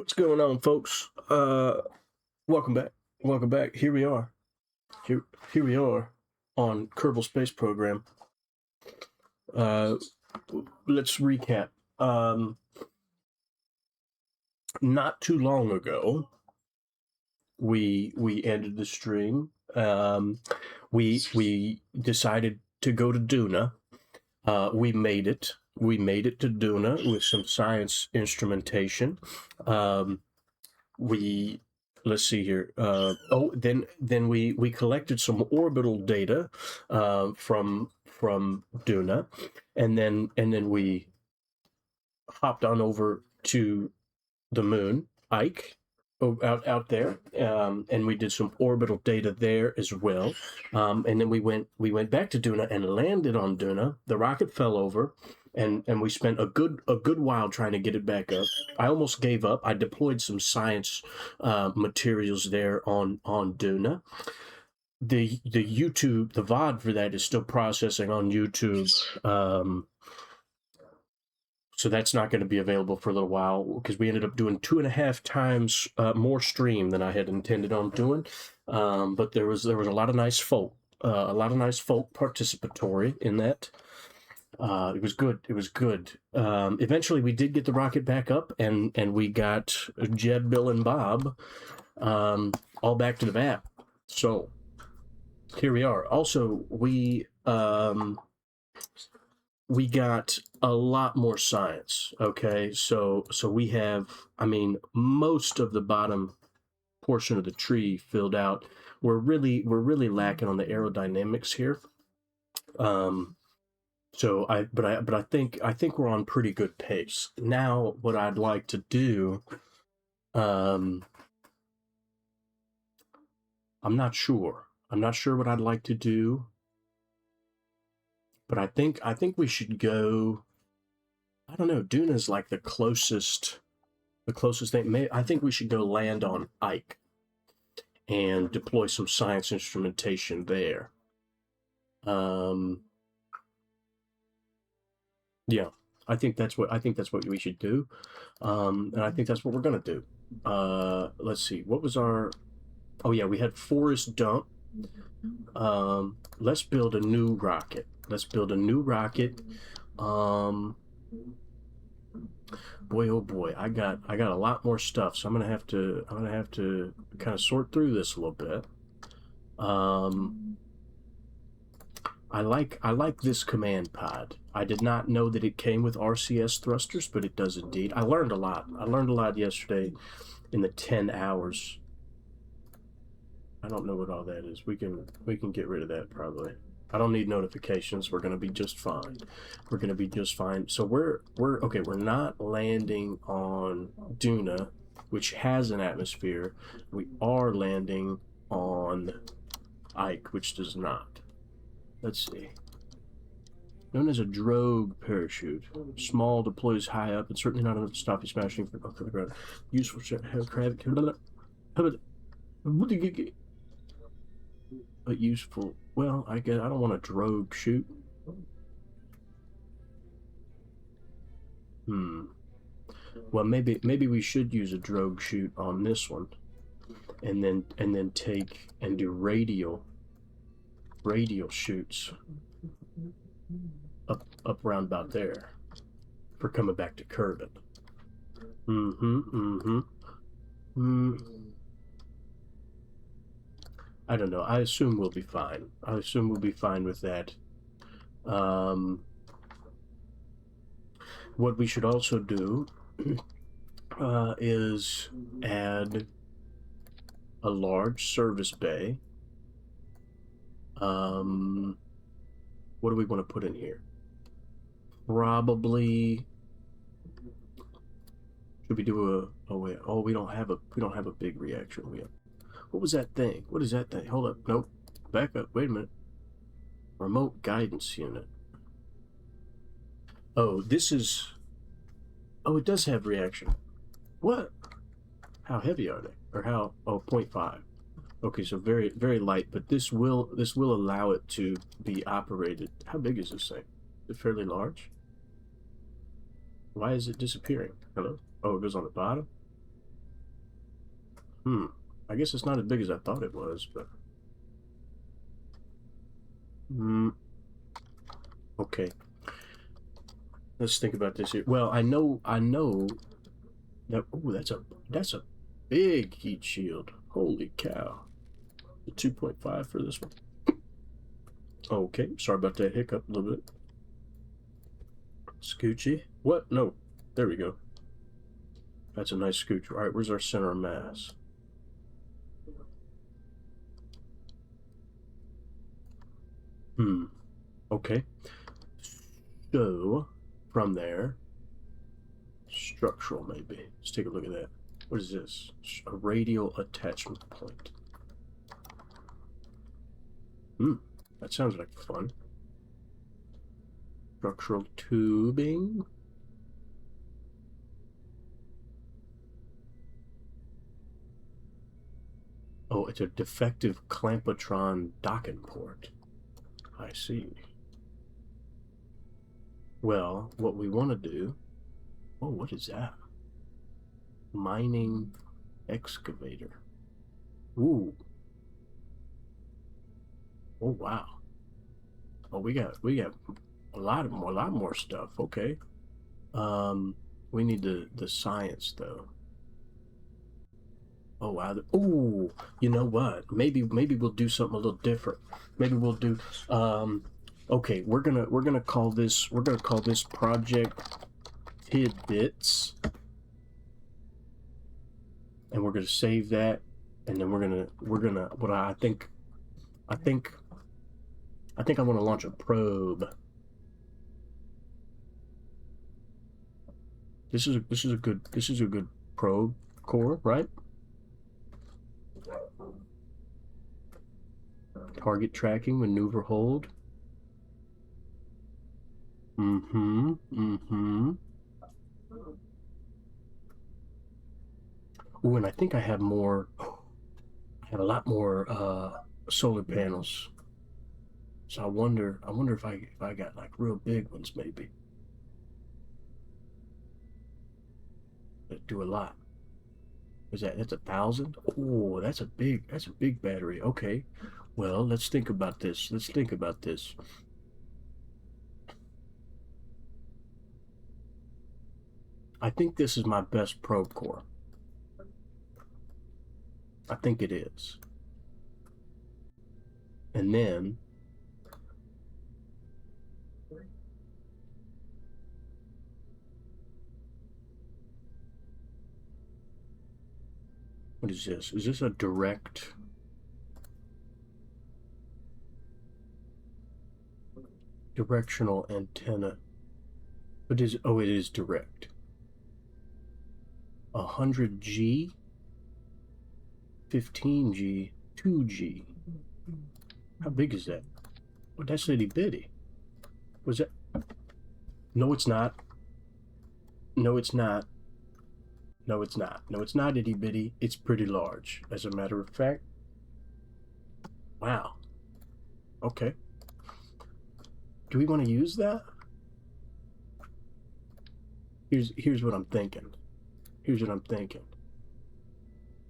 What's going on, folks? Welcome back. Welcome back. Here we are. Here we are on Kerbal Space Program. Let's recap. Not too long ago, we ended the stream. We decided to go to Duna. We made it. We made it to Duna with some science instrumentation. Let's see here. Then we collected some orbital data from Duna, and then we hopped on over to the moon, Ike, out there, and we did some orbital data there as well. And then we went back to Duna and landed on Duna. The rocket fell over, and we spent a good while trying to get it back up. I almost gave up. I deployed some science materials there on Duna. The YouTube, the VOD for that is still processing on YouTube. So that's not going to be available for a little while because we ended up doing 2.5 times more stream than I had intended on doing. But there was a lot of nice folk, participatory in that. It was good. It was good. Eventually, we did get the rocket back up, and we got Jed, Bill, and Bob all back to the VAP. So here we are. Also, we got a lot more science. Okay, so we have, most of the bottom portion of the tree filled out. We're really lacking on the aerodynamics here. So I think we're on pretty good pace. Now, what I'd like to do, I'm not sure. I'm not sure what I'd like to do. But I think we should go. I don't know. Duna's like the closest thing. I think we should go land on Ike and deploy some science instrumentation there. Yeah, I think that's what we should do, and I think that's what we're gonna do. Let's see. What was our? Oh yeah, we had Forest Dump. Let's build a new rocket. Boy, oh boy, I got a lot more stuff, so I'm gonna have to kind of sort through this a little bit. I like this command pod. I did not know that it came with RCS thrusters, but it does indeed. I learned a lot yesterday in the 10 hours. I don't know what all that is. We can get rid of that probably. I don't need notifications. We're going to be just fine. So we're okay. We're not landing on Duna, which has an atmosphere. We are landing on Ike, which does not. Let's see. Known as a drogue parachute. Small, deploys high up, and certainly not enough to stop you smashing from the ground. Useful but useful. Well, I don't want a drogue shoot. Well, maybe we should use a drogue shoot on this one, and then take and do radial shoots up around about there for coming back to Kerbin. I don't know. I assume we'll be fine. With that. What we should also do is add a large service bay. What do we want to put in here? Probably. Should we do we don't have a big reaction wheel. What was that thing? What is that thing? Hold up. Nope. Back up. Wait a minute. Remote guidance unit. Oh, this is... Oh, it does have reaction. What? How heavy are they? Or how... Oh, 0.5. Okay, so very, very light, but this will allow it to be operated. How big is this thing? Is it fairly large? Why is it disappearing? Hello? Oh, it goes on the bottom? I guess it's not as big as I thought it was, but okay. Let's think about this here. Well, I know that. Oh, that's a big heat shield. Holy cow! 2.5 for this one. Okay, sorry about that hiccup a little bit. Scoochy. What? No. There we go. That's a nice scooch. All right, where's our center of mass? Okay. So, from there, structural maybe. Let's take a look at that. What is this? A radial attachment point. That sounds like fun. Structural tubing. Oh, it's a defective clampotron docking port. I see. Well, what we want to do... Oh, what is that? Mining excavator. Ooh. Oh, wow. Oh, we got a lot more stuff. Okay. We need the science though. Oh wow. Ooh, you know what? Maybe we'll do something a little different. Maybe we'll do okay, we're gonna call this project tidbits. And we're gonna save that, and then we're gonna what I think I want to launch a probe. This is a good probe core, right? Target tracking, maneuver hold. Mm-hmm. Oh, and I think I have more. I have a lot more solar panels. So I wonder if I got like real big ones maybe. That do a lot. That's 1,000? Oh, that's a big battery. Okay. Well, let's think about this. I think this is my best probe core. I think it is. And then what is this? Is this a directional antenna? It is direct. 100G, 15G, 2G. How big is that? Oh, that's itty bitty. Was that? No, it's not. No, it's not. No, it's not. No, it's not itty bitty. It's pretty large, as a matter of fact. Wow. Okay. Do we want to use that? Here's what I'm thinking.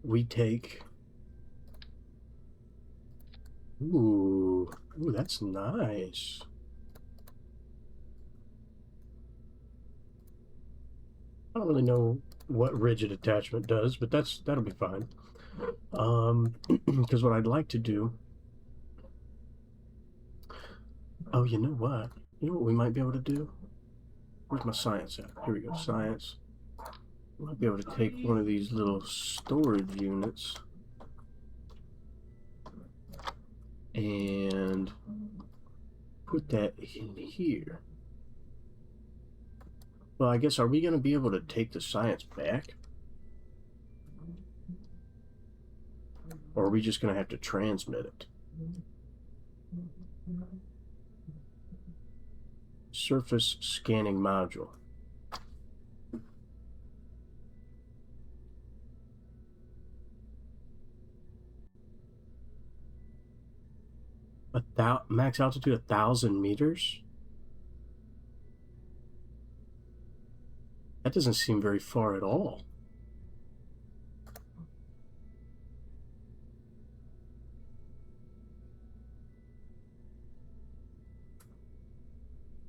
We take. Ooh, that's nice. I don't really know what rigid attachment does, but that'll be fine. Because what I'd like to do. Oh, you know what? You know what we might be able to do? Where's my science at? Here we go, science. We might be able to take one of these little storage units and put that in here. Well, I guess, are we going to be able to take the science back? Or are we just going to have to transmit it? Surface scanning module. Max altitude 1,000 meters? That doesn't seem very far at all.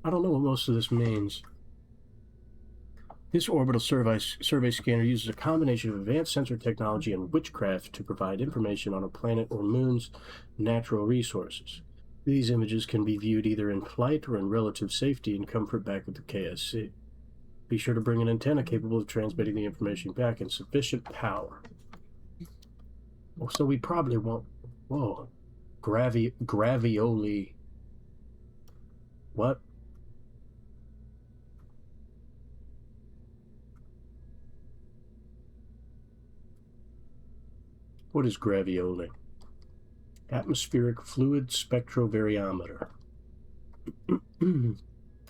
I don't know what most of this means. This orbital survey scanner uses a combination of advanced sensor technology and witchcraft to provide information on a planet or moon's natural resources. These images can be viewed either in flight or in relative safety and comfort back at the KSC. Be sure to bring an antenna capable of transmitting the information back in sufficient power. Oh, so we probably won't. Whoa. Gravioli. What? What is gravioli? Atmospheric fluid spectrovariometer.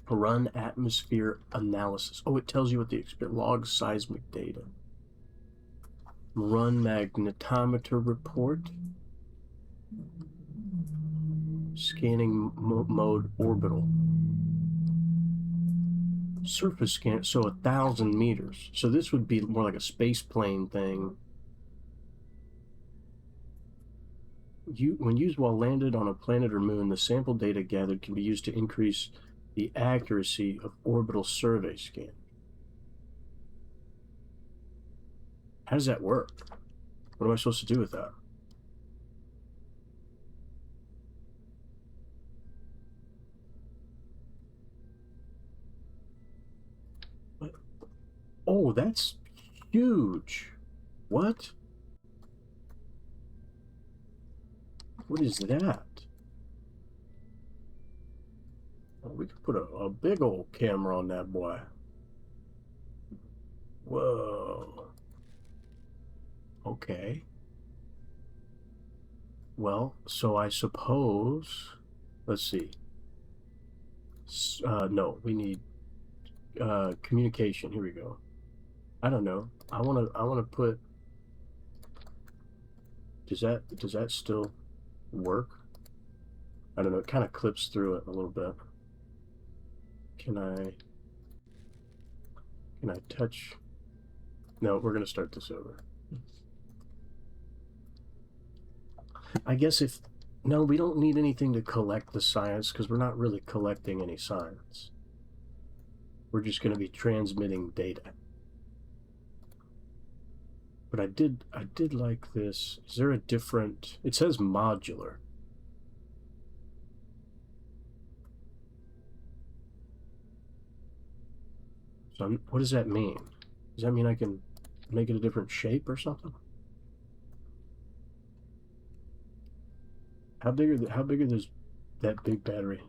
Run atmosphere analysis. Oh, it tells you what the log seismic data. Run magnetometer report. Scanning mode orbital. Surface scan, so 1,000 meters. So this would be more like a space plane thing. When used while landed on a planet or moon, the sample data gathered can be used to increase the accuracy of orbital survey scan. How does that work? What am I supposed to do with that? What? Oh, that's huge. What? What is that? Oh, we could put a big old camera on that boy. Whoa. Okay. Well, so I suppose, let's see. No, we need communication. Here we go. I don't know. I wanna put. Does that still work? I don't know. It kind of clips through it a little bit. Can I touch? No, we're gonna start this over. I guess no, we don't need anything to collect the science because we're not really collecting any science. We're just going to be transmitting data. But I did like this. Is there a different? It says modular. So what does that mean? Does that mean I can make it a different shape or something? How big are those? That big battery?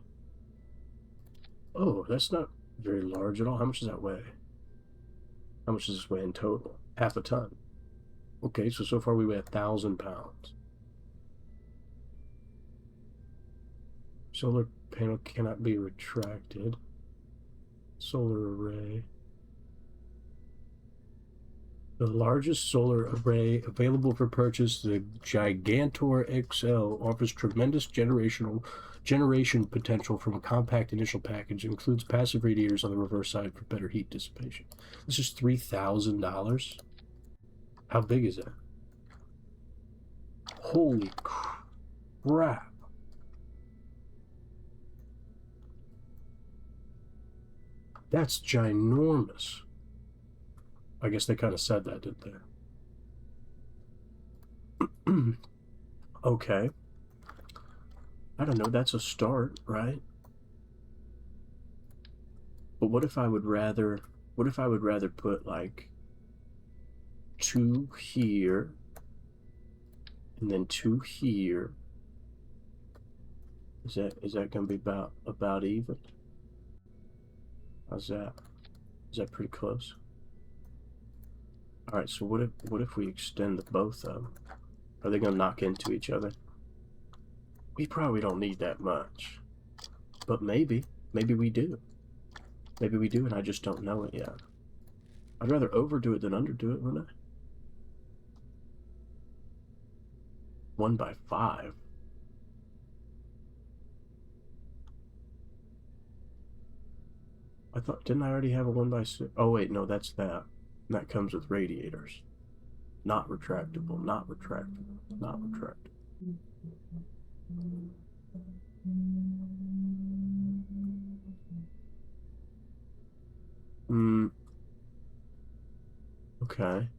Oh, that's not very large at all. How much does that weigh? How much does this weigh in total? Half a ton. Okay, so far we weigh 1,000 pounds. Solar panel cannot be retracted. Solar array. The largest solar array available for purchase, the Gigantor XL, offers tremendous generation potential from a compact initial package. It includes passive radiators on the reverse side for better heat dissipation. This is $3,000. How big is that? Holy crap. That's ginormous. I guess they kind of said that, didn't they? Okay. I don't know, that's a start, right? But what if I would rather put like 2 here and then 2 here? Is that gonna be about even? How's that? Is that pretty close? All right, so what if we extend the both of them? Are they gonna knock into each other? We probably don't need that much, but maybe we do. Maybe we do, and I just don't know it yet. I'd rather overdo it than underdo it, wouldn't I? 1 by 5. I thought, didn't I already have a 1 by 6? Oh wait, no, that's that. And that comes with radiators. Not retractable, not retractable, not retractable. Hmm. Okay.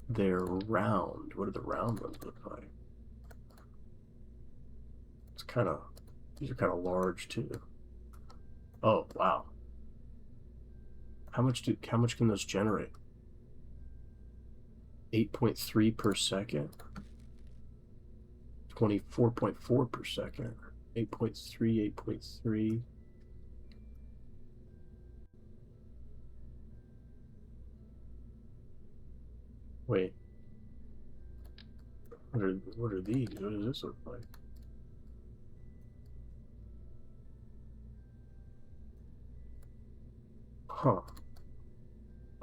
They're round. What do the round ones look like? It's kind of, these are kind of large too. Oh, wow. How much can those generate? 8.3 per second? 24.4 per second. 8.3, 8.3. Wait, what are these? What does this look like? Huh.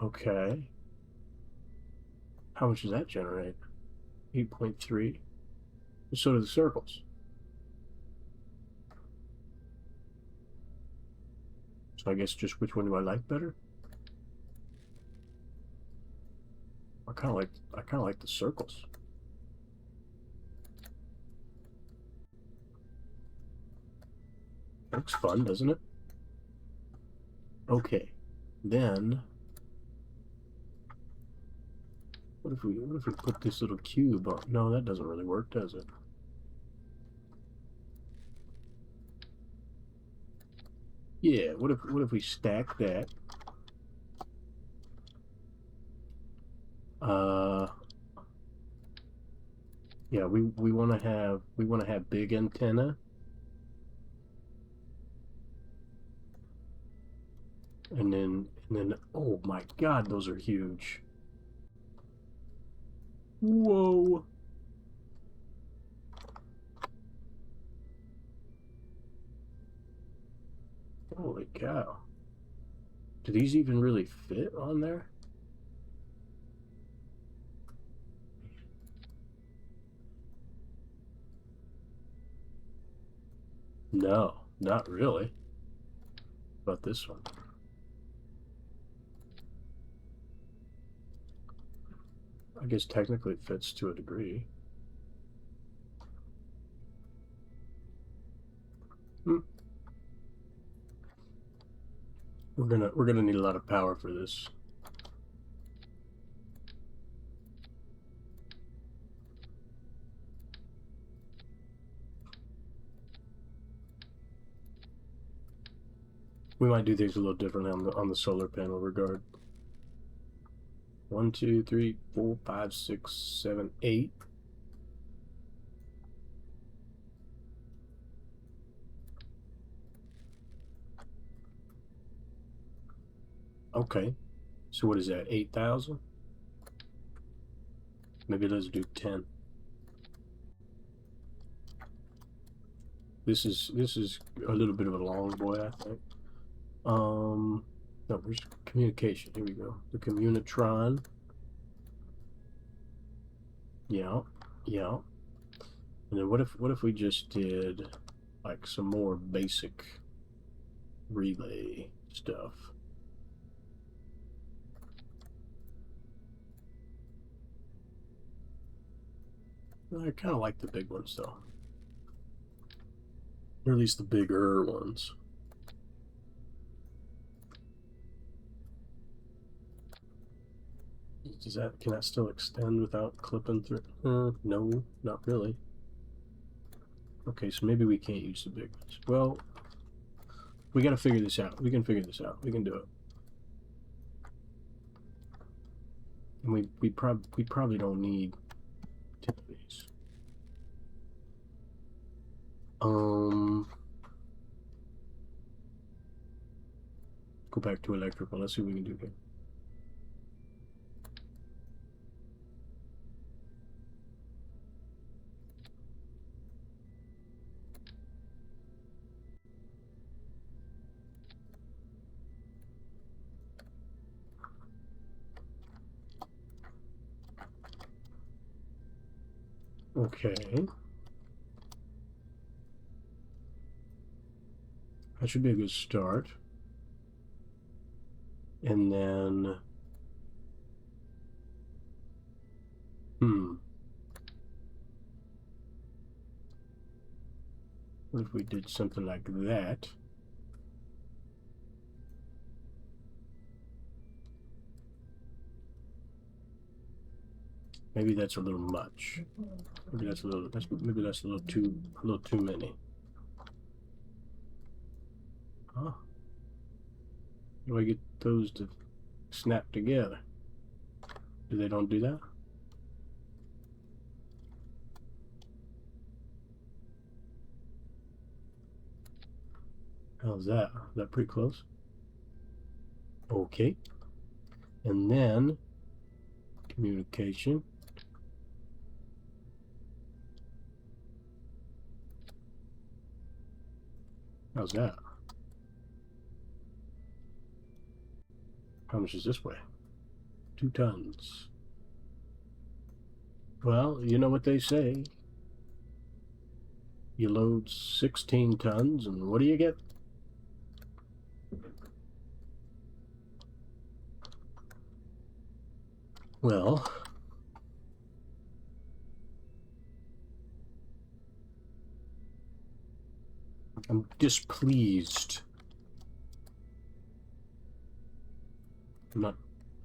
Okay. How much does that generate? 8.3. So do the circles. So I guess just which one do I like better? I kind of like the circles. Looks fun, doesn't it? Okay. Then what if we put this little cube on? No, that doesn't really work, does it? Yeah, what if we stack that? Uh yeah, we want to have big antenna, and then oh my God, those are huge. Whoa. Holy cow. Do these even really fit on there? No, not really. How about this one? I guess technically it fits to a degree. Hmm. We're gonna need a lot of power for this. We might do things a little different on the solar panel regard. 1, 2, 3, 4, 5, 6, 7, 8. Okay. So what is that? 8,000? Maybe let's do 10. This is a little bit of a long boy, I think. No, where's communication? Here we go. The Communitron. Yeah, yeah. And then what if we just did like some more basic relay stuff? I kind of like the big ones though, or at least the bigger ones. Does that can that still extend without clipping through? No, not really. Okay, so maybe we can't use the big ones. Well, we got to figure this out. We can figure this out. We can do it. And we probably don't need 10 of these. Go back to electrical. Let's see what we can do here. Okay. That should be a good start. And then, what if we did something like that? Maybe that's a little much. Maybe that's a little. Maybe that's a little too many. Huh? How do I get those to snap together? Do they don't do that? How's that? Is that pretty close? Okay. And then communication. How's that? How much is this weigh? 2 tons. Well, you know what they say. You load 16 tons, and what do you get? Well, I'm displeased. I'm not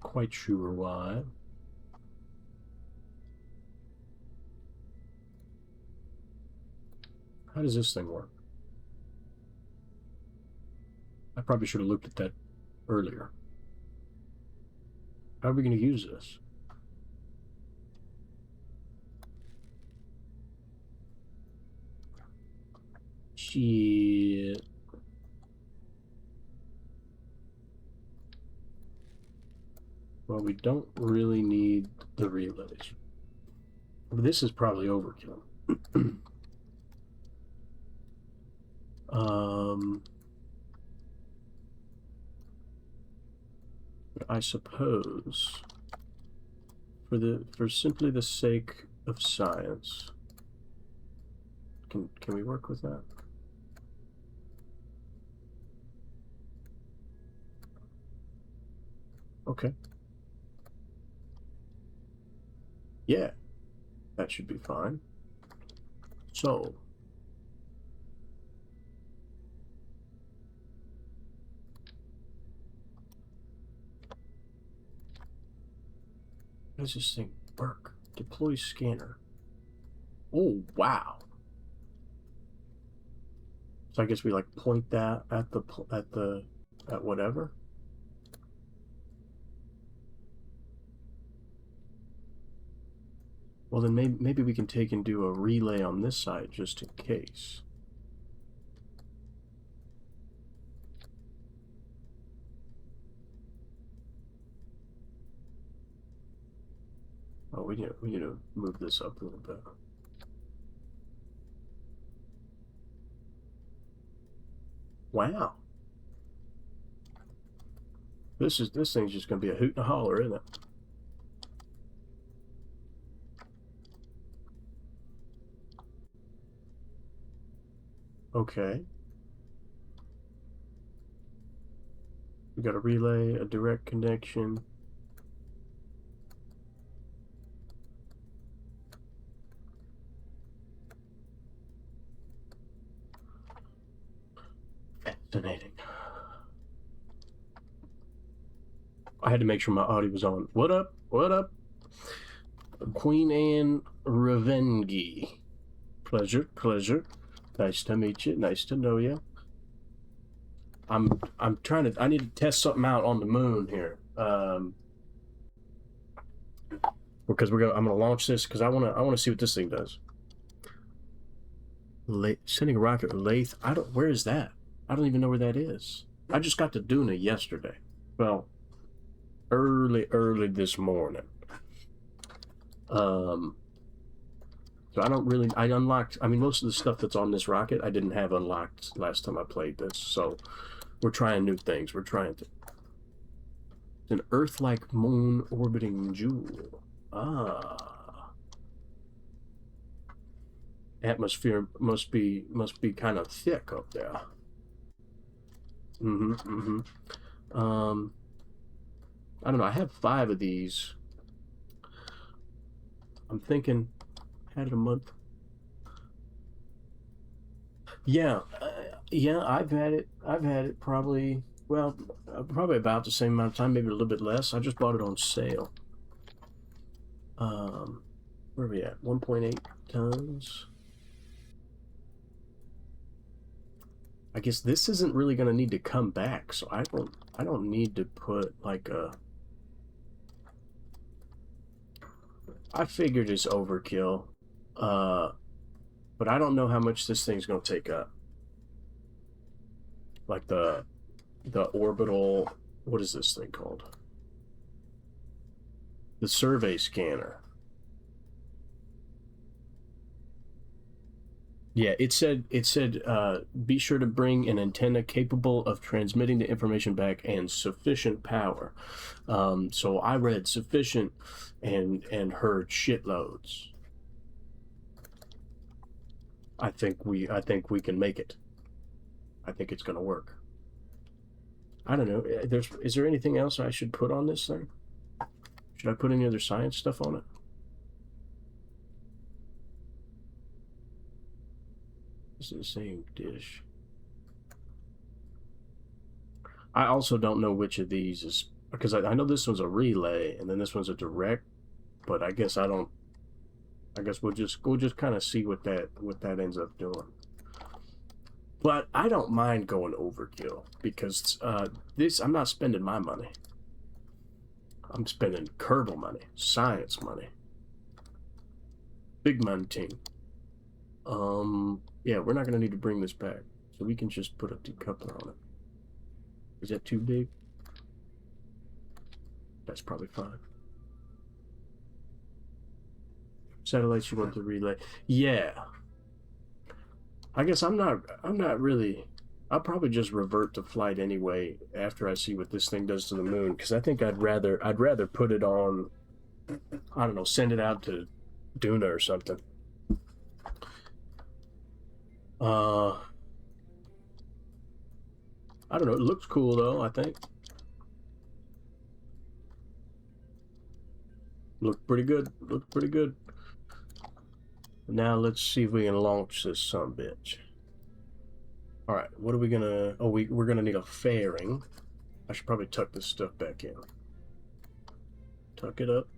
quite sure why. How does this thing work? I probably should have looked at that earlier. How are we going to use this? Shit. Well, we don't really need the relays. But this is probably overkill. But I suppose for simply the sake of science, can we work with that? Okay. Yeah, that should be fine. So, how does this thing work? Deploy scanner. Oh, wow. So I guess we like point that at whatever. Well, then maybe we can take and do a relay on this side just in case. Oh, we need to move this up a little bit. Wow. This thing's just gonna be a hoot and a holler, isn't it? Okay. We got a relay, a direct connection. Fascinating. I had to make sure my audio was on. What up? What up? Queen Anne Revengi. Pleasure, pleasure. Nice to meet you. Nice to know you. I'm trying to. I need to test something out on the moon here. Because I'm gonna launch this because I wanna see what this thing does. Sending a rocket with Lathe. Where is that? I don't even know where that is. I just got to Duna yesterday. Well, early this morning. So I unlocked, I mean, most of the stuff that's on this rocket I didn't have unlocked last time I played this, so we're trying new things. We're trying to. It's an Earth-like moon orbiting jewel. Ah. Atmosphere must be kind of thick up there. I don't know, I have 5 of these. I'm thinking, had it a month. Yeah, I've had it probably, well, probably about the same amount of time, maybe a little bit less. I just bought it on sale. Where are we at? 1.8 tons. I guess this isn't really going to need to come back, so I don't need to put like a. I figured it's overkill, uh, but I don't know how much this thing's going to take up. Like the orbital. What is this thing called? The survey scanner. Yeah, it said be sure to bring an antenna capable of transmitting the information back and sufficient power. So I read sufficient and heard shitloads. I think we can make it. I think it's gonna work. I don't know. Is there anything else I should put on this thing? Should I put any other science stuff on it? This is the same dish. I also don't know which of these is because I know this one's a relay and then this one's a direct, but I guess I don't. I guess we'll just kind of see what that ends up doing. But I don't mind going overkill because this I'm not spending my money. I'm spending Kerbal money, science money, big money team. Yeah, we're not gonna need to bring this back, so we can just put a decoupler on it. Is that too big? That's probably fine. Satellites you want to relay? Yeah, I guess I'm not really. I'll probably just revert to flight anyway after I see what this thing does to the moon because I think I'd rather put it on. I don't know, send it out to Duna or something. Uh, I don't know. It looks cool though. I think look pretty good. Look pretty good. Now let's see if we can launch this some bitch. All right, what are we gonna? Oh, we're gonna need a fairing. I should probably tuck this stuff back in. Tuck it up.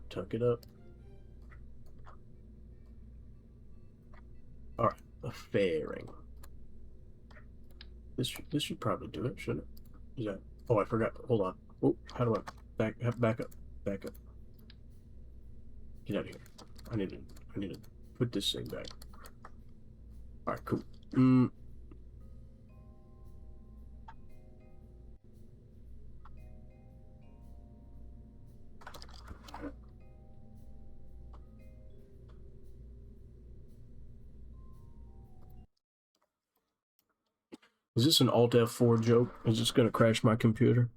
Tuck it up. All right, a fairing. This should probably do it, shouldn't it? Is that? Oh, I forgot. Hold on. Oh, how do I back up? Back up. Get out of here. I need to I need to put this thing back. All right, cool. Is this an Alt F4 joke? Is this gonna crash my computer?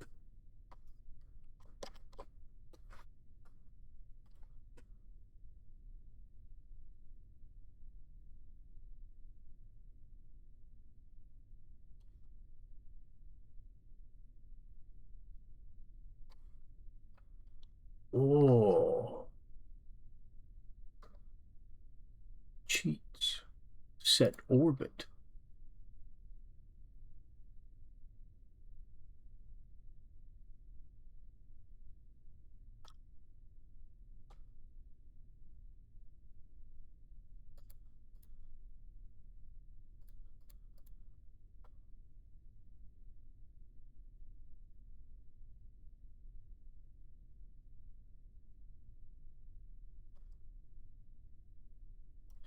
Oh, cheats. Set orbit.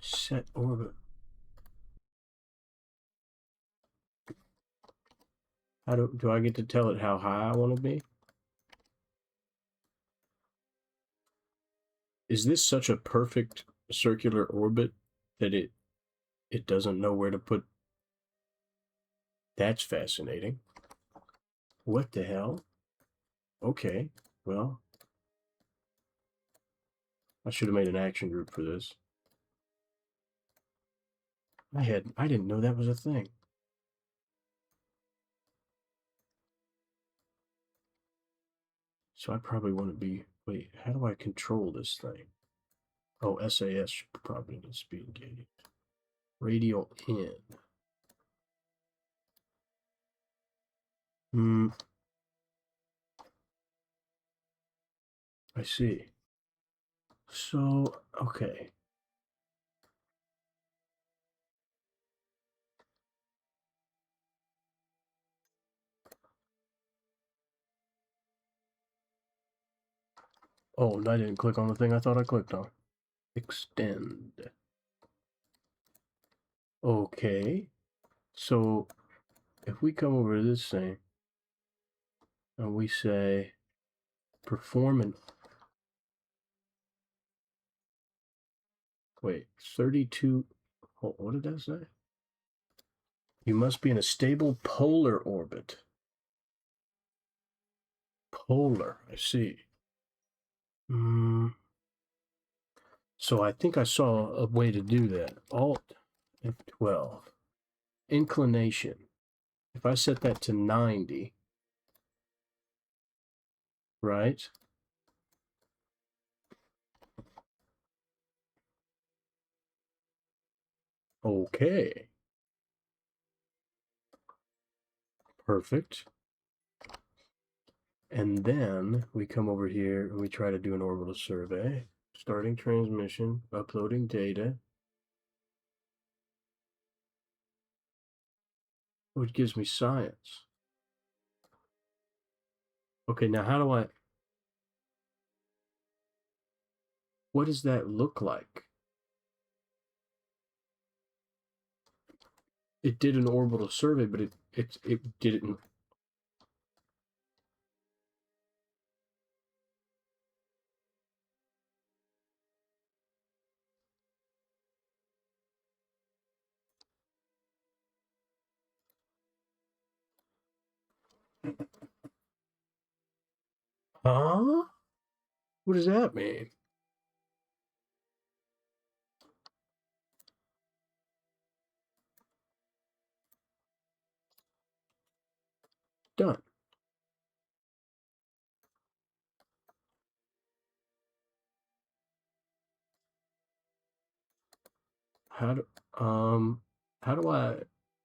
Set orbit. How do I get to tell it how high I want to be? Is this such a perfect circular orbit that it doesn't know where to put? That's fascinating. What the hell? Okay, well, I should have made an action group for this. I didn't know that was a thing. So I probably want to be. Wait, how do I control this thing? Oh, SAS probably needs to be engaged. Radial in. Hmm. I see. So, okay. Oh, and I didn't click on the thing I thought I clicked on. Extend. Okay. So, if we come over to this thing and we say perform an wait, 32. Oh, what did that say? You must be in a stable polar orbit. Polar, I see. So I think I saw a way to do that. Alt F12. Inclination. If I set that to 90, right? Okay. Perfect. And then we come over here and we try to do an orbital survey. Starting transmission, uploading data. Oh, it gives me science. Okay, now how do I... What does that look like? It did an orbital survey, but it did it in... Huh? What does that mean? Done. How do how do I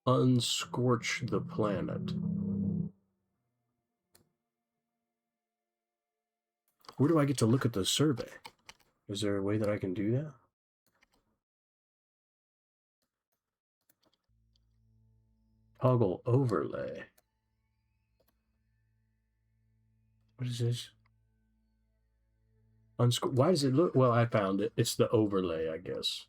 unscorch the planet? Where do I get to look at the survey? Is there a way that I can do that? Toggle overlay. What is this? Why does it look? Well, I found it. It's the overlay, I guess.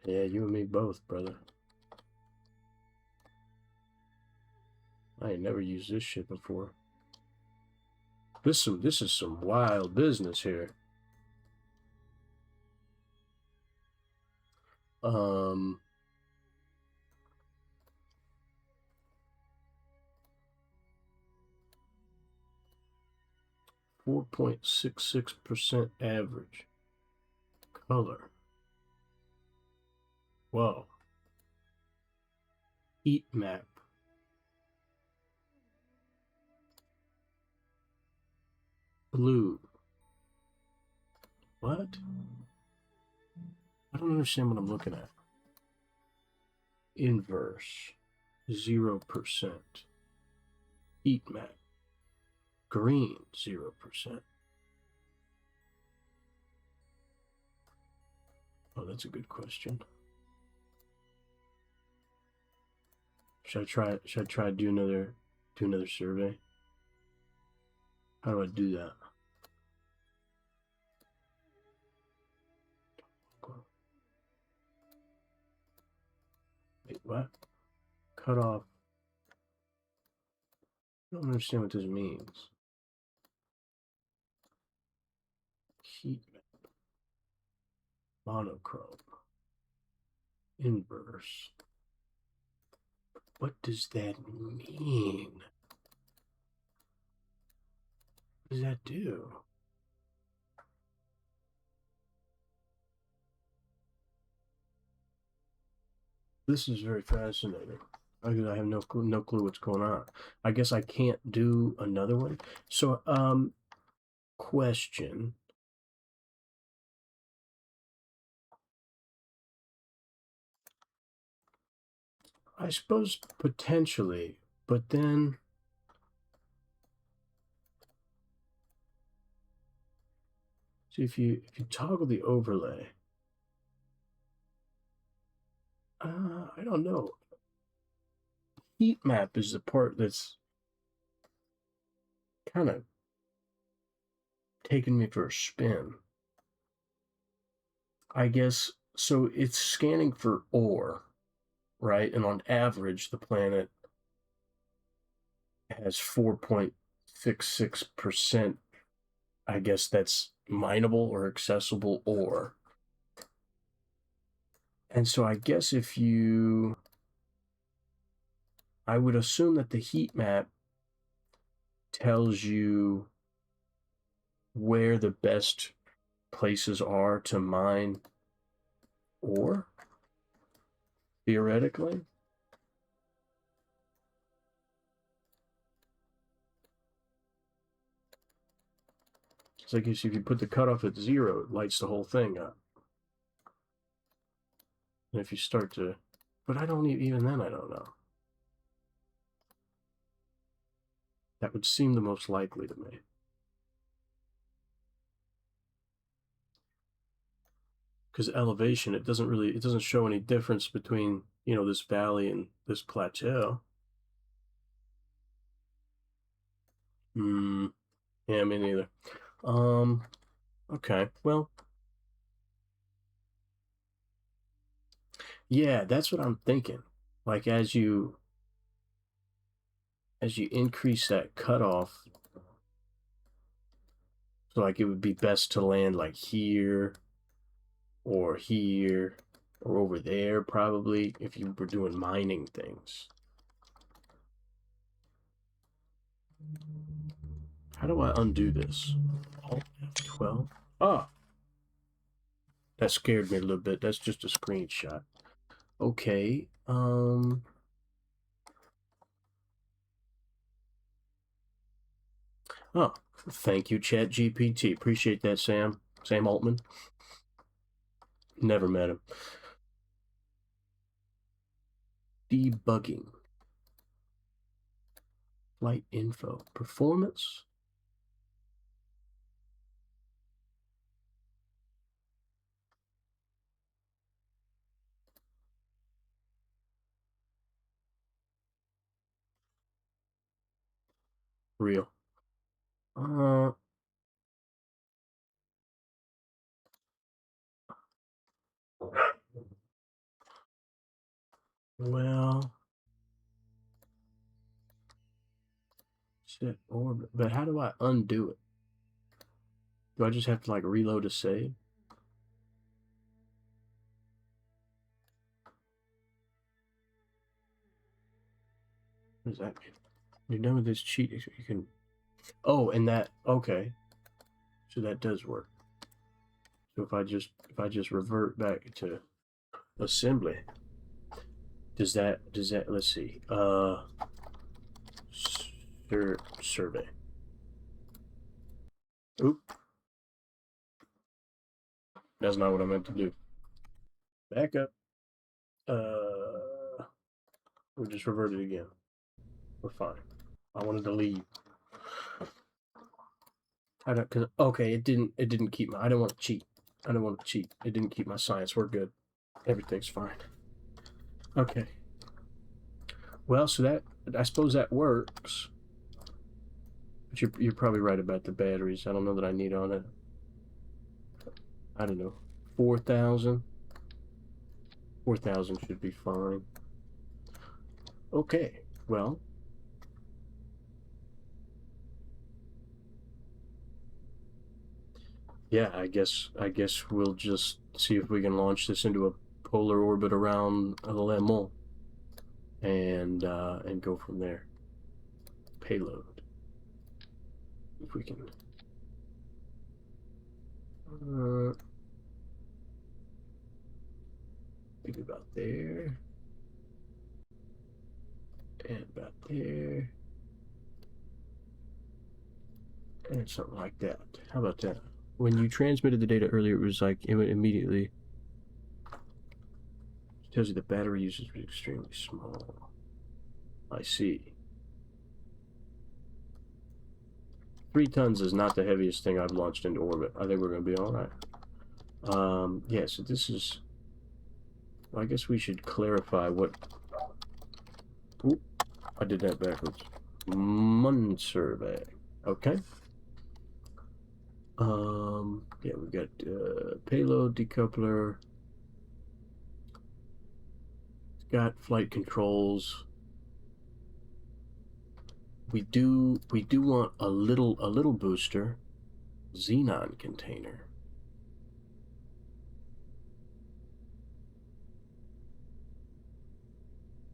Yeah, you and me both, brother. I ain't never used this shit before. This is some wild business here. 4.66% average. Color. Whoa. Heat map. Blue. What? I don't understand what I'm looking at. Inverse. 0%. Heat map. Green. 0%. Oh, that's a good question. Should I try to do another survey? How do I do that? Wait, what? Cut off. I don't understand what this means. Heat map. Monochrome. Inverse. What does that mean? What does that do? This is very fascinating. I have no clue what's going on. I guess I can't do another one. So, question. I suppose potentially, but then See if you toggle the overlay. I don't know. Heat map is the part that's kind of taking me for a spin. I guess so. It's scanning for ore, right? And on average, the planet has 4.66%. I guess that's mineable or accessible ore. And so I guess I would assume that the heat map tells you where the best places are to mine ore, theoretically. It's like if you put the cutoff at 0, it lights the whole thing up. And if you start to, but I don't even then I don't know. That would seem the most likely to me. Because elevation, it doesn't show any difference between, this valley and this plateau. Yeah, me neither. Okay, well, yeah, that's what I'm thinking. Like as you increase that cutoff, so like it would be best to land like here or here or over there probably if you were doing mining things. How do I undo this? Alt F12. Oh, that scared me a little bit. That's just a screenshot. Okay. Oh, thank you, Chat GPT. Appreciate that, Sam. Sam Altman. Never met him. Debugging. Flight info. Performance. Real. Well, set orbit. But how do I undo it? Do I just have to like reload a save? What does that mean? You're done with this cheat. You can. Oh, and that. Okay. So that does work. So if I just revert back to assembly, does that let's see. Survey. Oop. That's not what I meant to do. Back up. We just reverted again. We're fine. I wanted to leave. I don't, cause okay, it didn't keep my. I don't want to cheat. I don't want to cheat. It didn't keep my science. We're good. Everything's fine. Okay. Well, so that I suppose that works. But you're probably right about the batteries. I don't know that I need on it. I don't know. 4,000. 4,000 should be fine. Okay. Well. Yeah, I guess we'll just see if we can launch this into a polar orbit around Le Mans and go from there. Payload. If we can. Maybe about there. And about there. And something like that. How about that? When you transmitted the data earlier, it was like it would immediately tells you the battery usage was extremely small. I see. 3 tons is not the heaviest thing I've launched into orbit. I think we're going to be all right. Yeah, so this is... Well, I guess we should clarify what... Oop, I did that backwards. Mun survey. Okay. Yeah, we've got payload decoupler. It's got flight controls. We do want a little booster. Xenon container.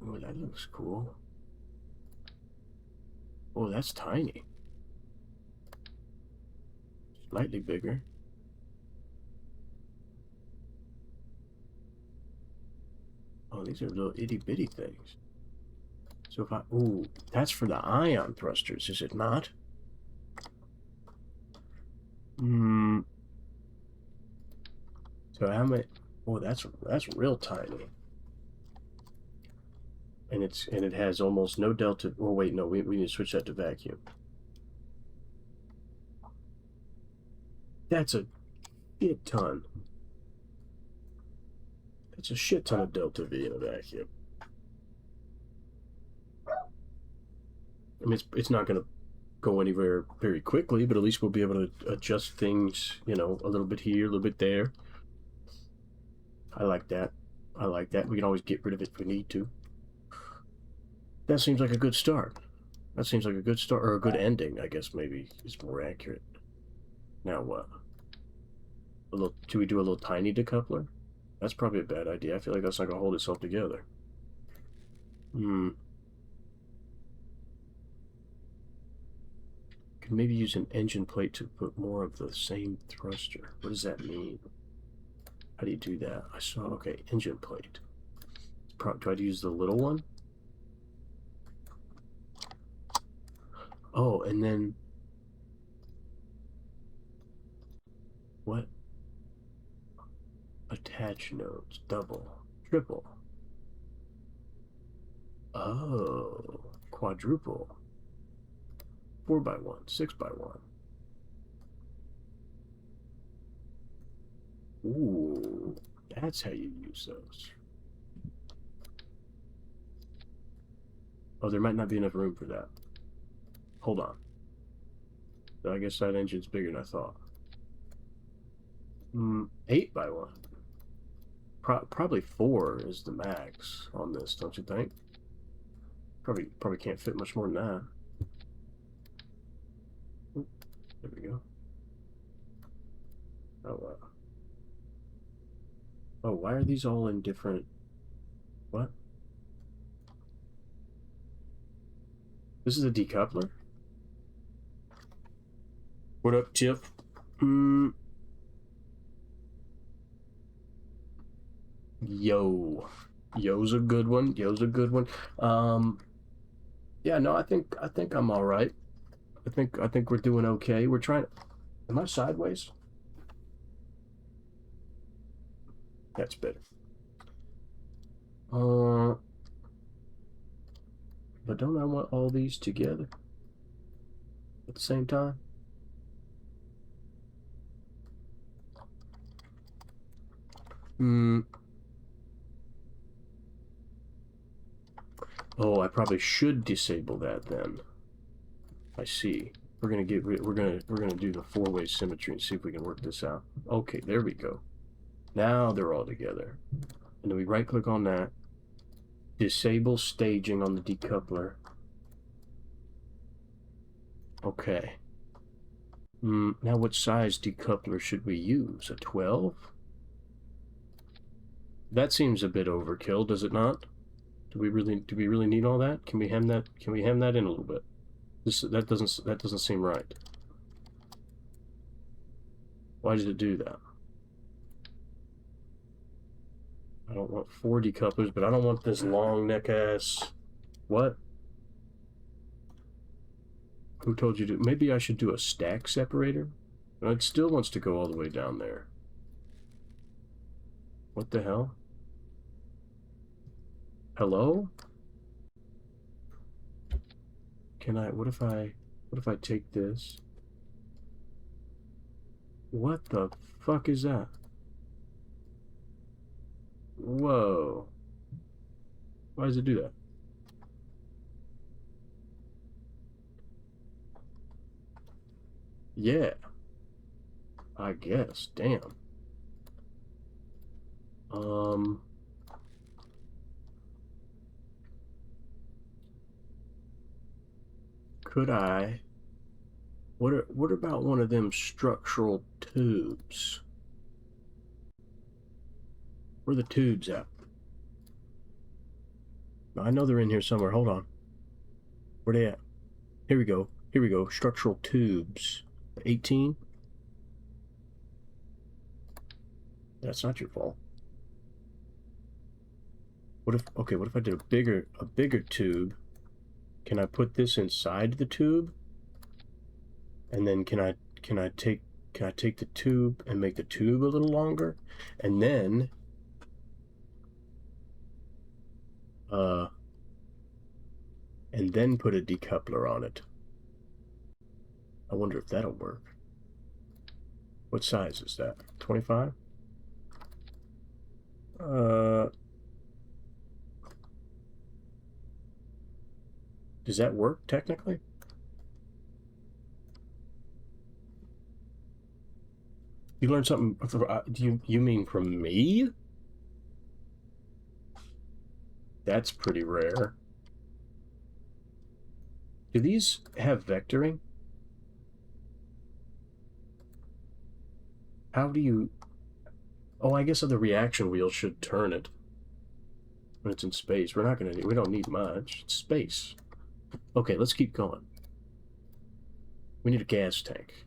Oh, that looks cool. Oh, that's tiny. Slightly bigger. Oh, these are little itty-bitty things. So if I... Ooh, that's for the ion thrusters, is it not? Hmm. So how many... Oh, that's real tiny. And it has almost no delta... Oh, wait, no, we need to switch that to vacuum. That's a shit ton. That's a shit ton of delta V in a vacuum. I mean, it's not going to go anywhere very quickly, but at least we'll be able to adjust things, you know, a little bit here, a little bit there. I like that. I like that. We can always get rid of it if we need to. That seems like a good start. That seems like a good start, or a good ending, I guess maybe is more accurate. Now what? Do we do a little tiny decoupler? That's probably a bad idea. I feel like that's not going to hold itself together. Hmm. Could maybe use an engine plate to put more of the same thruster. What does that mean? How do you do that? I saw, okay, engine plate. Do I use the little one? Oh, and then... What? Attach nodes. Double. Triple. Oh. Quadruple. 4x1. 6x1. Ooh. That's how you use those. Oh, there might not be enough room for that. Hold on. I guess that engine's bigger than I thought. 8x1. Probably 4 is the max on this, don't you think? Probably can't fit much more than that. Oop, there we go. Oh, oh, why are these all in different... What? This is a decoupler? What up, Tiff? Yo. Yo's a good one. Yo's a good one. Yeah, no, I think I'm all right. I think we're doing okay. We're trying... Am I sideways? That's better. But don't I want all these together at the same time? Oh, I probably should disable that then. I see. We're gonna do the 4-way symmetry and see if we can work this out. Okay, there we go. Now they're all together. And then we right click on that. Disable staging on the decoupler. Okay. Now what size decoupler should we use? A 12? That seems a bit overkill, does it not? Do we really need all that? Can we hem that in a little bit? That doesn't seem right. Why does it do that? I don't want 4 decouplers, but I don't want this long neck ass. What? Who told you to? Maybe I should do a stack separator? But it still wants to go all the way down there. What the hell? Hello? Can I, what if I take this What the fuck is that? Whoa. Why does it do that? Yeah, I guess. Damn. Um, could I? What about one of them structural tubes? Where are the tubes at? I know they're in here somewhere. Hold on. Where they at? Here we go. Here we go. Structural tubes. 18? That's not your fault. What if I did a bigger tube? Can I put this inside the tube? And then can I take the tube and make the tube a little longer? And then uh put a decoupler on it. I wonder if that'll work. What size is that? 25? Does that work technically? You learned something. Do you mean from me? That's pretty rare. Do these have vectoring? How do you? Oh, I guess the reaction wheel should turn it when it's in space. We don't need much. It's space. Okay, let's keep going. We need a gas tank.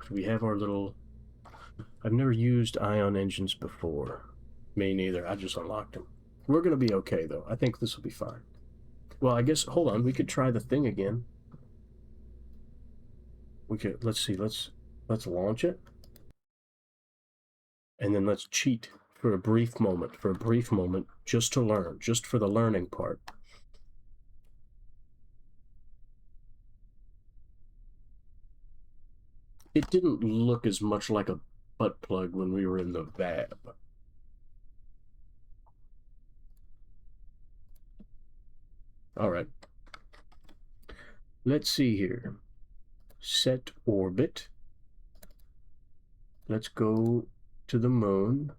So we have our little. I've never used ion engines before. Me neither. I just unlocked them. We're gonna be okay though. I think this will be fine. Well, I guess hold on. We could try the thing again. We could. Let's see. Let's launch it, and then let's cheat for a brief moment. For a brief moment, just to learn, just for the learning part. It didn't look as much like a butt plug when we were in the VAB. All right. Let's see here. Set orbit. Let's go to the moon.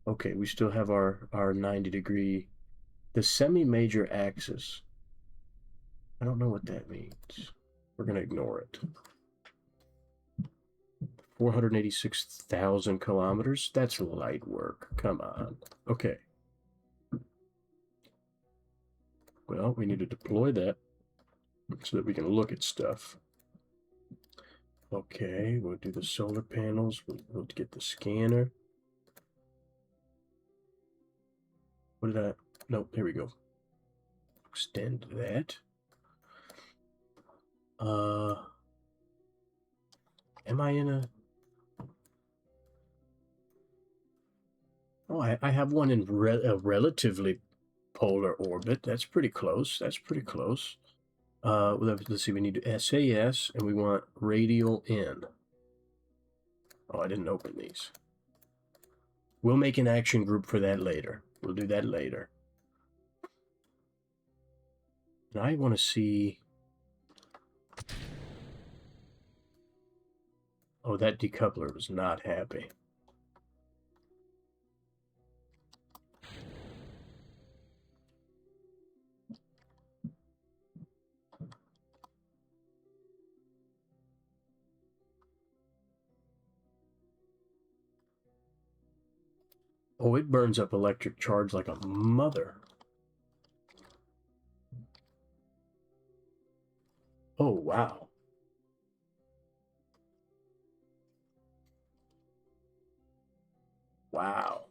Okay, we still have our 90-degree. The semi-major axis. I don't know what that means. We're going to ignore it. 486,000 kilometers? That's light work. Come on. Okay. Well, we need to deploy that so that we can look at stuff. Okay, we'll do the solar panels. We'll get the scanner. What did I? Nope, there we go. Extend that. Am I in a? Oh, I have one in a relatively polar orbit. That's pretty close. That's pretty close. Let's see. We need SAS, and we want radial in. Oh, I didn't open these. We'll make an action group for that later. We'll do that later. And I want to see. Oh, that decoupler was not happy. Oh, it burns up electric charge like a mother. Oh, wow. Wow.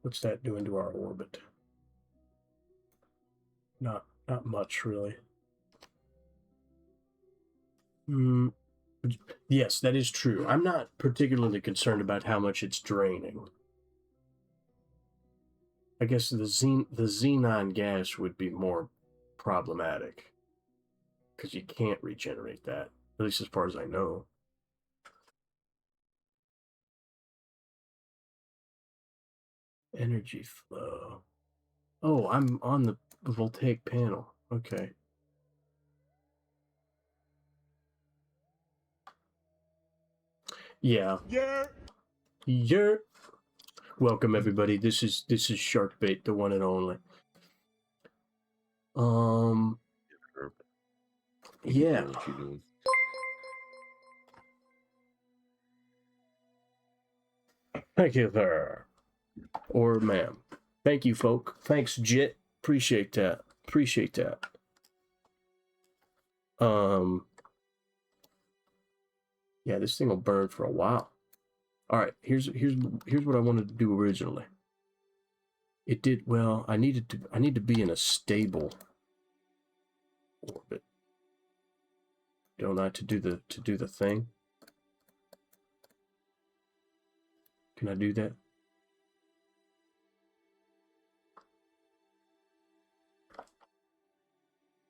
What's that doing to our orbit? Not much, really. Yes, that is true. I'm not particularly concerned about how much it's draining. I guess the xenon gas would be more problematic. because you can't regenerate that, at least as far as I know. Energy flow. Oh, I'm on the voltaic panel. Okay. Yeah. Yeah. Welcome everybody. This is Sharkbait, the one and only. Yeah. What you doing? Thank you, sir. Or ma'am. Thank you, folk. Thanks, Jit. Appreciate that. Appreciate that. Yeah, this thing will burn for a while. All right, here's what I wanted to do originally. It did well. I need to be in a stable orbit. Don't I to do the thing? Can I do that?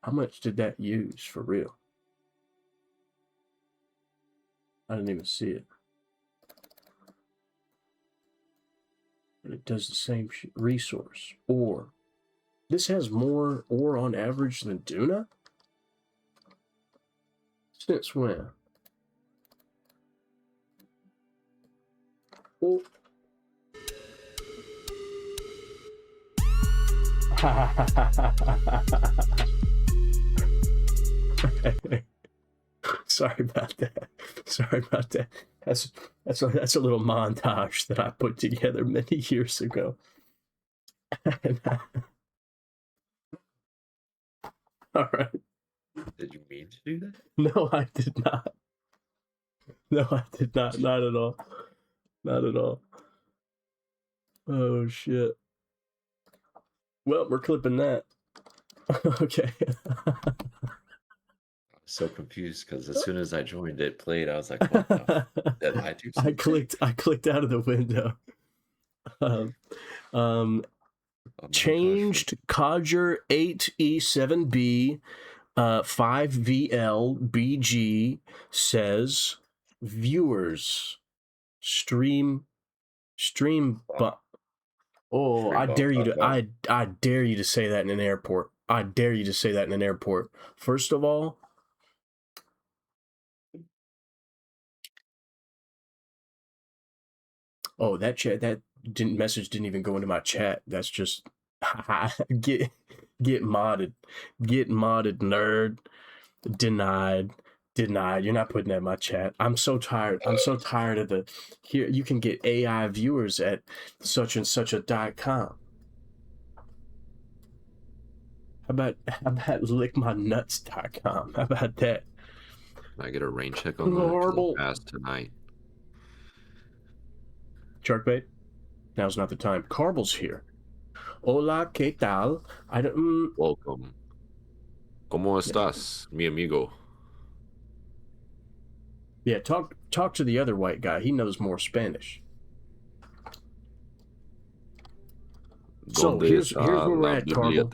How much did that use for real? I didn't even see it. But it does the same resource. Ore. This has more ore on average than Duna? Since when? Oh. Sorry about that. Sorry about that. That's a little montage that I put together many years ago. All right. Did you mean to do that? No, I did not. No, I did not. Not at all. Not at all. Oh shit. Well, we're clipping that. Okay. I was so confused because as soon as I joined, it played. I was like, "What the? Did I do something?" I clicked out of the window. Changed Codger 8E7B 5VLBG says viewers stream Oh, I dare you to I dare you to say that in an airport. I dare you to say that in an airport. First of all, oh, that message didn't even go into my chat. That's just get modded. Get modded, nerd. Denied. You're not putting that in my chat. I'm so tired. I'm so tired of the here. You can get AI viewers at such and such a .com. How about lickmynuts.com? How about that? Can I get a rain check on the pass tonight? Sharkbait? Now's not the time. Carble's here. Hola, ¿qué tal? I don't. Welcome. ¿Cómo estás, mi amigo? Yeah, talk to the other white guy. He knows more Spanish. So here's where we're at, Carble.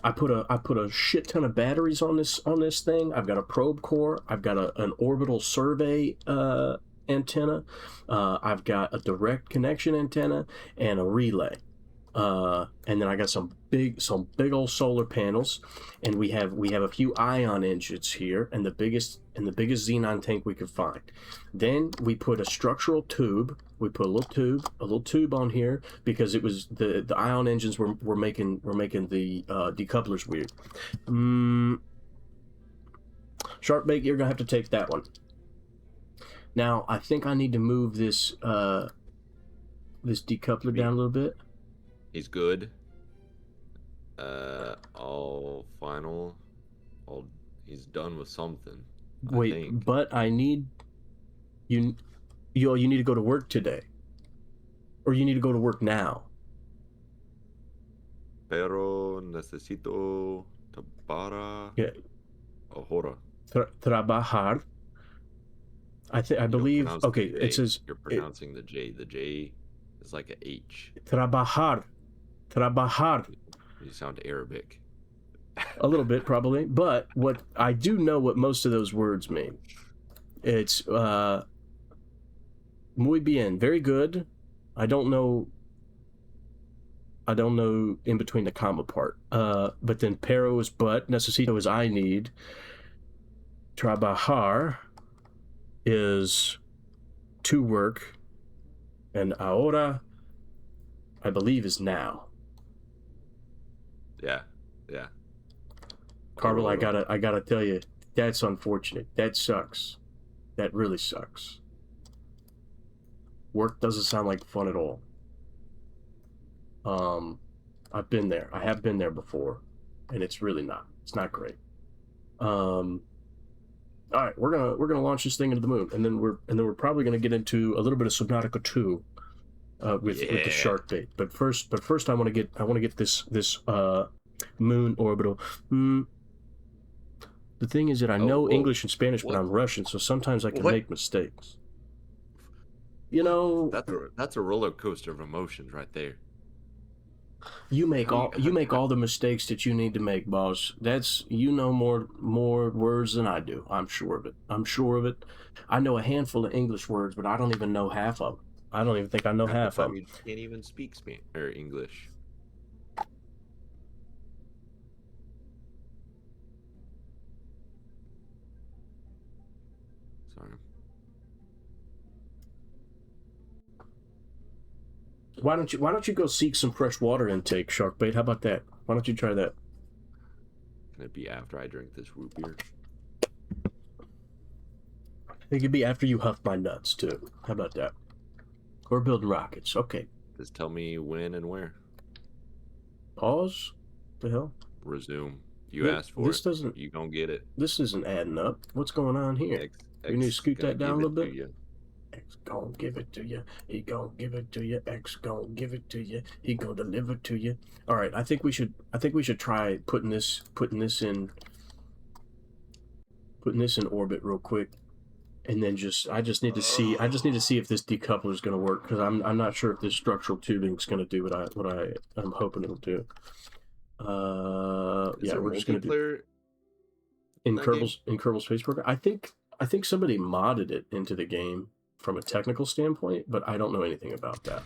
I put a shit ton of batteries on this thing. I've got a probe core. I've got an orbital survey antenna. I've got a direct connection antenna and a relay. And then I got some big old solar panels, and we have a few ion engines here, and the biggest xenon tank we could find. Then we put a structural tube. We put a little tube on here because it was the ion engines were making the decouplers weird. Sharkbait, you're gonna have to take that one. Now I think I need to move this decoupler down a little bit. He's good. All final. He's done with something. Wait, but I need you need to go to work today, or you need to go to work now. Pero necesito para. Yeah. Ahora. Trabajar. I believe. Okay, it says you're pronouncing the J. The J is like a H. Trabajar. You sound Arabic. A little bit, probably. But what I do know what most of those words mean. It's muy bien, very good. I don't know in between the comma part. But then pero is but, necesito is I need. Trabajar is to work, and ahora, I believe, is now. Yeah, yeah. Carvel, I Oro. gotta tell you, that's unfortunate. That sucks. That really sucks. Work doesn't sound like fun at all. I've been there. I have been there before, and it's really not. It's not great. All right, we're gonna launch this thing into the moon, and then we're probably gonna get into a little bit of Subnautica 2 with the Yeah. shark bait. But first I want to get this moon orbital. The thing is that I Oh, know whoa. English and Spanish, but What? I'm Russian, so sometimes I can What? make mistakes. You know, That's a roller coaster of emotions right there. you make How all the mistakes that you need to make, boss. That's more words than I do. I'm sure of it. I know a handful of English words, but I don't even know half of them. I don't even think I know half the half of time them. you can't even speak Spanish or English. Sorry. Why don't you go seek some fresh water intake, Sharkbait? How about that? Why don't you try that? Can it be after I drink this root beer? It could be after you huff my nuts too. How about that? We're building rockets. Okay. Just tell me when and where. Pause. The hell? Resume. You asked for This it. doesn't. You gonna get it. This isn't adding up. What's going on here? You need to X scoot gonna that down a give little it to bit. you. X gon' give it to you. He gon' give it to you. X gon' give it to you. He gon' deliver to you. All right. I think we should try putting this in orbit real quick, and then I just need to see if this decoupler is going to work, because I'm not sure if this structural tubing is going to do what I'm hoping it'll do. Is Yeah, there we're just going to do multiplayer in that game? In Kerbal Space Program. I think somebody modded it into the game from a technical standpoint, but I don't know anything about that.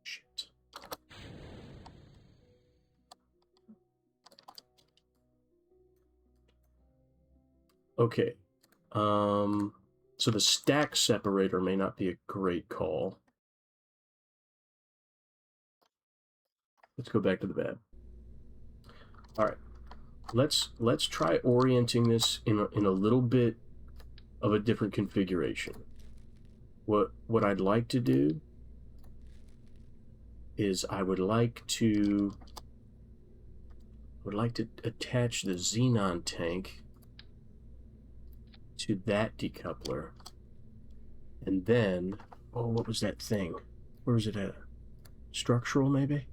Shit. Okay. So the stack separator may not be a great call. Let's go back to the bed. All right. Let's try orienting this in a little bit of a different configuration. What I'd like to do is I would like to attach the xenon tank to that decoupler, and then what was that thing? Where is it at? Structural, maybe?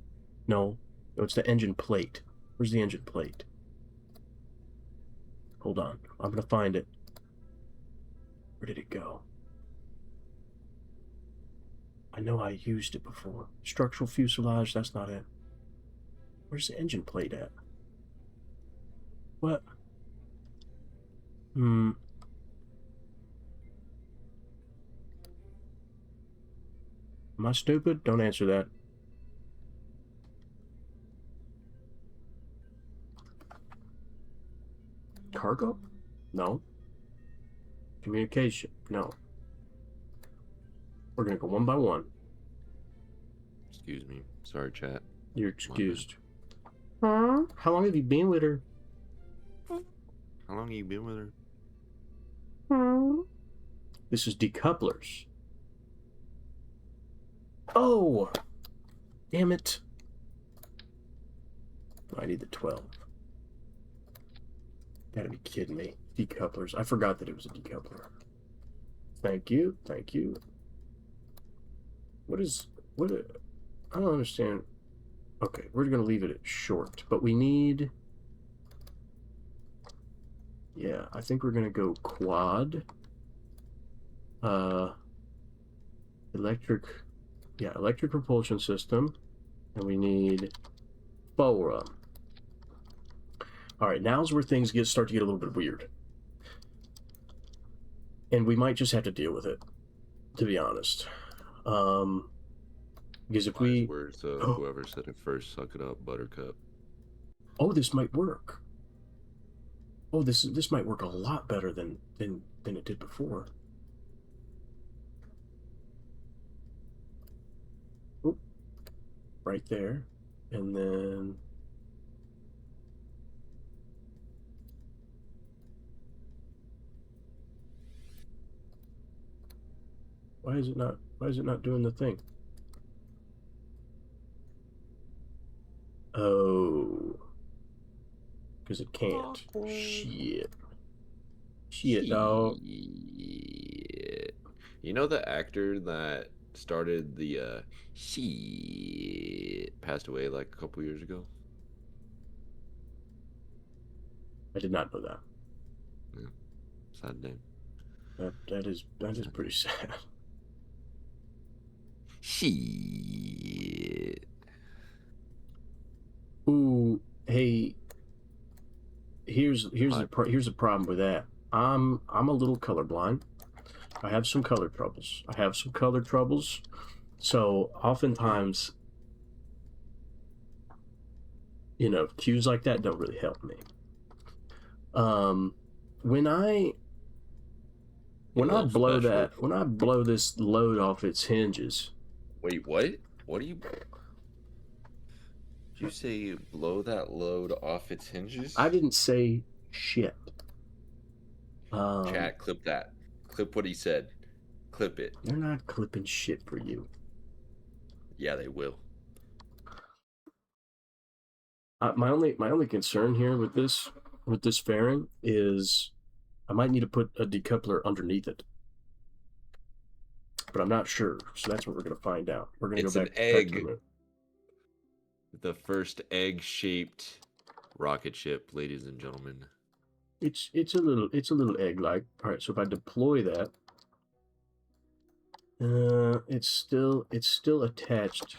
No, it's the engine plate. Where's the engine plate? Hold on, I'm gonna find it. Where did it go? I know I used it before. Structural fuselage, that's not it. Where's the engine plate at? What? Am I stupid? Don't answer that. Cargo? No. Communication? No. We're gonna go one by one. Excuse me. Sorry, chat. You're excused. Huh? How long have you been with her? How long have you been with her? This is decouplers. Oh! Damn it. I need the 12. Gotta be kidding me. Decouplers. I forgot that it was a decoupler. Thank you. Thank you. What? I don't understand. Okay, we're gonna leave it at short, but we need... Yeah, I think we're gonna go quad. Electric propulsion system, and we need 4. All right, now's where things start to get a little bit weird. And we might just have to deal with it, to be honest. Because if Wise we... words of whoever said it first, suck it up, buttercup. Oh, this might work. Oh, this might work a lot better than it did before. Oop, right there. And then... Why is it not doing the thing? Oh. Because it can't. Awkward. Shit. Shit, dog. You know the actor that started the shit passed away like a couple years ago? I did not know that. Yeah. Sad name. That is pretty sad. Shit. Ooh, hey. Here's a problem with that. I'm a little colorblind. I have some color troubles. So oftentimes, cues like that don't really help me. When I blow this load off its hinges. Wait, what? What do you? Did you say you blow that load off its hinges? I didn't say shit. Chat, clip that. Clip what he said. Clip it. They're not clipping shit for you. Yeah, they will. My only concern here with this fairing is I might need to put a decoupler underneath it, but I'm not sure. So that's what we're gonna find out. We're gonna go back to egg. The first egg-shaped rocket ship, ladies and gentlemen. It's a little egg-like. All right, so if I deploy that, it's still attached.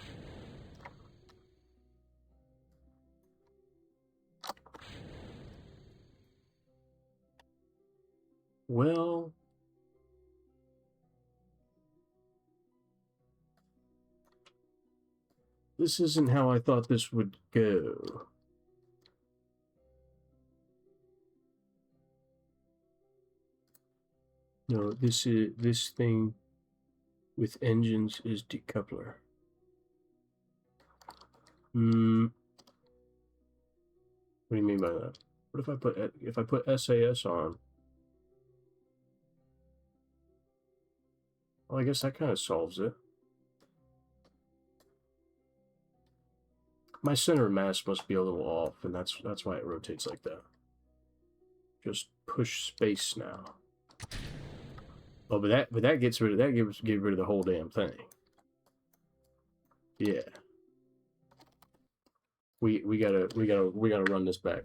Well, this isn't how I thought this would go. No, this thing with engines is decoupler. What do you mean by that? What if I put SAS on? Well, I guess that kind of solves it. My center of mass must be a little off, and that's why it rotates like that. Just push space now. Oh, but that gets rid of get rid of the whole damn thing. Yeah. We gotta run this back.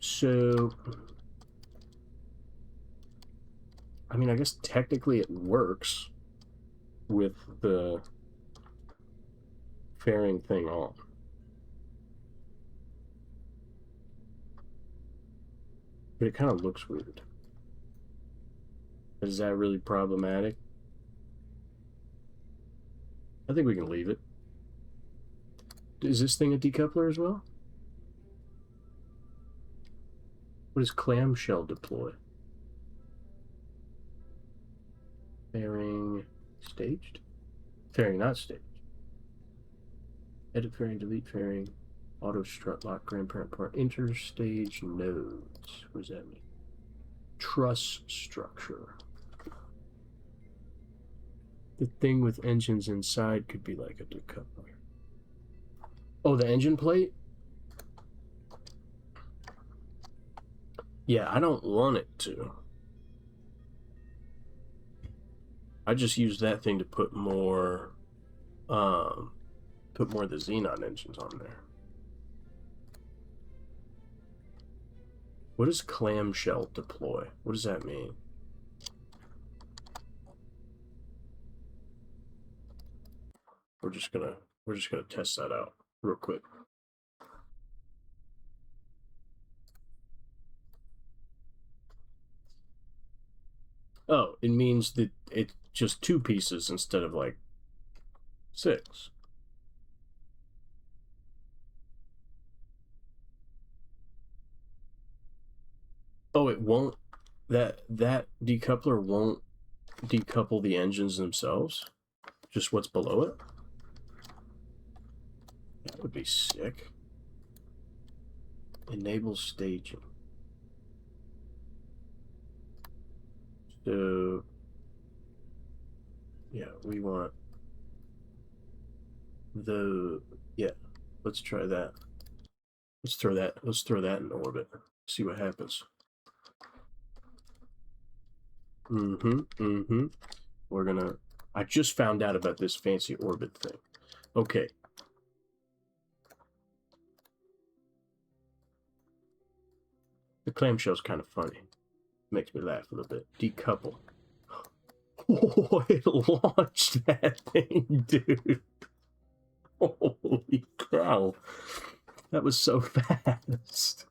So, I mean, I guess technically it works with the fairing thing on. But it kind of looks weird. Is that really problematic? I think we can leave it. Is this thing a decoupler as well? What is clamshell deploy? Fairing staged? Fairing not staged. Edit fairing, delete fairing, auto strut lock, grandparent part, interstage nodes. What does that mean? Truss structure. The thing with engines inside could be like a decoupler. Oh, the engine plate? Yeah, I don't want it to. I just used that thing to put more of the xenon engines on there. What is clamshell deploy? What does that mean? We're just gonna test that out real quick. Oh, it means that it's just 2 pieces instead of like 6. Oh, it won't. That decoupler won't decouple the engines themselves. Just what's below it. That would be sick. Enable staging. So yeah, we want the yeah. Let's try that. Let's throw that in orbit. See what happens. We're gonna. I just found out about this fancy orbit thing. Okay. The clamshell's kind of funny. Makes me laugh a little bit. Decouple. Oh, it launched that thing, dude. Holy cow. That was so fast.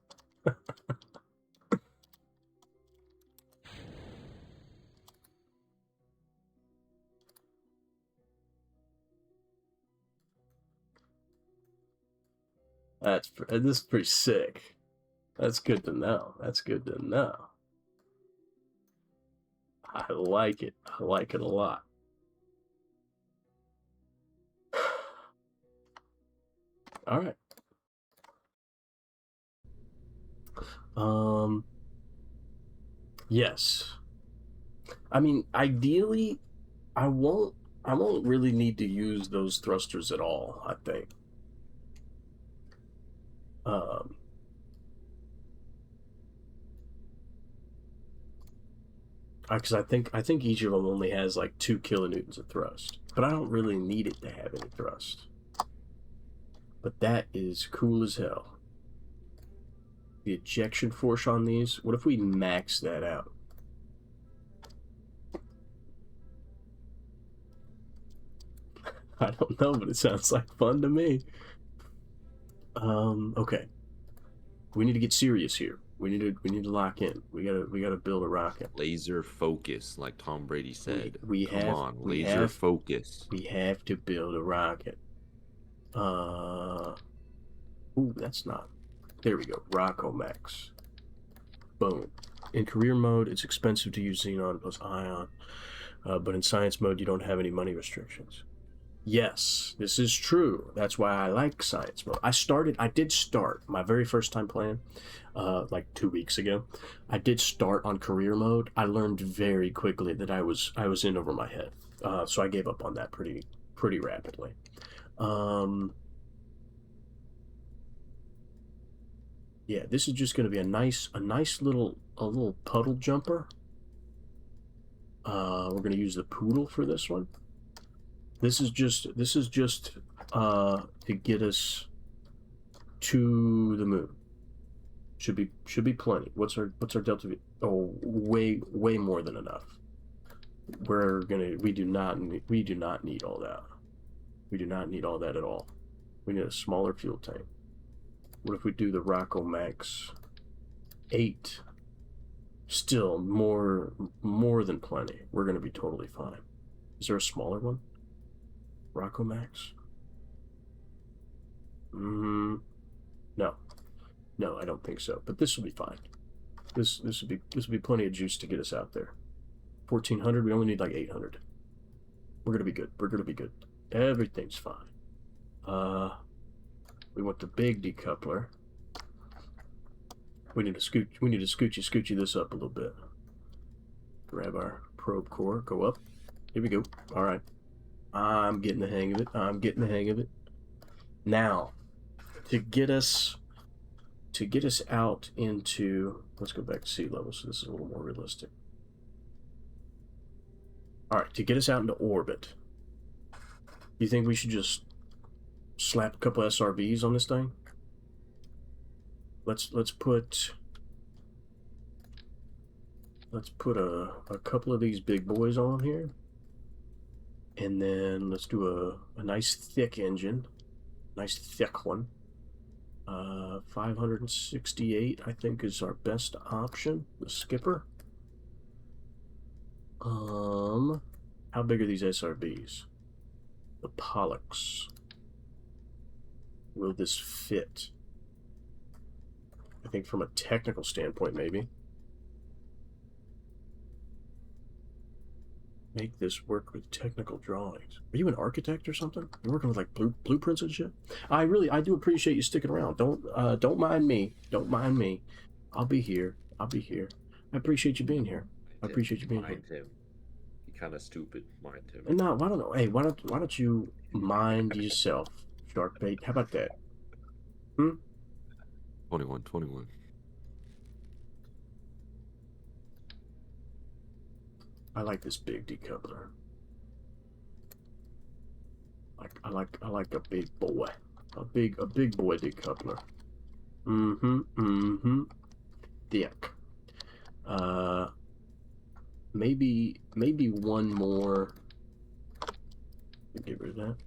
This is pretty sick. That's good to know. That's good to know. I like it. I like it a lot. All right. Yes. I mean, ideally, I won't really need to use those thrusters at all, I think. Because I think each of them only has like 2 kilonewtons of thrust, but I don't really need it to have any thrust. But that is cool as hell. The ejection force on these, what if we max that out? I don't know, but it sounds like fun to me. Okay. We need to get serious here. We need to lock in. We gotta build a rocket. Laser focus, like Tom Brady said. Laser focus. We have to build a rocket. Ooh, that's not. There we go. Rockomax. Boom. In career mode, it's expensive to use xenon plus ion, but in science mode, you don't have any money restrictions. Yes, this is true. That's why I like science mode. I did start my very first time playing, like 2 weeks ago. I did start on career mode. I learned very quickly that I was in over my head, so I gave up on that pretty rapidly. Yeah, this is just going to be a nice little puddle jumper. We're going to use the poodle for this one. This is just to get us to the moon. Should be plenty. What's our delta V? Oh, way more than enough. We do not need all that. We do not need all that at all. We need a smaller fuel tank. What if we do the Rockomax 8? Still more than plenty. We're gonna be totally fine. Is there a smaller one? Rockomax? No, I don't think so. But this will be fine. This will be plenty of juice to get us out there. 1400. We only need like 800. We're gonna be good. We're gonna be good. Everything's fine. We want the big decoupler. We need to scoochy this up a little bit. Grab our probe core. Go up. Here we go. All right. I'm getting the hang of it. Now, to get us out into, let's go back to sea level so this is a little more realistic. All right, to get us out into orbit, you think we should just slap a couple SRVs on this thing? Let's put a couple of these big boys on here, and then let's do a nice thick engine, nice thick one. 568 I think is our best option. The skipper. How big are these SRBs? The Pollux. Will this fit? I think from a technical standpoint, maybe. Make this work with technical drawings. Are you an architect or something? You're working with like blueprints and shit? I do appreciate you sticking around. Don't mind me. Don't mind me. I'll be here. I'll be here. I appreciate you being here. I appreciate you being here. Mind him. He kind of stupid. Mind him. And now, I don't know. Hey, why don't you mind yourself, Sharkbait? How about that? 21. I like this big decoupler. I like a big boy. A big boy decoupler. Thick. Maybe one more. Get rid of that.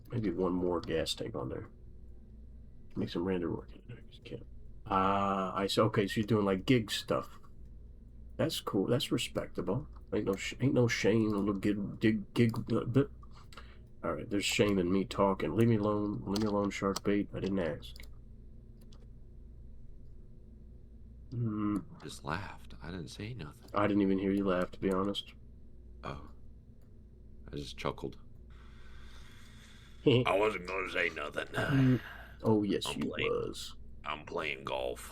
Maybe one more gas tank on there. Make some random work. I see. Okay, so you're doing like gig stuff. That's cool. That's respectable. Ain't no shame. A little gig bit. All right, there's shame in me talking. Leave me alone. Leave me alone, Sharkbait. I didn't ask. Just laughed. I didn't say nothing. I didn't even hear you laugh, to be honest. Oh. I just chuckled. I wasn't gonna say nothing. Oh, yes, you was. I'm playing golf.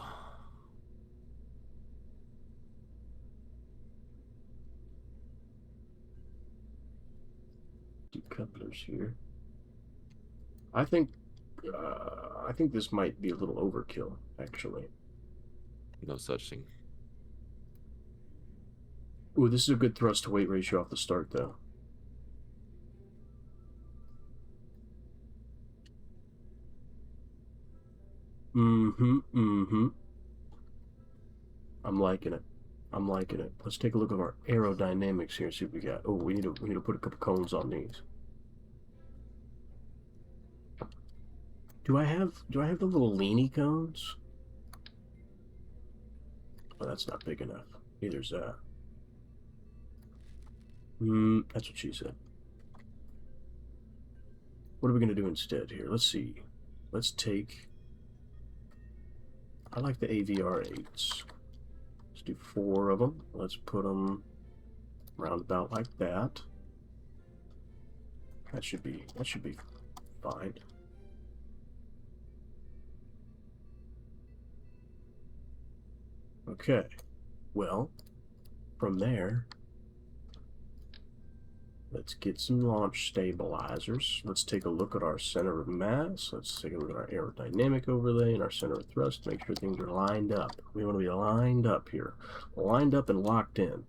Decouplers here. I think this might be a little overkill, actually. No such thing. Ooh, this is a good thrust to weight ratio off the start, though. I'm liking it. I'm liking it. Let's take a look at our aerodynamics here and see what we got. Oh, we need to put a couple cones on these. Do I have the little leany cones? Oh, that's not big enough. Neither's that. That's what she said. What are we gonna do instead here? Let's see. Let's take. I like the AVR8s. Let's do 4 of them. Let's put them roundabout like that. That should be fine. Okay. Well, from there, let's get some launch stabilizers. Let's take a look at our center of mass. Let's take a look at our aerodynamic overlay and our center of thrust. Make sure things are lined up. We want to be lined up here. Lined up and locked in.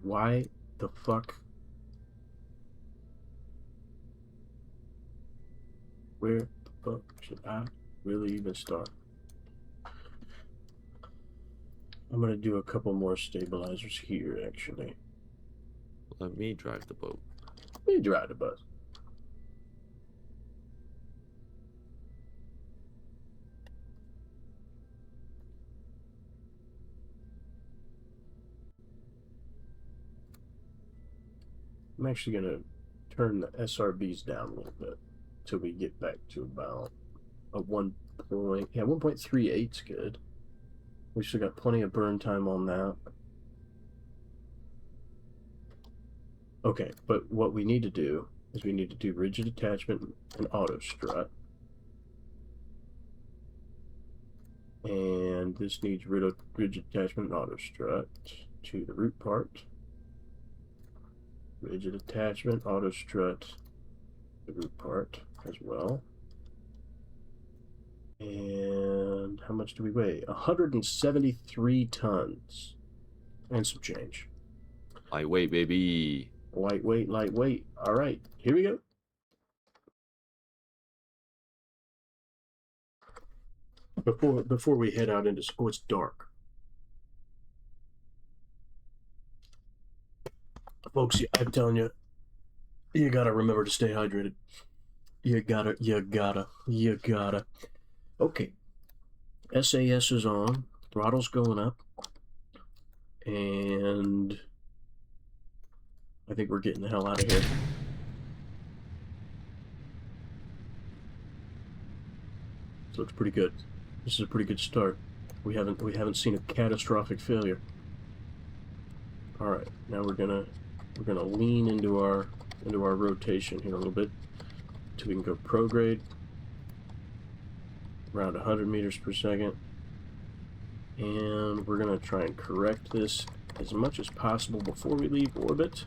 Why the fuck? Where the fuck should I really even start? I'm gonna do a couple more stabilizers here, actually. Let me drive the boat. Let me drive the bus. I'm actually gonna turn the SRBs down a little bit till we get back to about a 1.38's good. We still got plenty of burn time on that. Okay, but what we need to do is we need to do rigid attachment and auto strut. And this needs rigid attachment and auto strut to the root part. Rigid attachment, auto strut, the root part as well. And how much do we weigh? 173 tons and some change. Lightweight, baby. Lightweight, lightweight. All right, here we go. Before we head out into, oh, it's dark. Folks, I'm telling you, you gotta remember to stay hydrated. You gotta. Okay. SAS is on. Throttle's going up. And I think we're getting the hell out of here. So it's pretty good. This is a pretty good start. We haven't seen a catastrophic failure. All right, now we're gonna lean into our rotation here a little bit until we can go prograde around 100 meters per second, and we're gonna try and correct this as much as possible before we leave orbit,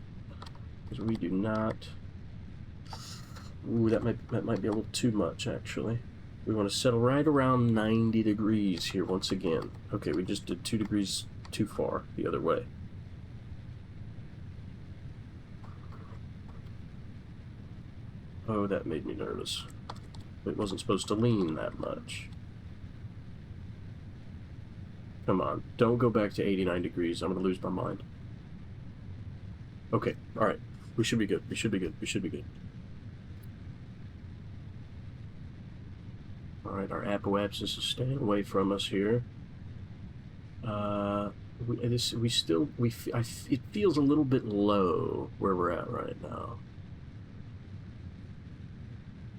because we do not. Ooh, that might be a little too much actually. We want to settle right around 90 degrees here once again. Okay, we just did 2 degrees too far the other way. Oh, that made me nervous. It wasn't supposed to lean that much. Come on, don't go back to 89 degrees. I'm going to lose my mind. Okay, all right. We should be good. We should be good. We should be good. All right, our apoapsis is staying away from us here. It feels a little bit low where we're at right now.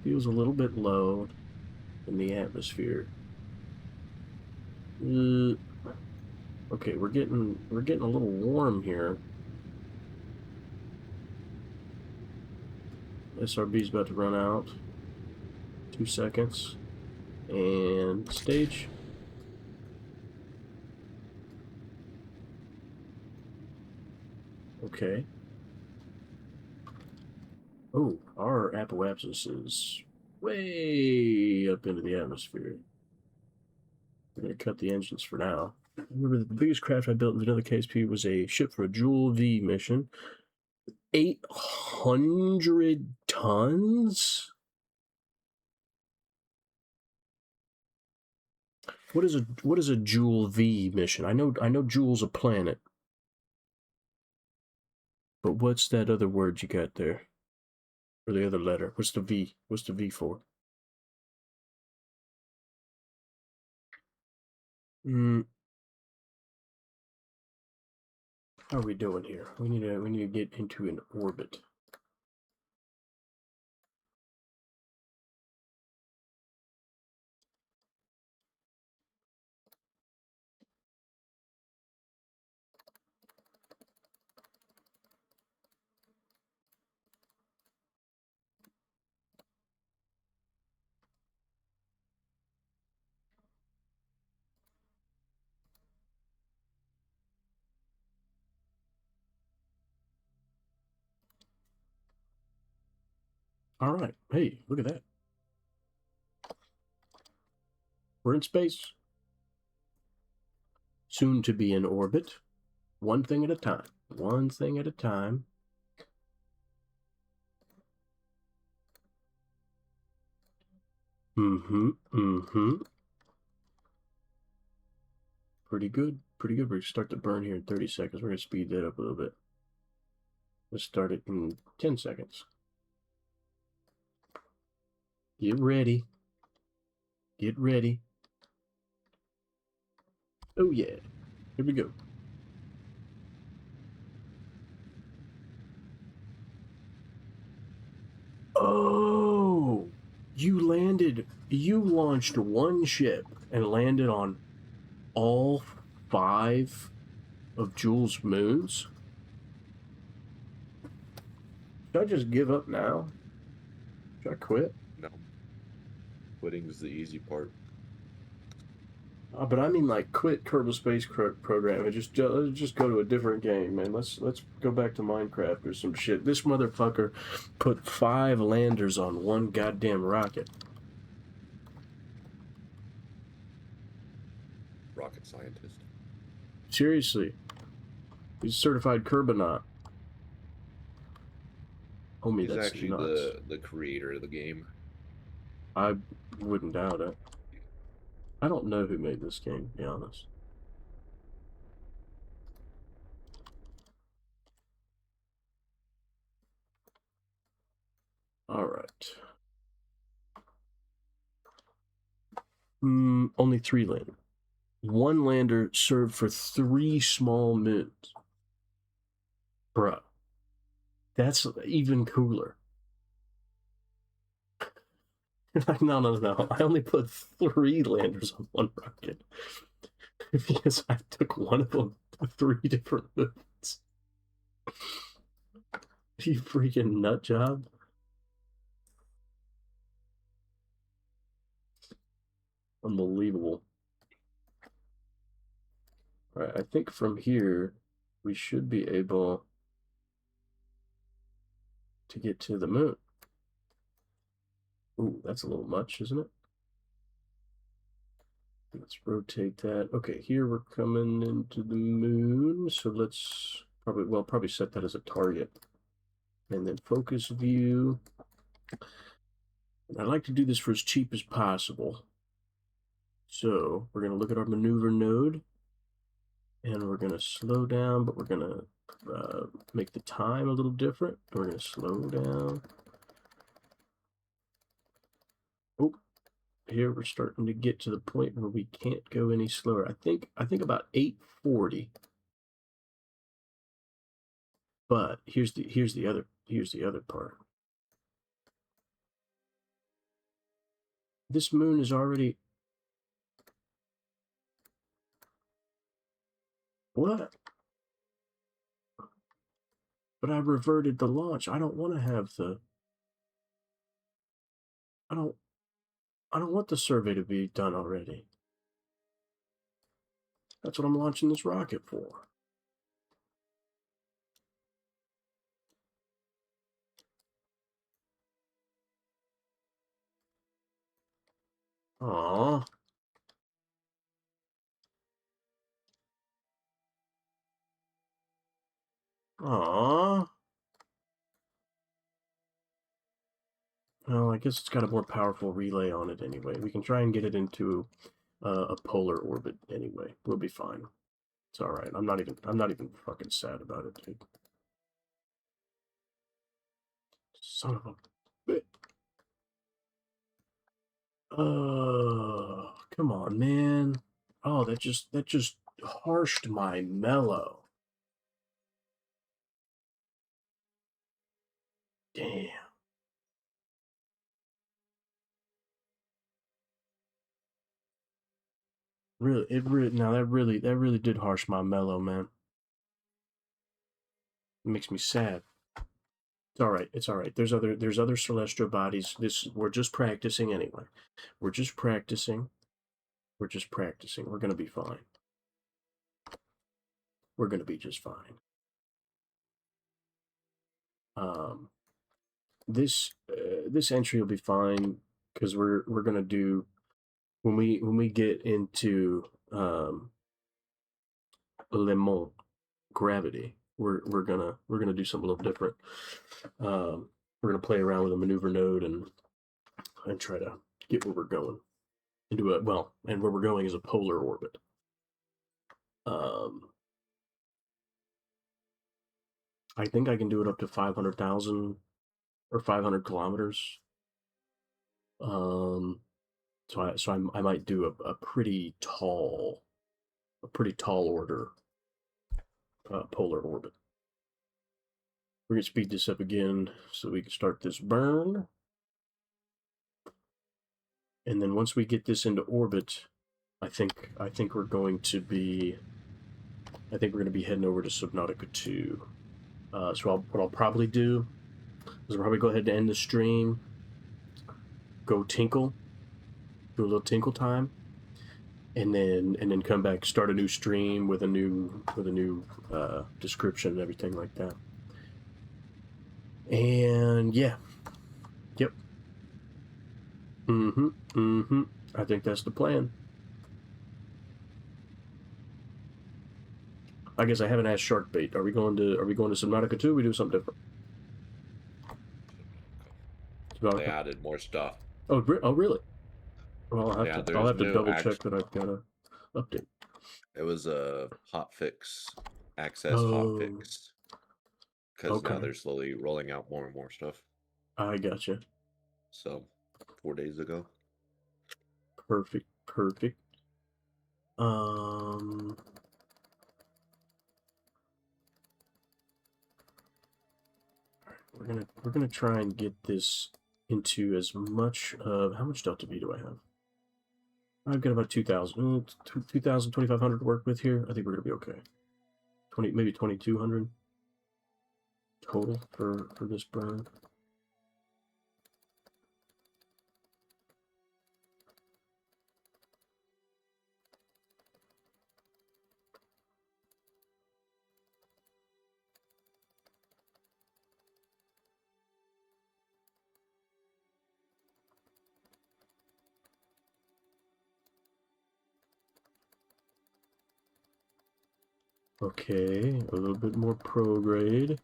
Feels a little bit low in the atmosphere. Okay, we're getting a little warm here. SRB's about to run out. 2 seconds. And stage. Okay. Oh, our apoapsis is way up into the atmosphere. We're going to cut the engines for now. Remember, the biggest craft I built in another KSP was a ship for a Joule V mission. 800 tons? What is a Joule V mission? I know Joule's a planet. But what's that other word you got there? Or the other letter? What's the V? What's the V for? How are we doing here? We need to get into an orbit. All right. Hey, look at that. We're in space. Soon to be in orbit. One thing at a time. One thing at a time. Pretty good. Pretty good. We're going to start to burn here in 30 seconds. We're going to speed that up a little bit. Let's start it in 10 seconds. Get ready. Get ready. Oh, yeah. Here we go. Oh! You launched one ship and landed on all 5 of Joule's moons? Should I just give up now? Should I quit? No. Quitting is the easy part. But I mean, like, quit Kerbal Space Program and just go to a different game, man. Let's go back to Minecraft or some shit. This motherfucker put 5 landers on one goddamn rocket. Rocket scientist. Seriously, he's a certified Kerbonaut. Homie, He's that's actually nuts. the creator of the game. I wouldn't doubt it. I don't know who made this game, to be honest. All right. Only 3 landers. One lander served for 3 small moons. Bro. That's even cooler. Like, no. I only put 3 landers on one rocket. Because I took one of them to 3 different moons. You freaking nut job. Unbelievable. Alright, I think from here we should be able to get to the moon. Ooh, that's a little much, isn't it? Let's rotate that. Okay, here we're coming into the moon, so let's probably set that as a target. And then focus view. And I like to do this for as cheap as possible. So we're going to look at our maneuver node, and we're going to slow down, but we're going to make the time a little different. We're going to slow down. Oh, here we're starting to get to the point where we can't go any slower. I think about 840. But here's the other part. This moon is already what? But I reverted the launch. I don't want to have the I don't want the survey to be done already. That's what I'm launching this rocket for. Aww. Aww. Well, I guess it's got a more powerful relay on it anyway. We can try and get it into a polar orbit anyway. We'll be fine. It's all right. I'm not even fucking sad about it, dude. Son of a bitch. Come on, man. Oh, that just harshed my mellow. Damn. That really did harsh my mellow, man. It makes me sad. It's all right. It's all right. There's other celestial bodies. We're just practicing anyway. We're just practicing. We're just practicing. We're gonna be fine. We're gonna be just fine. This entry will be fine because we're gonna do when we get into Le Mans gravity. We're gonna do something a little different. We're gonna play around with a maneuver node and try to get where we're going into and where we're going is a polar orbit. I think I can do it up to 500,000 or 500 kilometers. So I might do a pretty tall order polar orbit. We're gonna speed this up again so we can start this burn. And then once we get this into orbit, I think we're going to be heading over to Subnautica 2. So what I'll probably do is I'll probably go ahead and end the stream, go tinkle, do a little tinkle time, and then come back, start a new stream with a new description and everything like that. And yeah. Yep. I think that's the plan. I guess I haven't asked Sharkbait. Are we going to Subnautica 2? Or we do something different. They added more stuff. Oh, really? Well, I'll have to double check that I've got a update. It was a hotfix, hotfix. Because now they're slowly rolling out more and more stuff. I gotcha. So, 4 days ago. Perfect. We're gonna try and get this into as much of how much delta V do I have? I've got about 2,000, 2,000, 2,500 to work with here. I think we're gonna be okay. 20, maybe 2,200 total for this burn. Okay, a little bit more prograde.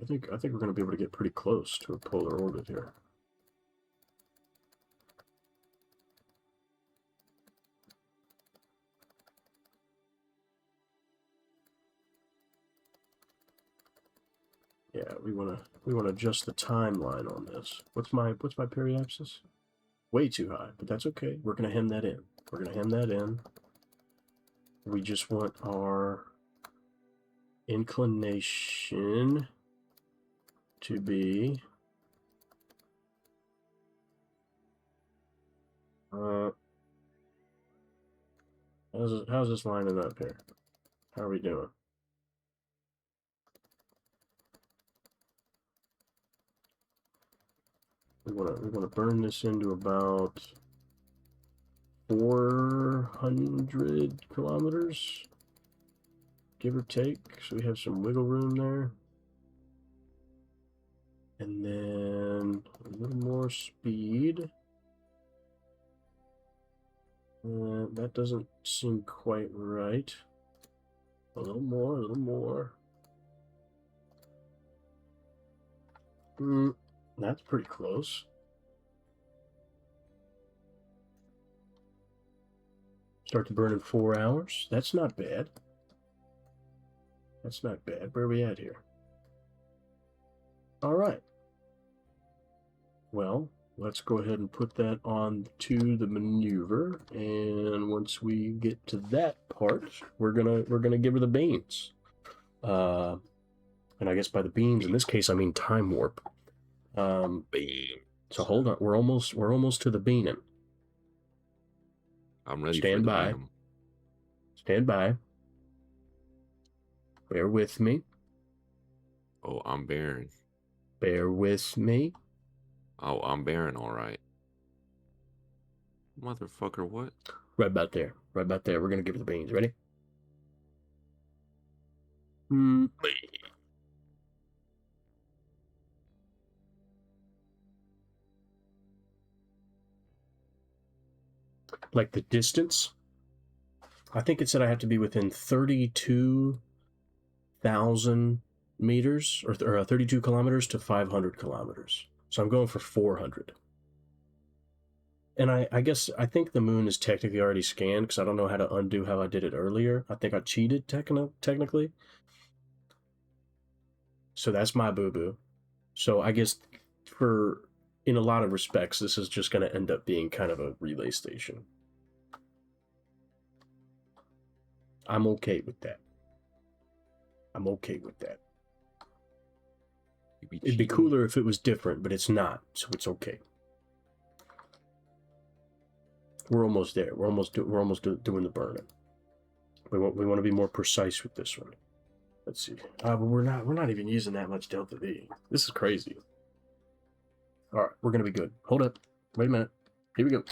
I think we're going to be able to get pretty close to a polar orbit here. Yeah, we want to adjust the timeline on this. What's my periapsis? Way too high, but that's okay. We're going to hem that in. We're going to hem that in. We just want our inclination to be how's this lining up here? How are we doing? We want to burn this into about 400 kilometers, give or take. So we have some wiggle room there. And then a little more speed. That doesn't seem quite right. A little more, a little more. That's pretty close. Start to burn in 4 hours. That's not bad. That's not bad. Where are we at here? All right. Well, let's go ahead and put that on to the maneuver, and once we get to that part, we're gonna give her the beans. And I guess by the beans in this case I mean time warp. Beans. So hold on, we're almost to the beaning. I'm ready. Stand for the by. beam. Stand by. Bear with me. Oh, I'm bearing. Bear with me. Oh, I'm bearing, all right. Motherfucker, what? Right about there. Right about there. We're gonna give it the beans. Ready? Like the distance, I think it said I have to be within 32,000 meters or 32 kilometers to 500 kilometers. So I'm going for 400. And I guess I think the moon is technically already scanned because I don't know how to undo how I did it earlier. I think I cheated technically. So that's my boo-boo. So I guess in a lot of respects, this is just going to end up being kind of a relay station. I'm okay with that. I'm okay with that. It'd be cooler if it was different, but it's not, so it's okay. We're almost there. We're almost doing the burning. We want to be more precise with this one. Let's see. But we're not even using that much delta V. This is crazy. All right, we're gonna be good. Hold up. Wait a minute. Here we go.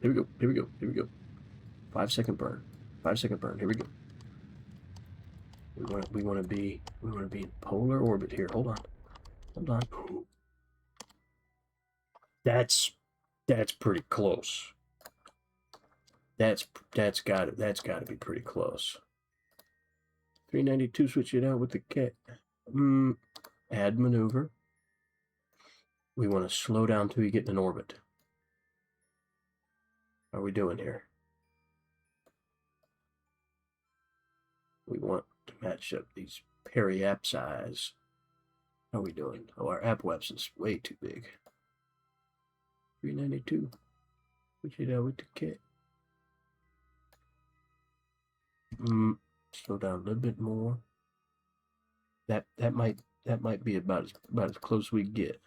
Here we go. Here we go. Here we go. 5-second burn. 5-second burn. Here we go. We want to be in polar orbit here. Hold on. Hold on. That's pretty close. That's got to be pretty close. 392. Switch it out with the cat. Add maneuver. We want to slow down till you get in an orbit. How are we doing here? We want to match up these periapses. How are we doing? Oh, our apoapsis is way too big. 392. Put it out with the cat. Slow down a little bit more. That might be about as close as we get.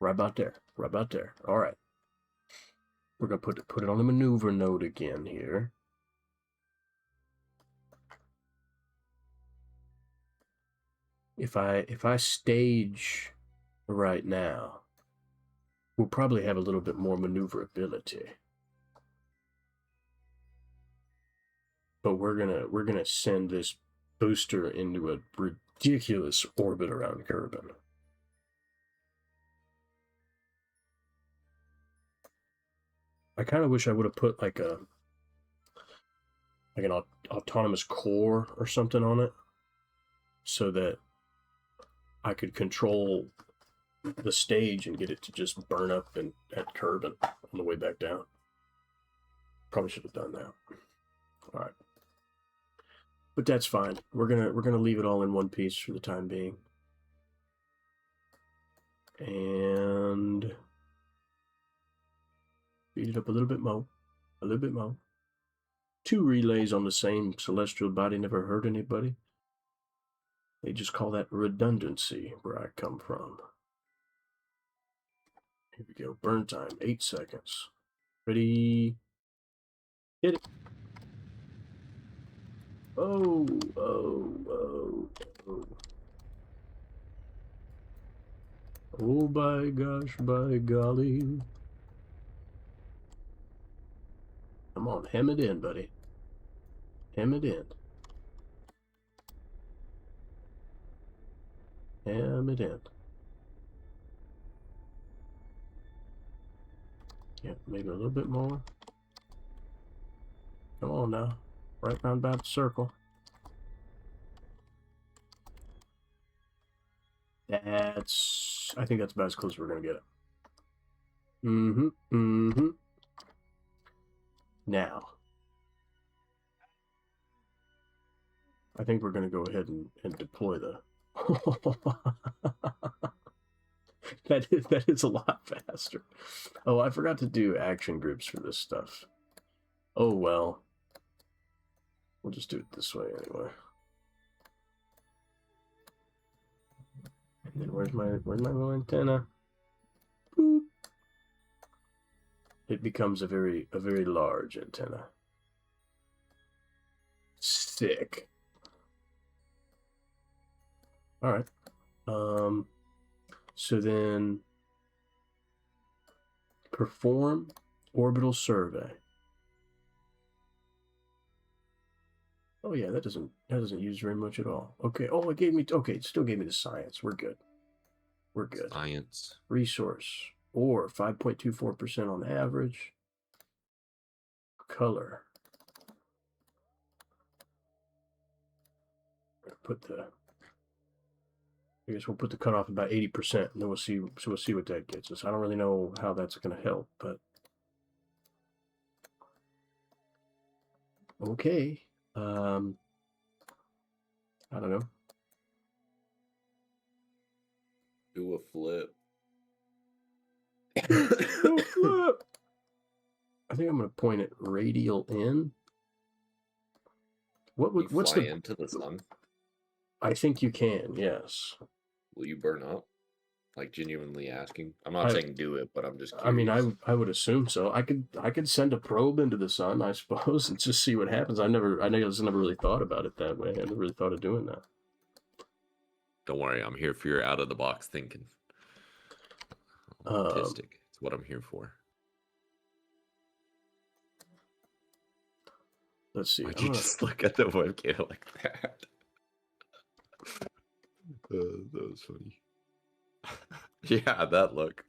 Right about there. Right about there. All right. We're gonna put it on the maneuver node again here. If I stage right now, we'll probably have a little bit more maneuverability. But we're gonna send this booster into a ridiculous orbit around Kerbin. I kind of wish I would have put like an autonomous core or something on it, so that I could control the stage and get it to just burn up at Kerbin on the way back down. Probably should have done that. All right, but that's fine. We're gonna leave it all in one piece for the time being, and speed it up a little bit more, a little bit more. 2 relays on the same celestial body never hurt anybody. They just call that redundancy where I come from. Here we go. Burn time, 8 seconds. Ready? Hit it. Oh. Oh, by gosh, by golly. Come on, hem it in, buddy. Hem it in. Hem it in. Yeah, maybe a little bit more. Come on now. Right round about the circle. I think that's about as close as we're going to get it. Now, I think we're going to go ahead and deploy the... that is a lot faster. Oh, I forgot to do action groups for this stuff. Oh, well. We'll just do it this way anyway. And then where's my little antenna? Boop. It becomes a very large antenna. Sick. All right. So then perform orbital survey. Oh yeah, that doesn't use very much at all. Okay. Oh, it still gave me the science. We're good. Science. Resource or 5.24% on average. Color. I guess we'll put the cutoff about 80%, and then we'll see what that gets us. I don't really know how that's going to help, but okay. I don't know. Do a flip. Do a flip. I think I'm going to point it radial in. What's fly into the sun? I think you can. Yes. Will you burn up? Like, genuinely asking. I'm not saying do it, but I'm just curious. I mean, I would assume so. I could send a probe into the sun, I suppose, and just see what happens. I never really thought about it that way. I never really thought of doing that. Don't worry, I'm here for your out of the box thinking. Autistic. It's what I'm here for. Let's see. Why'd you just look at the webcam like that? That was funny. Yeah, that look.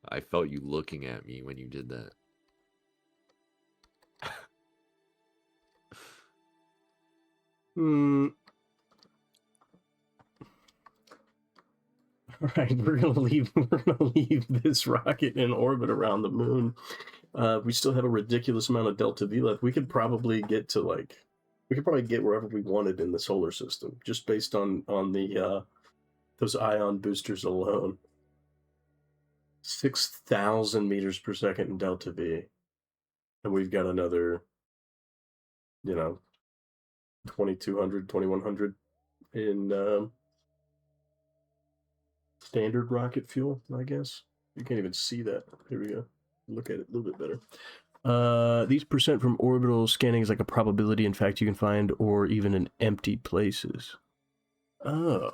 I felt you looking at me when you did that. All right, we're gonna leave this rocket in orbit around the moon. We still have a ridiculous amount of delta V left. We could probably get wherever we wanted in the solar system, just based on the those ion boosters alone. 6,000 meters per second in delta V, and we've got another, 2,200, 2,100 in standard rocket fuel, I guess. You can't even see that. Here we go. Look at it a little bit better. These percent from orbital scanning is like a probability, in fact, you can find, or even in empty places. Oh.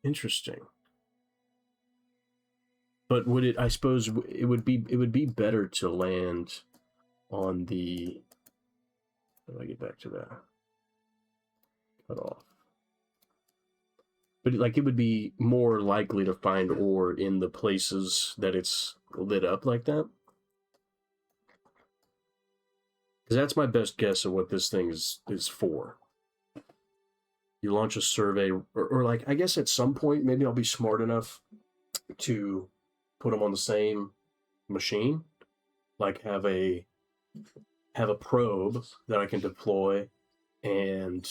Interesting. But would it, I suppose it would be better to land on the, how do I get back to that? Cut off. But like it would be more likely to find ore in the places that it's lit up like that. Because that's my best guess of what this thing is for. You launch a survey, or like, I guess at some point, maybe I'll be smart enough to put them on the same machine. Like have a probe that I can deploy and,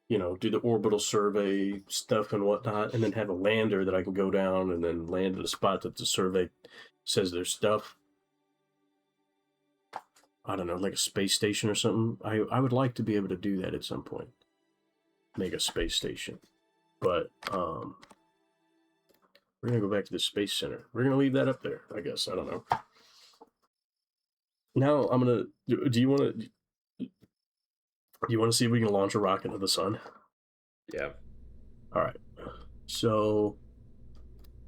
do the orbital survey stuff and whatnot, and then have a lander that I can go down and then land at a spot that the survey says there's stuff. I don't know, like a space station or something. I would like to be able to do that at some point. Make a space station. But we're gonna go back to the Space Center. We're gonna leave that up there, I guess. I don't know. Now I'm gonna. Do you want to see if we can launch a rocket into the sun? Yeah. All right. So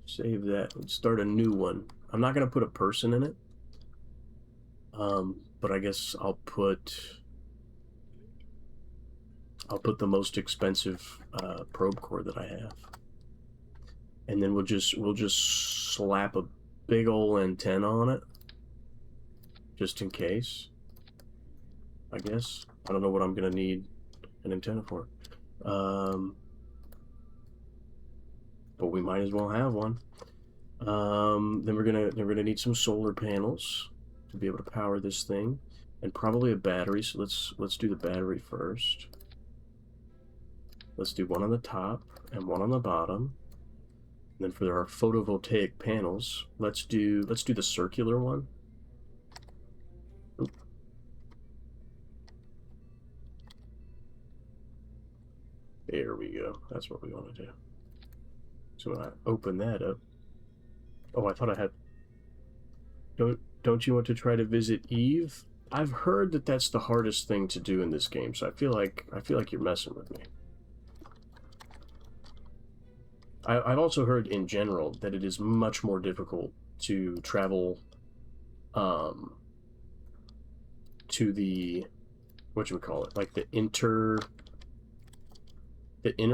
save that. Let's start a new one. I'm not gonna put a person in it. But I guess I'll put the most expensive probe core that I have, and then we'll just slap a big ol' antenna on it, just in case. I guess I don't know what I'm gonna need an antenna for, but we might as well have one. Then we're gonna need some solar panels to be able to power this thing, and probably a battery. So let's do the battery first. Let's do one on the top and one on the bottom. And then for our photovoltaic panels, let's do the circular one. Oop. There we go. That's what we want to do. So when I open that up, oh, I thought I had. Don't you want to try to visit Eve? I've heard that that's the hardest thing to do in this game, so I feel like you're messing with me. I've also heard in general that it is much more difficult to travel to the, whatchamacallit, like the inner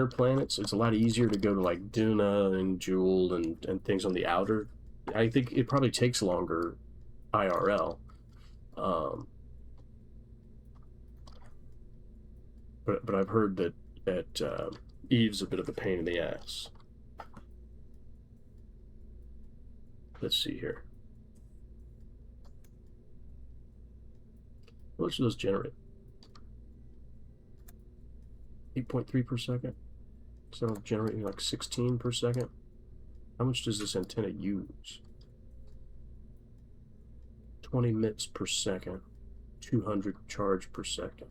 planets. It's a lot easier to go to like Duna and Jewel and things on the outer. I think it probably takes longer IRL. But I've heard that Eve's a bit of a pain in the ass. Let's see here. How much do those generate? 8.3 per second. So generating like 16 per second. How much does this antenna use? 20 MIPS per second. 200 charge per second.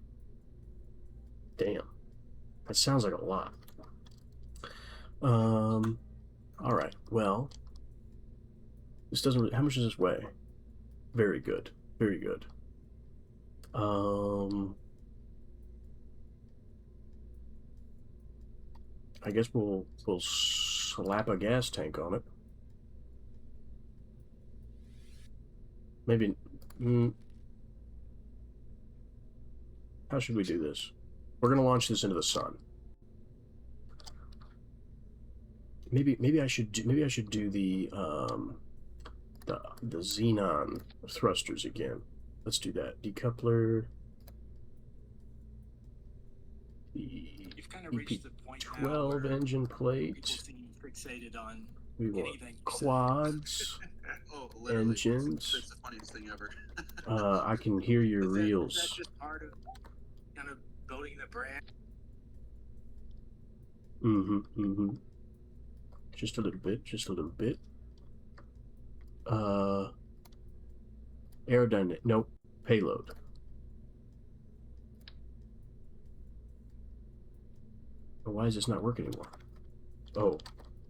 Damn. That sounds like a lot. Alright, well. This doesn't really, how much does this weigh? Very good. Very good. I guess we'll slap a gas tank on it. Maybe. How should we do this? We're gonna launch this into the sun. Maybe I should do the xenon thrusters again. Let's do that. Decoupler. The EP12 engine plate. We want quads. Oh, engines. It's the funniest thing ever. I can hear your reels. That's just part of kind of building the brand. Just a little bit. Aerodynamic. Nope. Payload. Oh, why is this not working anymore? Oh,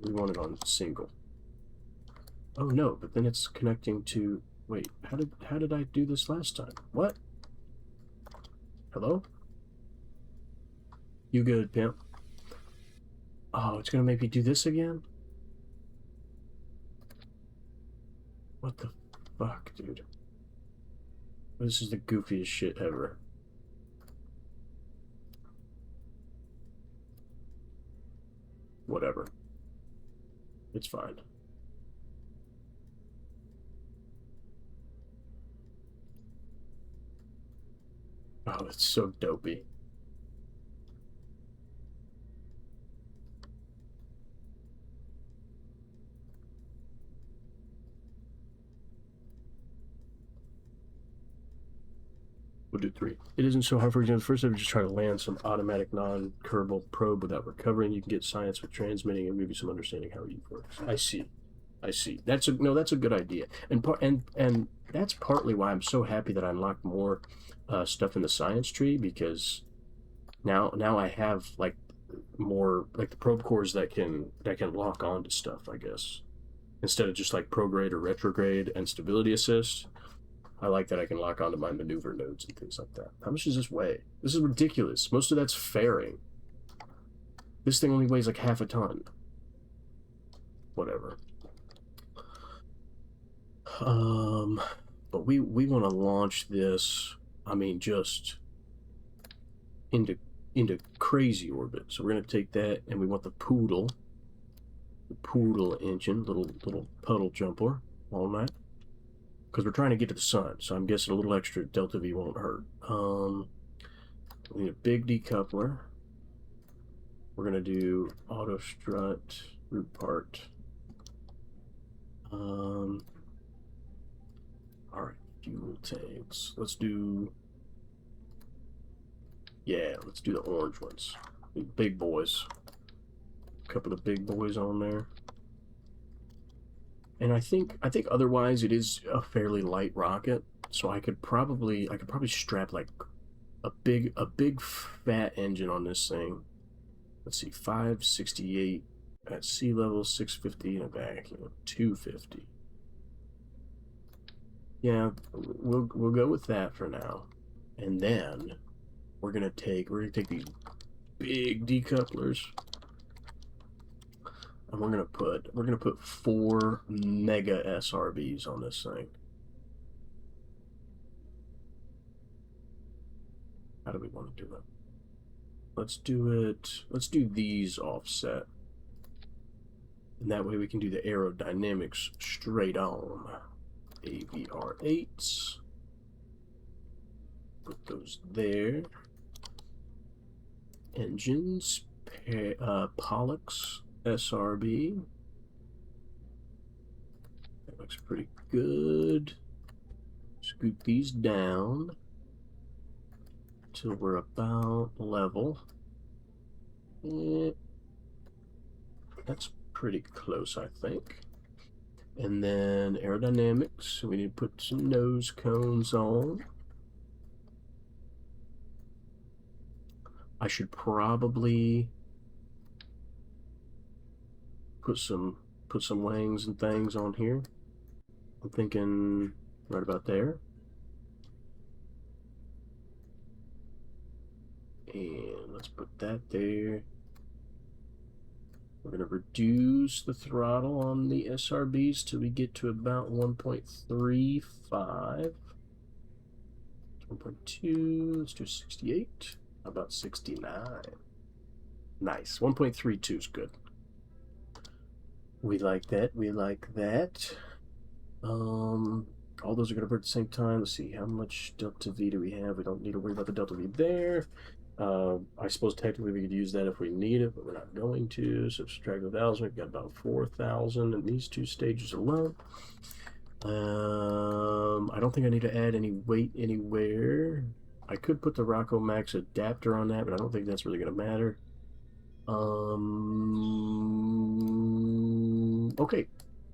we want it on single. Oh no, but then it's connecting to. Wait, how did I do this last time? What? Hello? You good, pimp? Oh, it's gonna make me do this again? What the fuck, dude? This is the goofiest shit ever. Whatever. It's fine. Oh, it's so dopey. We'll do 3. It isn't so hard. For example, first I would just try to land some automatic non-curvable probe without recovering. You can get science with transmitting and maybe some understanding how it works. I see. That's a good idea. And that's partly why I'm so happy that I unlocked more stuff in the science tree, because now I have like more like the probe cores that can lock onto stuff, I guess. Instead of just like prograde or retrograde and stability assist. I like that I can lock onto my maneuver nodes and things like that. How much does this weigh? This is ridiculous. Most of that's fairing. This thing only weighs like half a ton. Whatever. But we want to launch this, I mean, just into crazy orbit. So we're going to take that, and we want the poodle engine, little puddle jumper, all night. Because we're trying to get to the sun, so I'm guessing a little extra delta V won't hurt. We need a big decoupler. We're gonna do auto strut, root part. All right, fuel tanks. Let's do the orange ones. The big boys. A couple of big boys on there. And I think otherwise it is a fairly light rocket, so I could probably strap like a big fat engine on this thing. Let's see, 568 at sea level, 650 in a vacuum, 250. Yeah, we'll go with that for now, and then we're gonna take these big decouplers. And we're gonna put 4 mega SRBs on this thing. How do we want to do it? Let's do these offset. And that way we can do the aerodynamics straight on. AVR8s. Put those there. Engines. Pollux. SRB. That looks pretty good. Scoot these down till we're about level. That's pretty close, I think. And then aerodynamics. We need to put some nose cones on. I should probably put some wings and things on here. I'm thinking right about there. And let's put that there. We're going to reduce the throttle on the SRBs till we get to about 1.35. 1.2, let's do 68. How about 69? Nice. 1.32 is good. We like that. All those are going to burn at the same time. Let's see, how much delta V do we have? We don't need to worry about the delta V there. I suppose technically we could use that if we need it, but we're not going to. So subtract 1,000, we've got about 4,000 in these 2 stages alone. I don't think I need to add any weight anywhere. I could put the Rocco Max adapter on that, but I don't think that's really going to matter. Okay,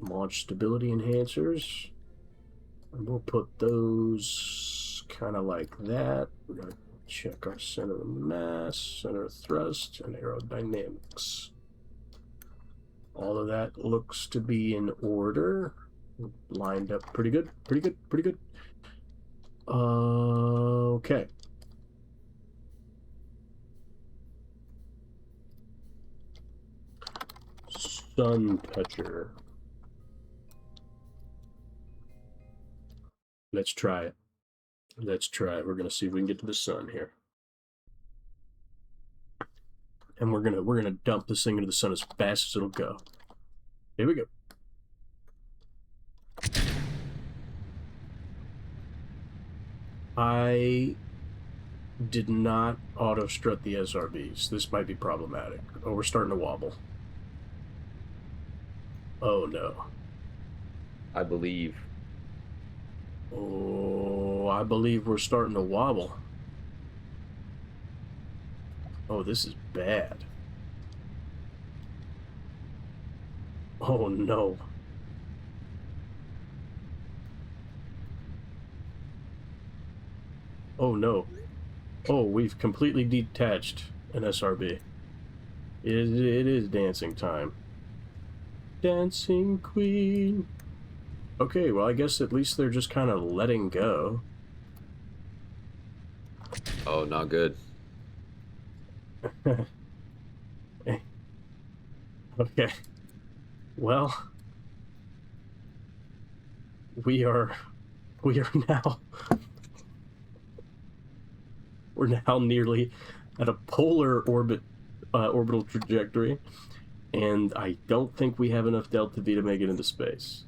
Launch stability enhancers. And we'll put those kind of like that. We're going to check our center of mass, center of thrust, and aerodynamics. All of that looks to be in order. Lined up pretty good, pretty good, pretty good. Okay. Sun toucher. Let's try it. Let's try it. We're gonna see if we can get to the sun here. And we're gonna dump this thing into the sun as fast as it'll go. Here we go. I did not auto strut the SRBs. This might be problematic. Oh, we're starting to wobble. Oh no. I believe. Oh, I believe we're starting to wobble. Oh, this is bad. Oh no. Oh no. Oh, we've completely detached an SRB. It is dancing time. Dancing Queen. Okay, well, I guess at least they're just kind of letting go. Oh, not good. Okay. Well, we are now we're now nearly at a polar orbital trajectory, and I don't think we have enough delta V to make it into space.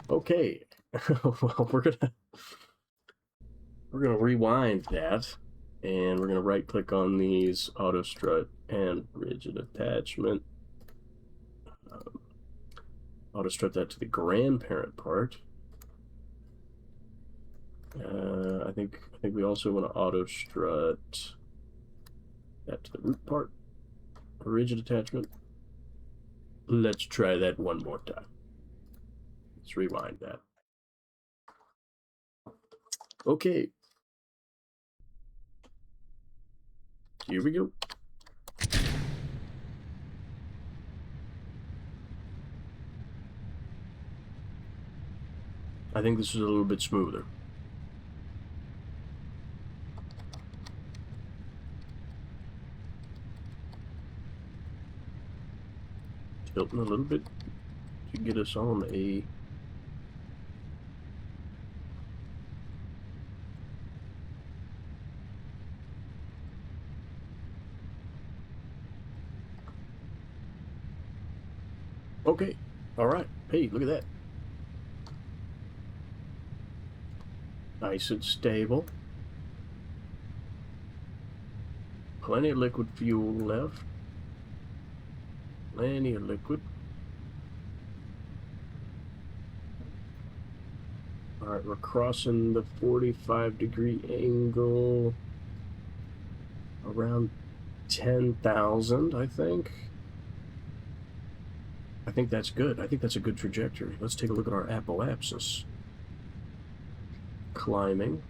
Okay. Well, we're gonna rewind that, and we're gonna right click on these auto strut and rigid attachment. Auto strut that to the grandparent part. I think we also want to auto strut that to the root part. A rigid attachment. Let's try that one more time. Let's rewind that. Okay. Here we go. I think this is a little bit smoother. Tilting a little bit to get us on a okay. All right. Hey, look at that. Nice and stable. Plenty of liquid fuel left. Plenty of liquid. Alright, we're crossing the 45-degree angle around 10,000, I think. I think that's good. I think that's a good trajectory. Let's take a look at our apoapsis. Climbing.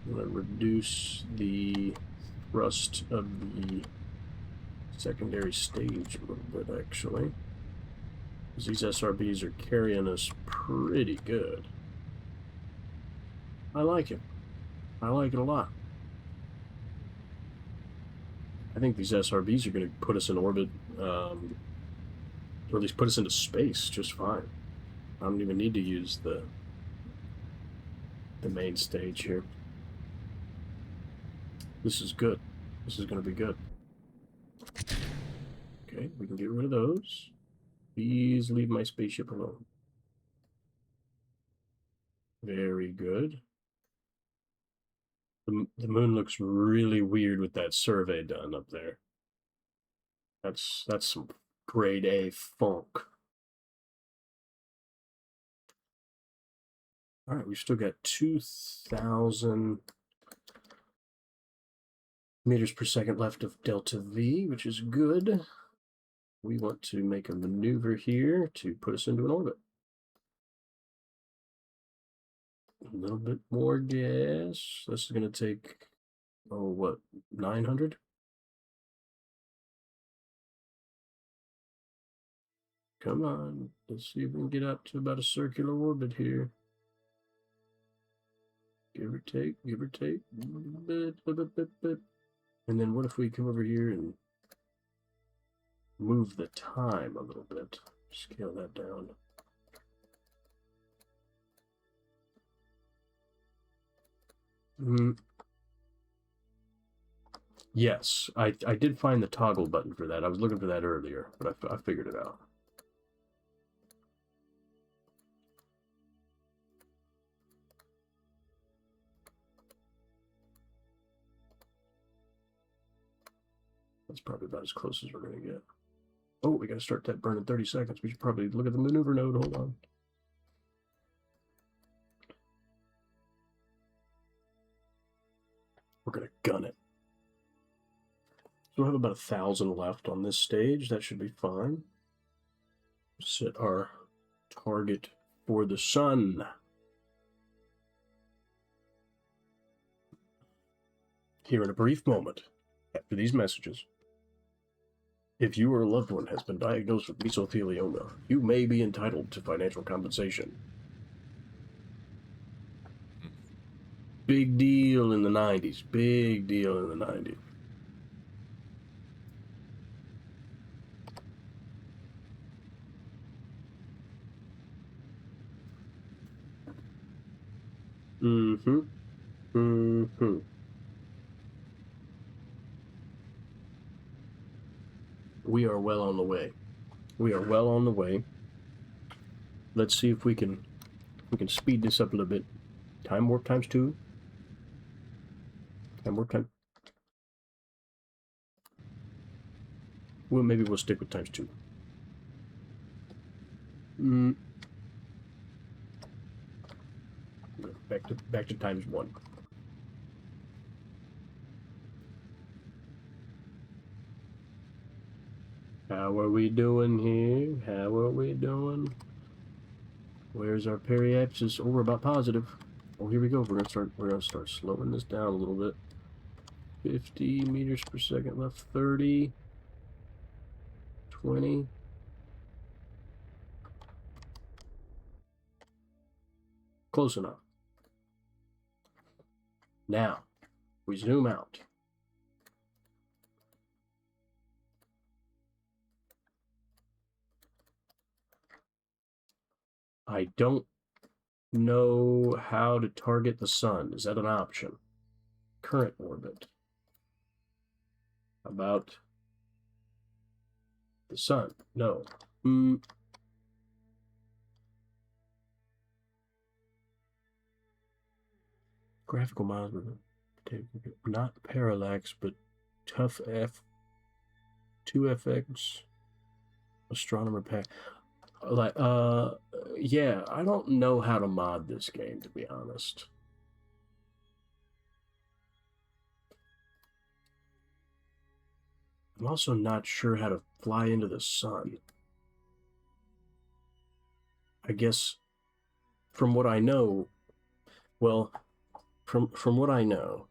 I'm going to reduce the thrust of the secondary stage a little bit, actually. Because these SRBs are carrying us pretty good. I like it. I like it a lot. I think these SRBs are going to put us in orbit, or at least put us into space just fine. I don't even need to use the main stage here. This is good. This is going to be good. Okay, we can get rid of those. Please leave my spaceship alone. Very good. The moon looks really weird with that survey done up there. That's some grade A funk. All right, we've still got 2,000 meters per second left of delta V, which is good. we want to make a maneuver here to put us into an orbit. A little bit more gas. This is going to take, oh, what, 900? Come on. Let's see if we can get up to about a circular orbit here. Give or take, give or take. And then what if we come over here and move the time a little bit? Scale that down. Yes, I did find the toggle button for that. I was looking for that earlier, but I figured it out. That's probably about as close as we're going to get. Oh, we got to start that burn in 30 seconds. We should probably look at the maneuver node. Hold on. We're going to gun it. So we'll have about 1,000 left on this stage. That should be fine. Set our target for the sun. Here in a brief moment, after these messages, if you or a loved one has been diagnosed with mesothelioma, you may be entitled to financial compensation. Big deal in the 90s. Big deal in the 90s. Mm-hmm. Mm-hmm. We are well on the way. We are well on the way. Let's see if we can speed this up a little bit. Time warp times 2. Time warp time. Well, maybe we'll stick with times 2. Back to times 1. How are we doing here? How are we doing? Where's our periapsis? Oh, we're about positive. Oh, here we go. We're gonna start slowing this down a little bit. 50 meters per second left. 30. 20. Close enough. Now, we zoom out. I don't know how to target the sun. Is that an option? Current orbit. About the sun? No. Graphical miles, not parallax, but tough F, 2FX, astronomer pack. Like, yeah, I don't know how to mod this game, to be honest. I'm also not sure how to fly into the sun. I guess from what I know, well, from what I know,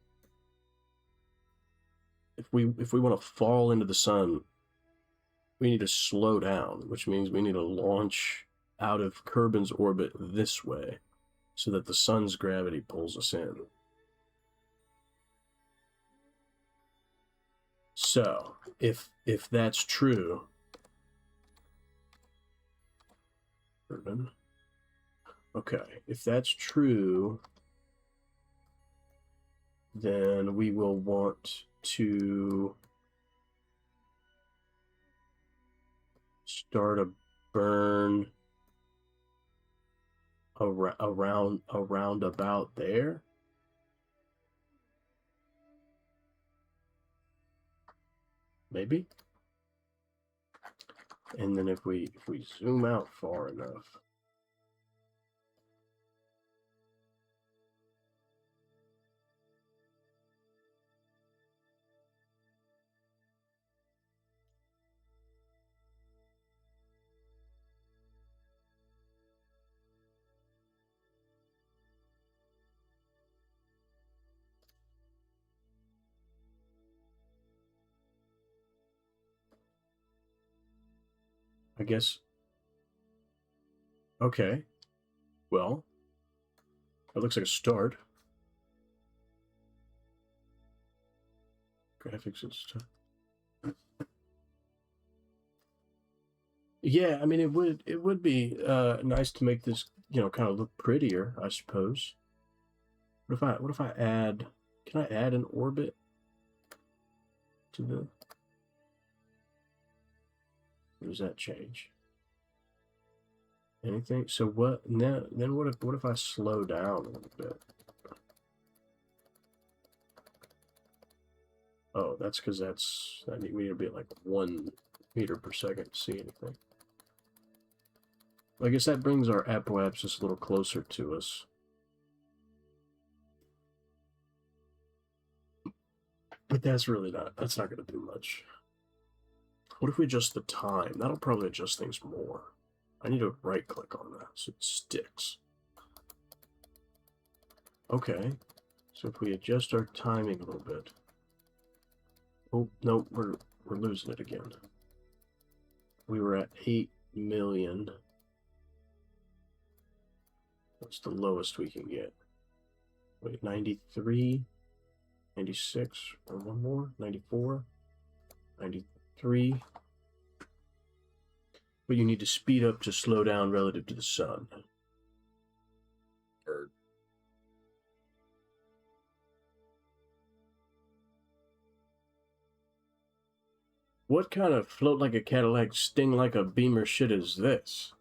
if we want to fall into the sun, we need to slow down, which means we need to launch out of Kerbin's orbit this way so that the sun's gravity pulls us in. So, if that's true, Kerbin, okay, if that's true, then we will want to start a burn around about there. Maybe. And then if we zoom out far enough, I guess. Okay. Well, that looks like a start. Graphics and stuff. Yeah, I mean, it would be nice to make this, kind of look prettier, I suppose. What if I add? Can I add an orbit to the? What does that change? Anything? So what? Then what if I slow down a little bit? Oh, that's because we need to be at like 1 meter per second to see anything. Well, I guess that brings our apoapsis a little closer to us. But that's not going to do much. What if we adjust the time? That'll probably adjust things more. I need to right click on that so it sticks. Okay, so if we adjust our timing a little bit. Oh, no, we're losing it again. We were at 8 million. That's the lowest we can get. Wait, 93, 96, or one more, 94, 93. But you need to speed up to slow down relative to the sun. Bird. What kind of float like a Cadillac, sting like a Beamer shit is this?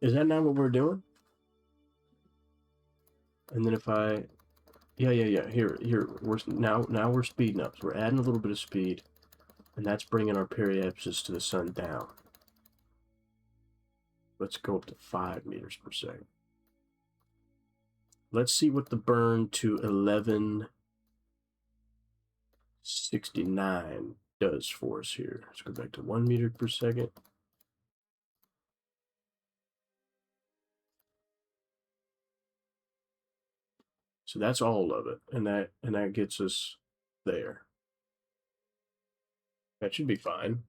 Is that not what we're doing? And then if I, yeah. Here, now we're speeding up. So we're adding a little bit of speed, and that's bringing our periapsis to the sun down. Let's go up to 5 meters per second. Let's see what the burn to 1169 does for us here. Let's go back to 1 meter per second. So that's all of it, and that gets us there. That should be fine.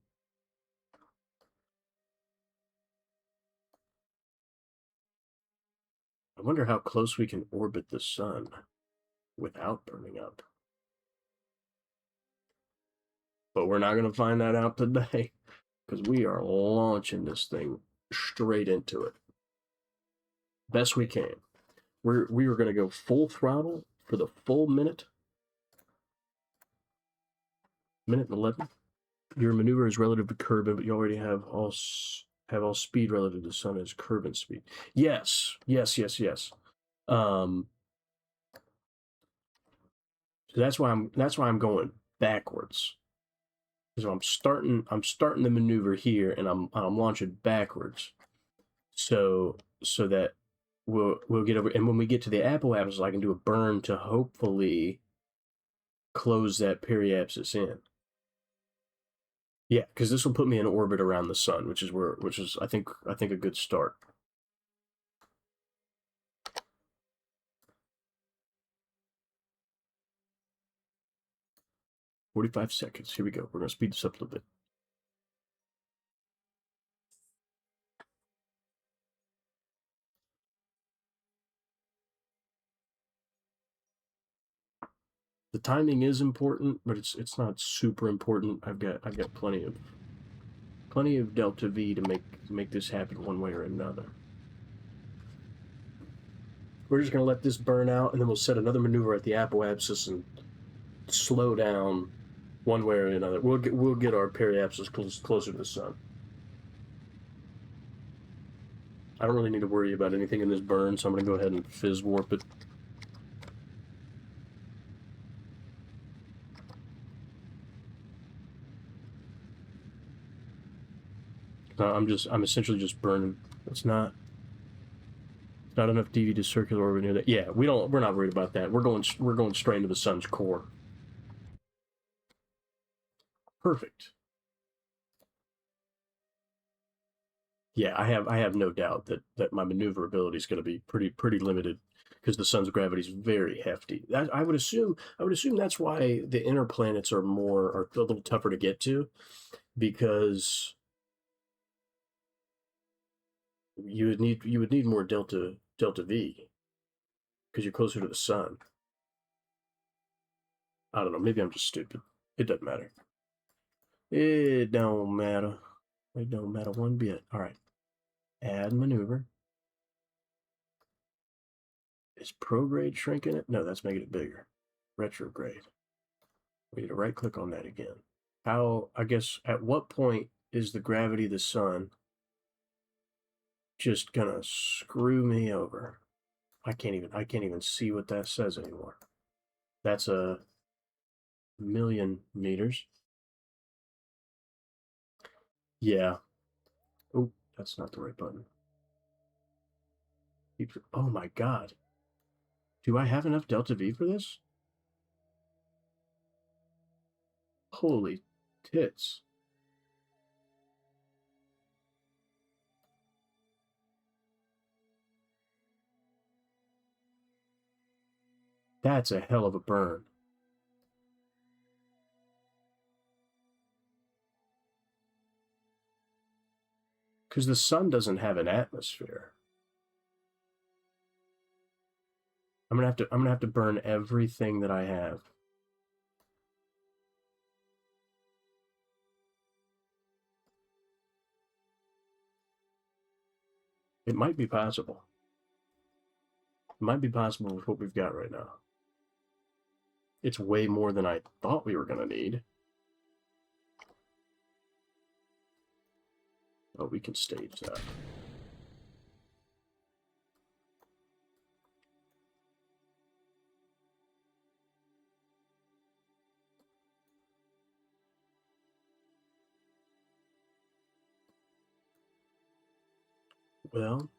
I wonder how close we can orbit the sun without burning up. But we're not going to find that out today because we are launching this thing straight into it. Best we can. We are going to go full throttle for the full minute. Minute and 11. Your maneuver is relative to Kerbin, but you already have all speed relative to the sun as Kerbin speed. Yes. So that's why I'm going backwards. So I'm starting the maneuver here, and I'm launching backwards. So that we'll get over, and when we get to the apoapsis, I can do a burn to hopefully close that periapsis in. Yeah, because this will put me in orbit around the sun, which is I think a good start. "45 seconds. Here we go. We're gonna speed this up a little bit. The timing is important, but it's not super important. I've got plenty of delta V to make this happen one way or another. We're just gonna let this burn out, and then we'll set another maneuver at the apoapsis and slow down one way or another. We'll get our periapsis closer to the sun. I don't really need to worry about anything in this burn, so I'm gonna go ahead and fizz warp it. I'm essentially just burning. It's not enough DV to circular orbit near that. Yeah, we're not worried about that. We're going straight into the sun's core. Perfect. Yeah, I have no doubt that my maneuverability is going to be pretty limited because the sun's gravity is very hefty. I would assume that's why the inner planets are a little tougher to get to, because you would need more delta V because you're closer to the sun. I don't know. Maybe I'm just stupid. It doesn't matter. It don't matter. It don't matter one bit. All right. Add maneuver. Is prograde shrinking it? No, that's making it bigger. Retrograde. We need to right click on that again. How, I guess, at what point is the gravity of the sun just gonna screw me over? I can't even see what that says anymore. That's a million meters. Yeah. Oh, that's not the right button. Oh my God. Do I have enough delta V for this? Holy tits. That's a hell of a burn. Because the sun doesn't have an atmosphere. I'm gonna have to burn everything that I have. It might be possible. It might be possible with what we've got right now. It's way more than I thought we were gonna need. Oh, we can stage that. Well,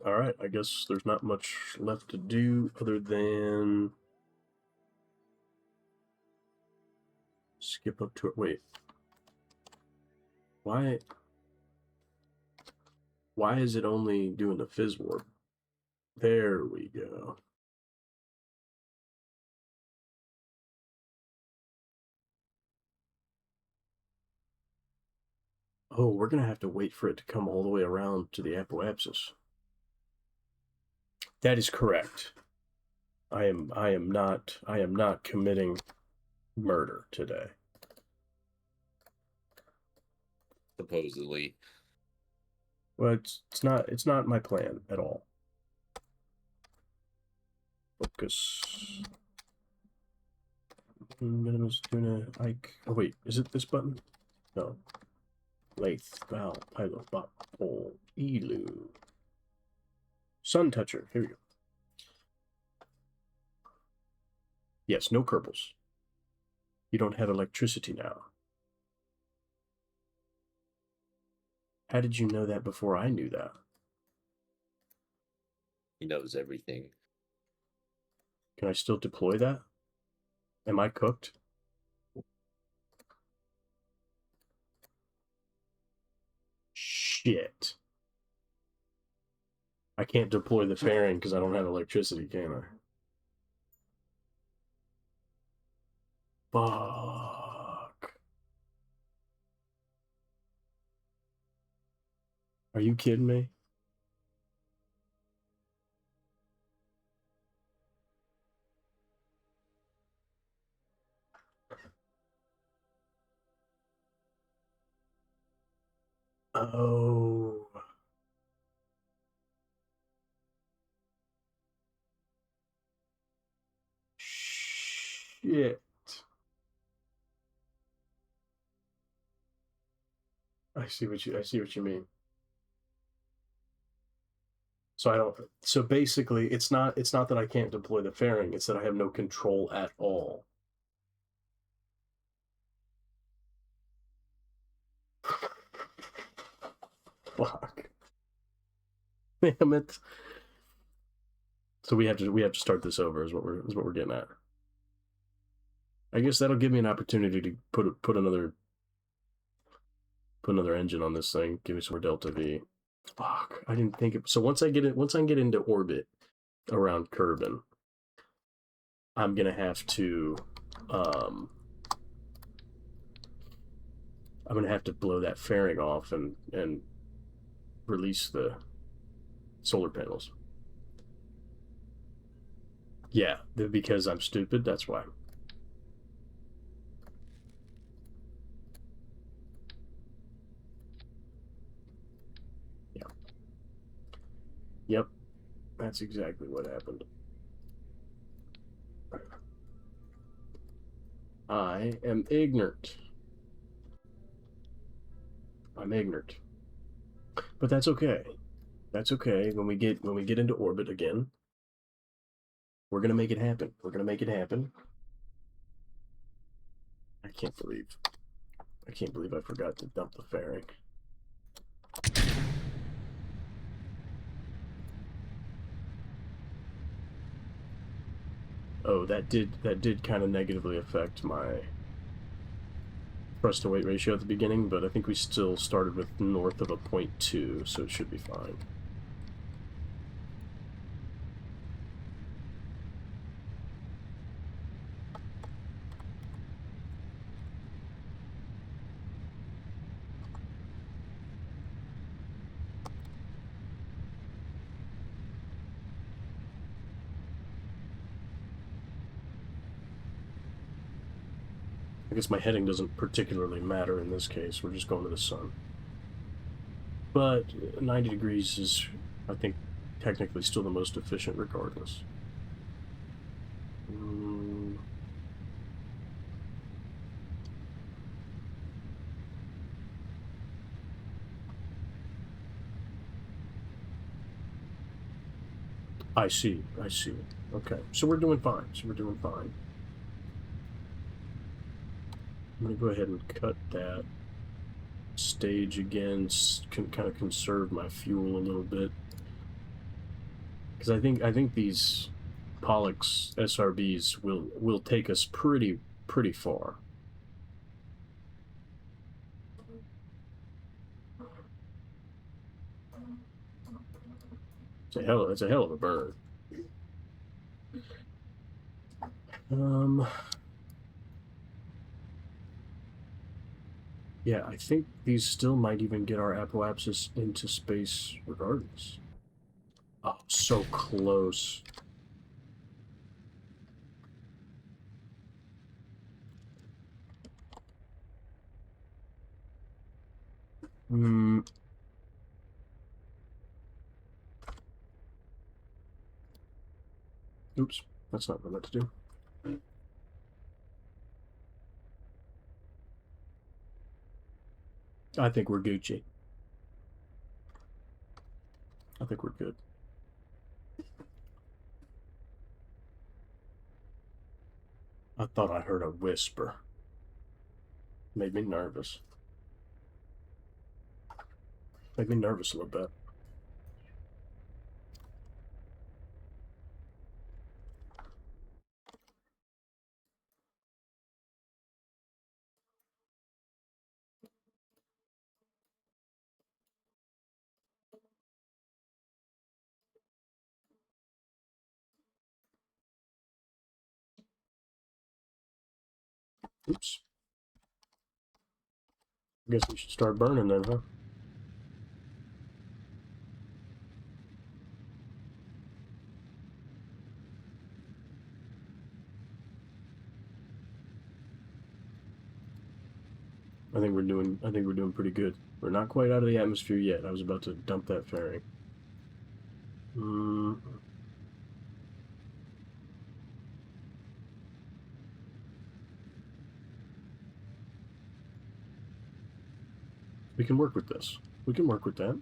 all right, I guess there's not much left to do other than skip up to it. Wait. Why is it only doing the fizz warp? There we go. Oh, we're gonna have to wait for it to come all the way around to the apoapsis. That is correct. I am not committing murder today. Supposedly. Well, it's not my plan at all. Focus. Minimus tuna Ike. Oh wait, is it this button? No. Lathe, valve, pilot, bot, pole, elu. Sun toucher. Here we go. Yes, no Kerbals. You don't have electricity now. How did you know that before I knew that? He knows everything. Can I still deploy that? Am I cooked? Shit. I can't deploy the fairing because I don't have electricity, can I? Fuck. Are you kidding me? Oh. Shit. I see what you mean. So basically it's not that I can't deploy the fairing, it's that I have no control at all. Fuck. Damn it. So we have to start this over is what we're getting at. I guess that'll give me an opportunity to put another engine on this thing, give me some more delta V. Fuck, I didn't think it. So once I get into orbit around Kerbin, I'm gonna have to, I'm gonna have to blow that fairing off and release the solar panels. Yeah, because I'm stupid. That's why. Yeah. Yep. That's exactly what happened. I am ignorant. I'm ignorant. But that's okay. That's okay. When we get into orbit again, we're gonna make it happen. We're gonna make it happen. I can't believe I forgot to dump the fairing. Oh, that did kind of negatively affect my thrust to weight ratio at the beginning, but I think we still started with north of a 0.2, so it should be fine. I guess my heading doesn't particularly matter in this case. We're just going to the sun. But 90 degrees is, I think, technically still the most efficient regardless. I see. Okay, so we're doing fine. I'm going to go ahead and cut that stage again, can kind of conserve my fuel a little bit. Because I think these Pollux SRBs will take us pretty far. It's a hell of a burn. Yeah, I think these still might even get our apoapsis into space regardless. Oh, so close. Oops, that's not what I meant to do. I think we're Gucci. I think we're good. I thought I heard a whisper. Made me nervous. Made me nervous a little bit. Oops. I guess we should start burning then, huh? I think we're doing pretty good. We're not quite out of the atmosphere yet. I was about to dump that fairing. We can work with this. We can work with that.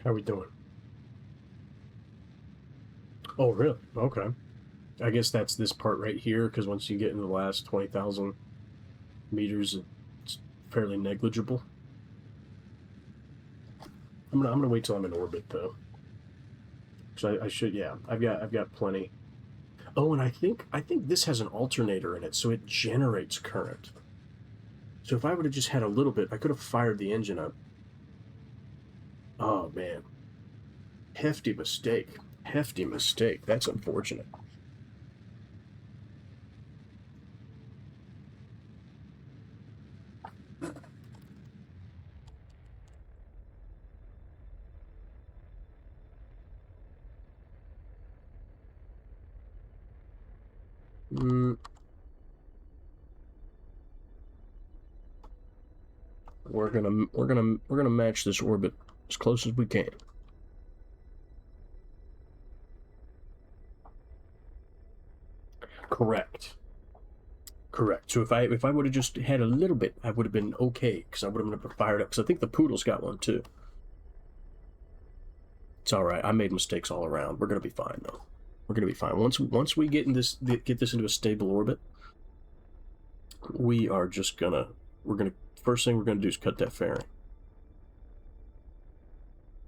How are we doing? Oh, really? Okay. I guess that's this part right here, because once you get into the last 20,000 meters, it's fairly negligible. I'm gonna wait till I'm in orbit though. So I should, yeah. I've got plenty. Oh, and I think this has an alternator in it, so it generates current. So if I would have just had a little bit, I could have fired the engine up. Oh man. Hefty mistake. Hefty mistake. That's unfortunate. We're gonna match this orbit as close as we can. Correct. So if I would have just had a little bit, I would have been okay, because I would have been able to fire it up. Because I think the Poodle's got one too. It's all right. I made mistakes all around. We're gonna be fine though. We're gonna be fine. Once we get this into a stable orbit, we are just gonna first thing we're gonna do is cut that fairing.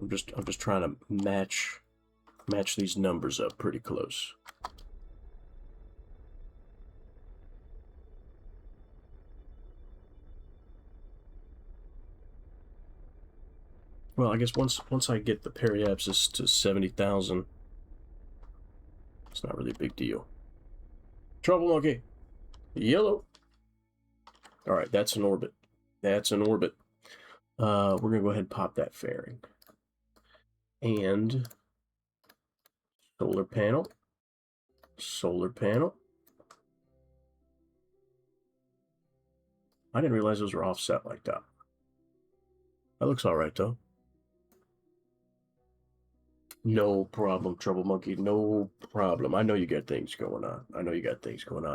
I'm just trying to match these numbers up pretty close. Well, I guess once I get the periapsis to 70,000, it's not really a big deal. Trouble monkey, yellow. All right, that's an orbit. That's an orbit. We're gonna go ahead and pop that fairing. And solar panel. Solar panel. I didn't realize those were offset like that. That looks all right though. No problem, Trouble Monkey. No problem. I know you got things going on.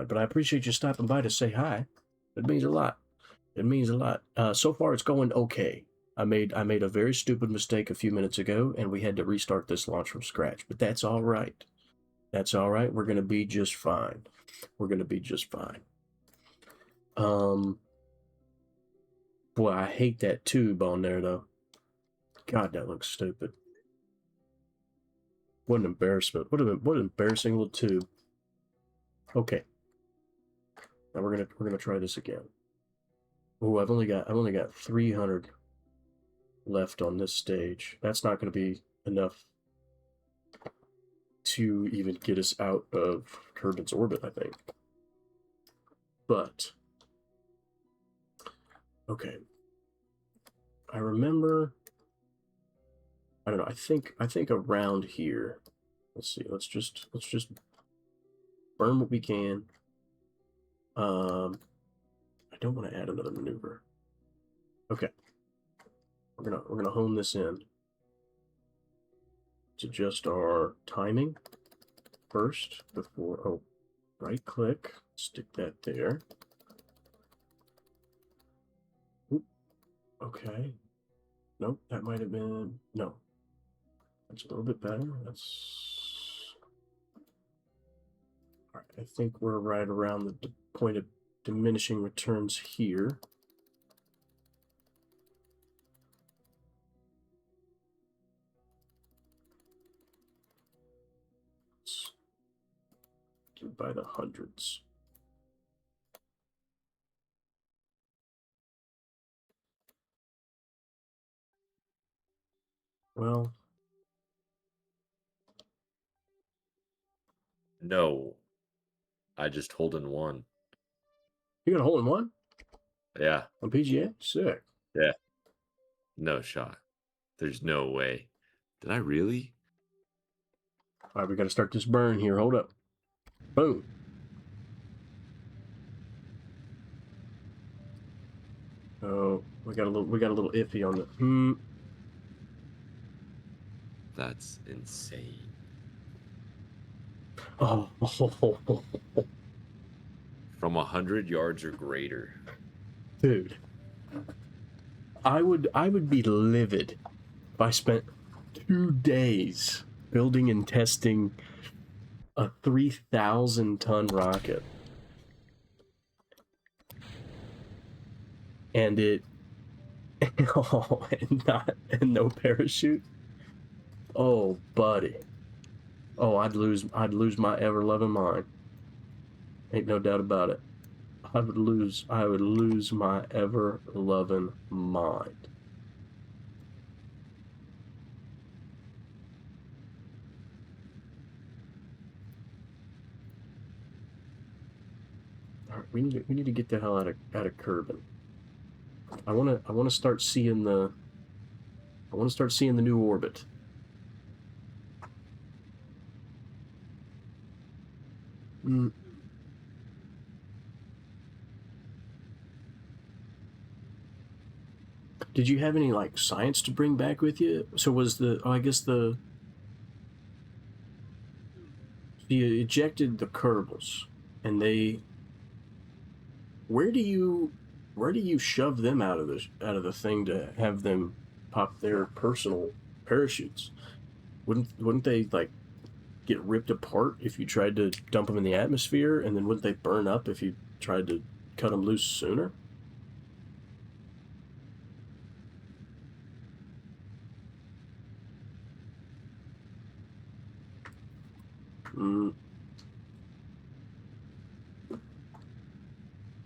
But I appreciate you stopping by to say hi. It means a lot. It means a lot. So far, it's going okay. I made a very stupid mistake a few minutes ago, and we had to restart this launch from scratch. But that's all right. That's all right. We're gonna be just fine. We're gonna be just fine. Boy, I hate that tube on there though. God, that looks stupid. What an embarrassment. What an embarrassing little tube. Okay. Now we're gonna try this again. Oh, I've only got 300 left on this stage. That's not gonna be enough to even get us out of Kerbin's orbit, I think. But okay. I remember, I don't know, I think around here. Let's see, let's just burn what we can. I don't want to add another maneuver. Okay. We're gonna hone this in to just our timing first before, oh, right click, stick that there. Oop. Okay. Nope, that might have been, no. That's a little bit better. That's, all right, I think we're right around the point of diminishing returns here. Let's do by the hundreds. Well, No. I just hold in one. you got a hole in one Yeah. on PGA? Sick. Yeah. No shot. There's no way. Did I really? All right, we got to start this burn here. Hold up. Boom. Oh, we got a little iffy on the. That's insane. Oh. From 100 yards or greater. Dude. I would be livid if I spent 2 days building and testing A 3,000-ton rocket. And it... Oh, and no parachute? Oh, buddy. Oh, I'd lose my ever-loving mind. Ain't no doubt about it. I would lose my ever-loving mind. All right, we need to get the hell out of Kerbin. I want to start seeing the new orbit. Did you have any like science to bring back with you? So was I guess you ejected the Kerbals, and where do you shove them out of the thing to have them pop their personal parachutes? Wouldn't they like get ripped apart if you tried to dump them in the atmosphere, and then wouldn't they burn up if you tried to cut them loose sooner?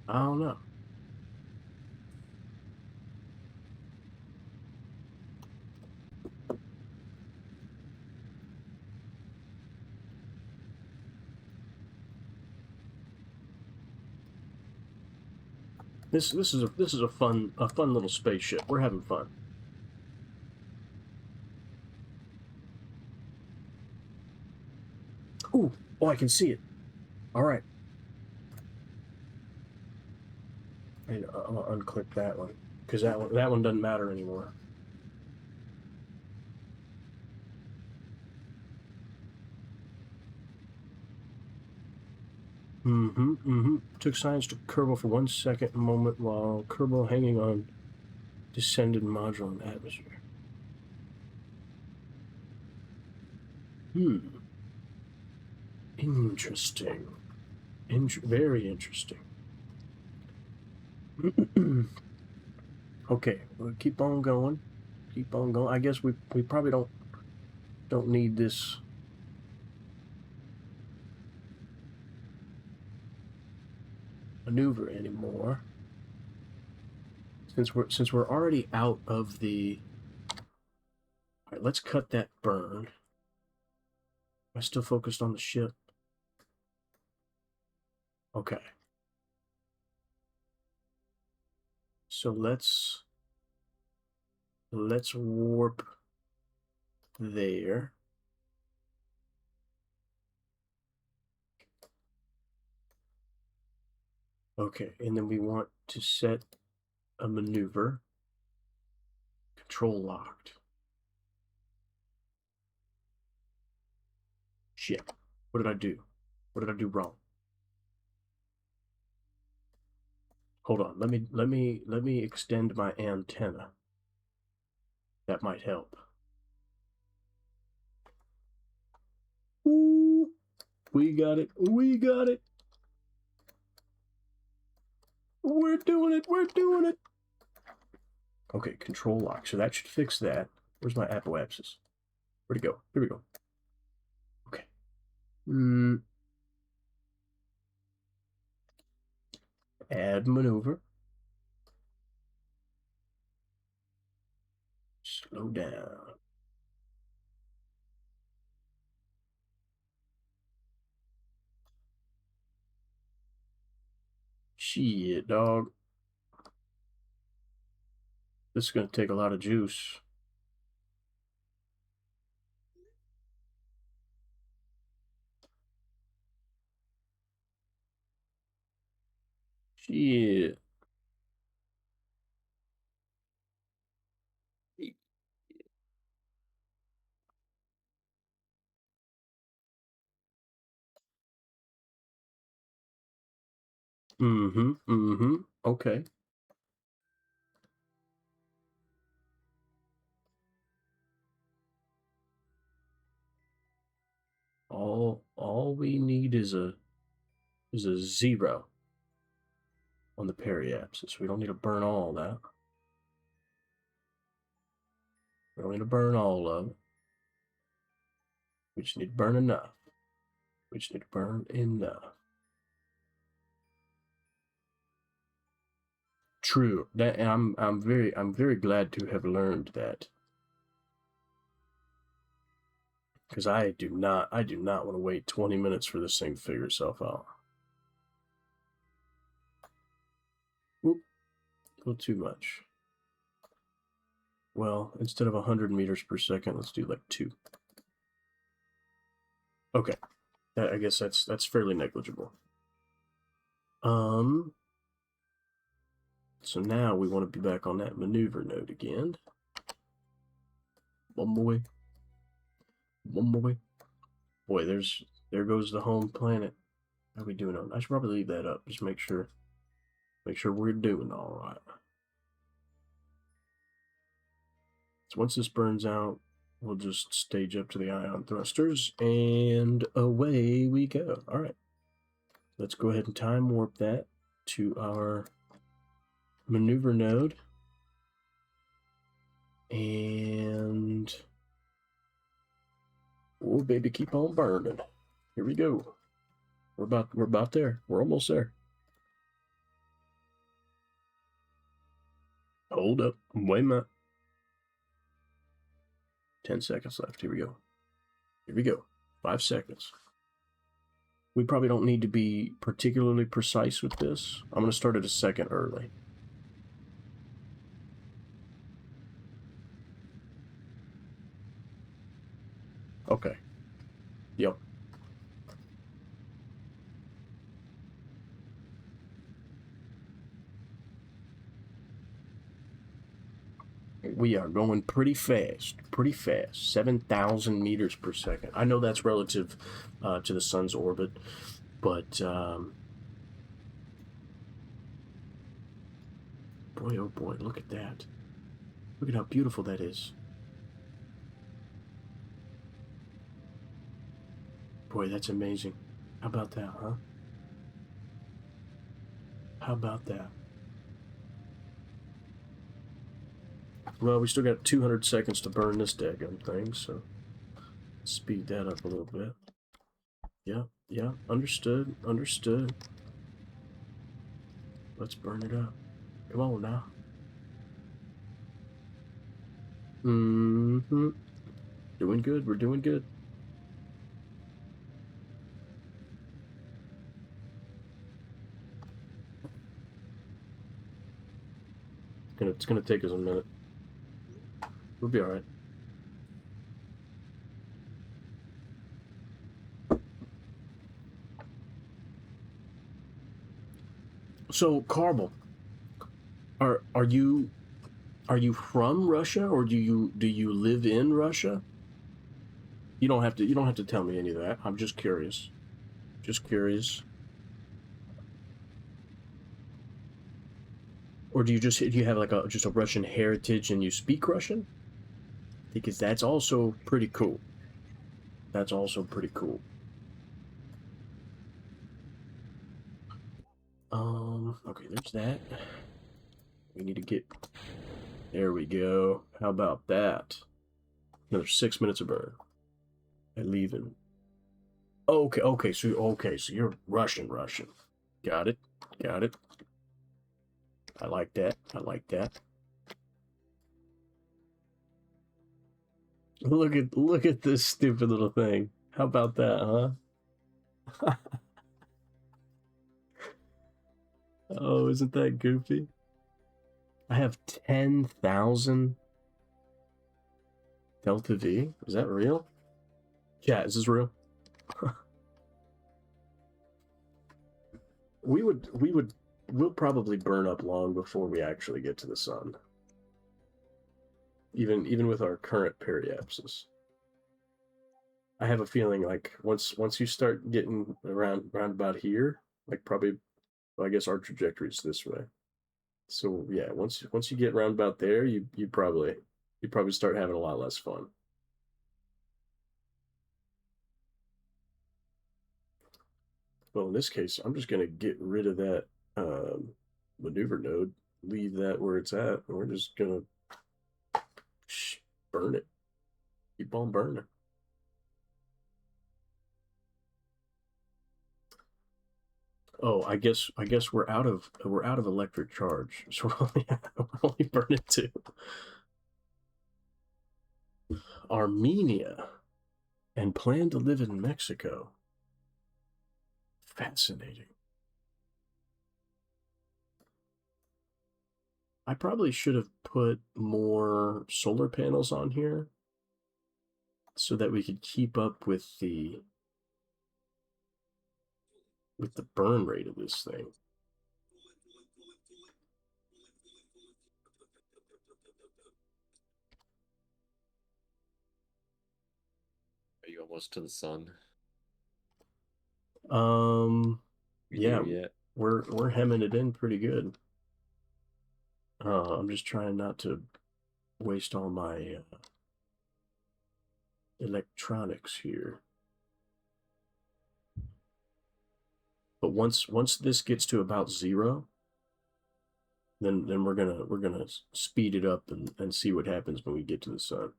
I don't know. This is a fun little spaceship. We're having fun. Ooh, oh, I can see it. All right. I'll unclick that one because that one doesn't matter anymore. Took science to Kerbal for 1 second moment while Kerbal hanging on descended module in atmosphere. Interesting. Very interesting. Okay, we'll keep on going. Keep on going. I guess we probably don't need this. Maneuver anymore. Since we're already out of the. All right, let's cut that burn. Am I still focused on the ship? Okay. So let's warp there. Okay, and then we want to set a maneuver. Control locked. Shit. What did I do? What did I do wrong? Hold on. Let me extend my antenna. That might help. Ooh, we got it. We got it. We're doing it. We're doing it. Okay, control lock. So that should fix that. Where's my apoapsis? Where'd it go? Here we go. Okay. Add maneuver. Slow down. Shit, dog. This is going to take a lot of juice. Shit. Okay. All we need is a 0 on the periapsis. We don't need to burn all that. We don't need to burn all of it. We just need to burn enough. We just need to burn enough. True. That I'm very glad to have learned that. Because I do not want to wait 20 minutes for this thing to figure itself out. Oop, a little too much. Well, instead of 100 meters per second, let's do like 2. Okay, I guess that's fairly negligible. So now we want to be back on that maneuver node again. One more. Boy, there goes the home planet. How are we doing on? I should probably leave that up. Just make sure we're doing all right. So once this burns out, we'll just stage up to the ion thrusters, and away we go. All right. Let's go ahead and time warp that to our maneuver node. And oh baby, keep on burning. Here we go. We're about there. We're almost there. Hold up. Wait a minute. 10 seconds left. Here we go. 5 seconds. We probably don't need to be particularly precise with this. I'm going to start it a second early. Okay. Yep. We are going pretty fast. 7,000 meters per second. I know that's relative to the sun's orbit, but boy, oh boy, look at that. Look at how beautiful that is. Boy, that's amazing. How about that, huh? How about that? Well, we still got 200 seconds to burn this daggum thing, so speed that up a little bit. Yeah, understood. Let's burn it up. Come on now. Doing good, we're doing good. It's gonna take us a minute. We'll be all right. So, Carbel, are you from Russia, or do you live in Russia? You don't have to tell me any of that. I'm just curious. Or do you have like just a Russian heritage and you speak Russian? Because that's also pretty cool. Okay, there's that. We need to get... There we go. How about that? Another 6 minutes of burn. And leaving. Okay, so you're Russian. Got it. I like that. Look at this stupid little thing. How about that, huh? Oh, isn't that goofy? I have 10,000 Delta V. Is that real? Chat, is this real? We'll probably burn up long before we actually get to the sun. Even with our current periapsis. I have a feeling like once you start getting around about here, like probably, well, I guess our trajectory is this way. So yeah, once you get around about there, you probably start having a lot less fun. Well, in this case, I'm just going to get rid of that maneuver node, leave that where it's at, and we're just going to burn it. Keep on burning. Oh, I guess we're out of electric charge, so we're only burning 2. Armenia, and plan to live in Mexico. Fascinating. I probably should have put more solar panels on here so that we could keep up with the burn rate of this thing. Are you almost to the sun? Yeah, yet? we're hemming it in pretty good. I'm just trying not to waste all my electronics here. But once this gets to about 0, then we're gonna speed it up and see what happens when we get to the sun.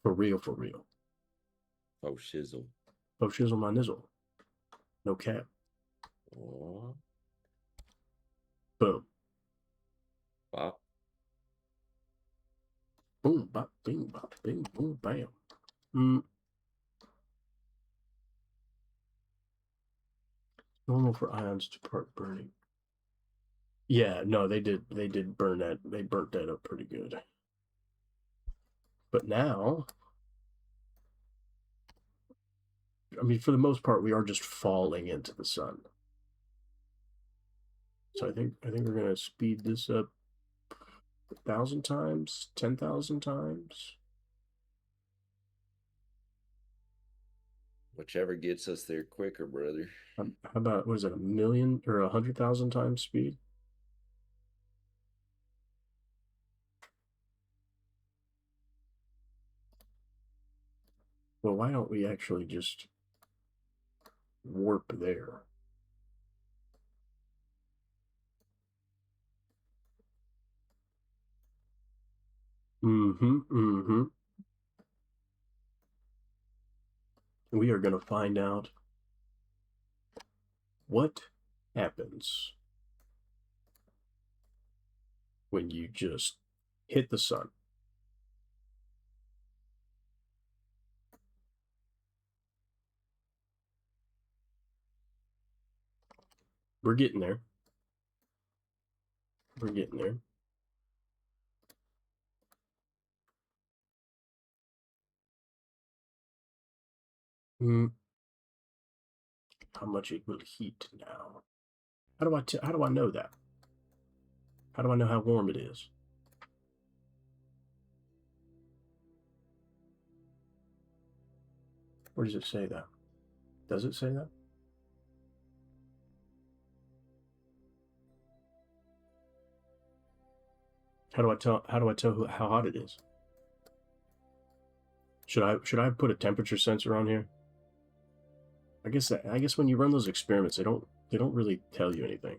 For real. Oh shizzle. Oh shizzle my nizzle. No cap. Oh. Boom. Bop. Boom, bop, bing, bop, bing, boom, bam. Normal for ions to part burning. Yeah, no, they did burn that. They burnt that up pretty good. But now, I mean, for the most part, we are just falling into the sun. So I think we're gonna speed this up 1,000 times, 10,000 times. Whichever gets us there quicker, brother. How about, what is it, 1,000,000 or 100,000 times speed? Well, why don't we actually just warp there? We are going to find out what happens when you just hit the sun. We're getting there. We're getting there. How much it will heat now? How do I know that? How do I know how warm it is? Where does it say that? Does it say that? How do I tell how hot it is? Should I put a temperature sensor on here? I guess when you run those experiments, they don't really tell you anything.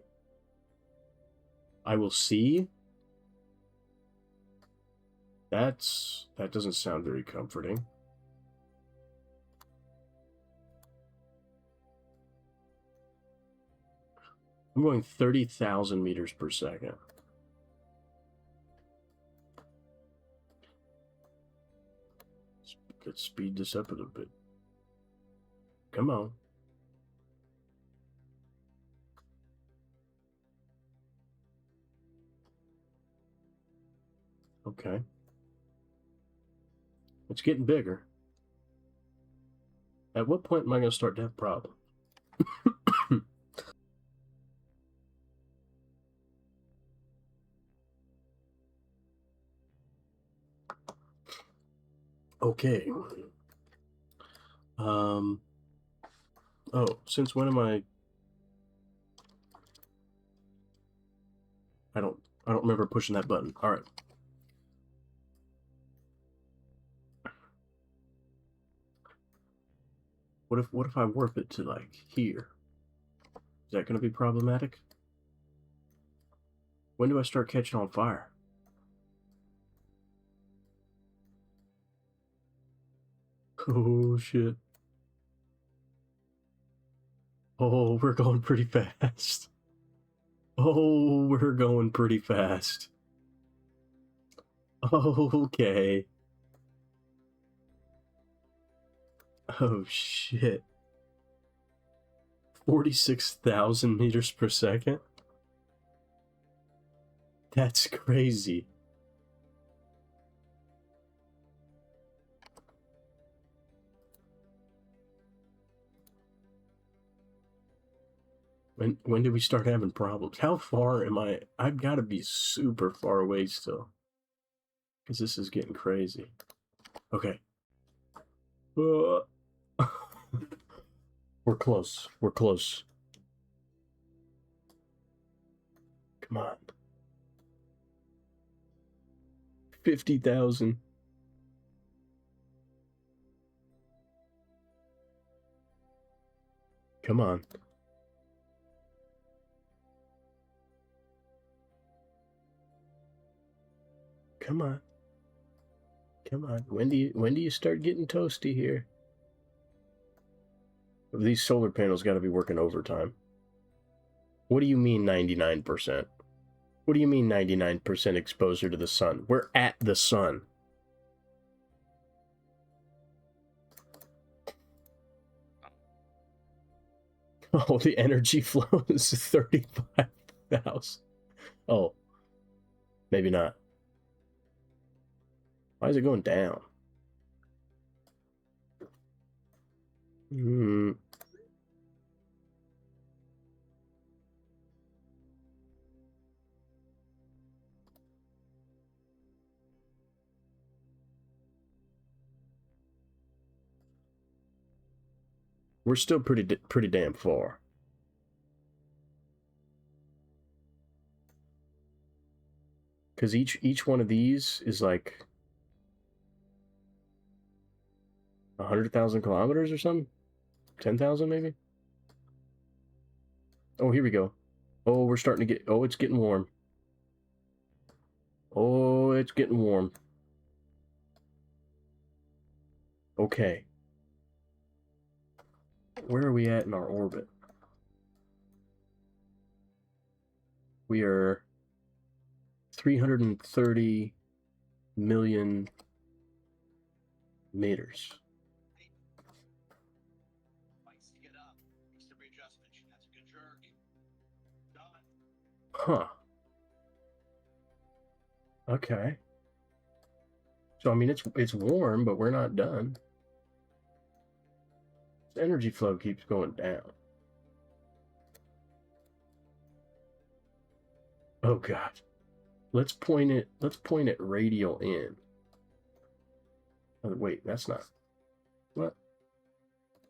I will see. That doesn't sound very comforting. I'm going 30,000 meters per second. Let's speed this up a little bit. Come on. Okay. It's getting bigger. At what point am I going to start to have problems? Okay. Oh, since when am I don't remember pushing that button. All right. What if I warp it to like here? Is that going to be problematic? When do I start catching on fire? Oh shit. Oh, we're going pretty fast. Oh, we're going pretty fast. Okay. Oh shit. 46,000 meters per second? That's crazy. When did we start having problems? How far am I? I've got to be super far away still. Because this is getting crazy. Okay. We're close. We're close. Come on. 50,000. Come on. Come on. Come on. When do you start getting toasty here? These solar panels got to be working overtime. What do you mean 99%? What do you mean 99% exposure to the sun? We're at the sun. Oh, the energy flow is 35,000. Oh, maybe not. Why is it going down? We're still pretty damn far. Because each one of these is like 100,000 kilometers or something? 10,000 maybe? Oh, here we go. Oh, we're starting to get... Oh, it's getting warm. Oh, it's getting warm. Okay. Where are we at in our orbit? We are 330 million meters. Huh. Okay. So, I mean, it's warm, but we're not done. The energy flow keeps going down. Oh, God. Let's point it radial in. Oh, wait, that's not... What?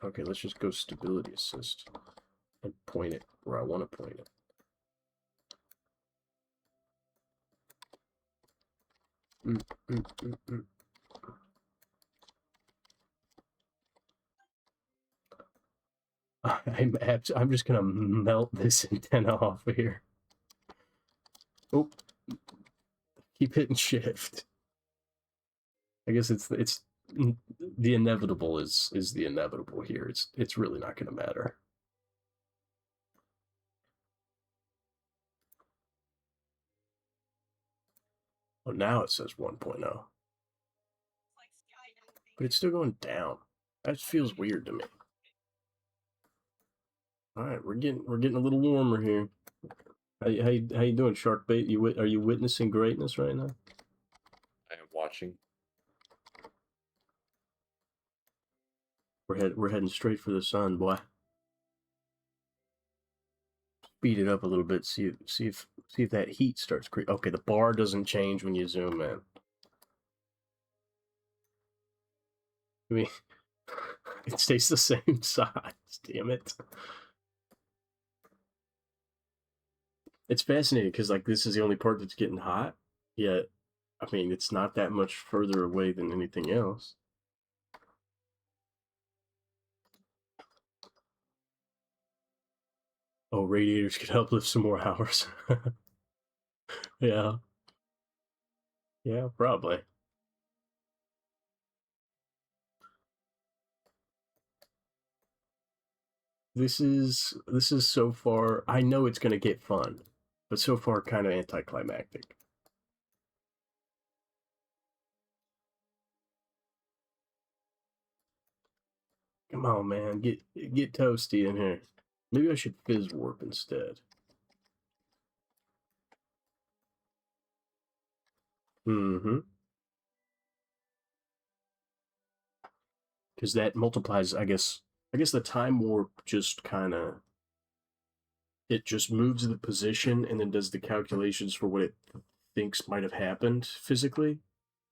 Okay, let's just go stability assist and point it where I want to point it. I'm just gonna melt this antenna off of here. Oh, keep hitting shift. I guess it's the inevitable is the inevitable here. It's really not gonna matter. Oh, now it says 1.0. But it's still going down. That feels weird to me. All right, we're getting a little warmer here. How you doing, Sharkbait? Are you witnessing greatness right now? I am watching. We're heading straight for the sun, boy. Speed it up a little bit. See if that heat starts creeping. Okay, the bar doesn't change when you zoom in. I mean, it stays the same size. Damn it. It's fascinating because like this is the only part that's getting hot. Yet, I mean, it's not that much further away than anything else. Oh, radiators could help lift some more hours. Yeah. Yeah, probably. This is so far, I know it's gonna get fun, but so far kind of anticlimactic. Come on, man, get toasty in here. Maybe I should fizz warp instead. Mm-hmm. Because that multiplies, I guess the time warp just kind of, it just moves the position and then does the calculations for what it thinks might have happened physically,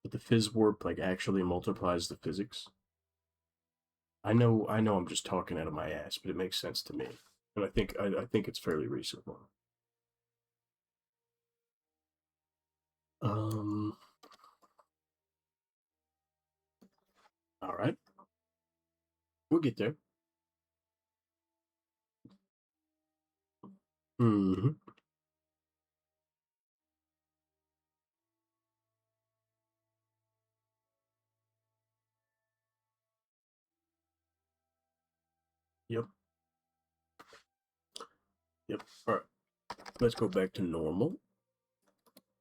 but the fizz warp like actually multiplies the physics. I know I'm just talking out of my ass, but it makes sense to me, and I think it's fairly reasonable. All right, we'll get there. Mm-hmm. Yep. All right, let's go back to normal,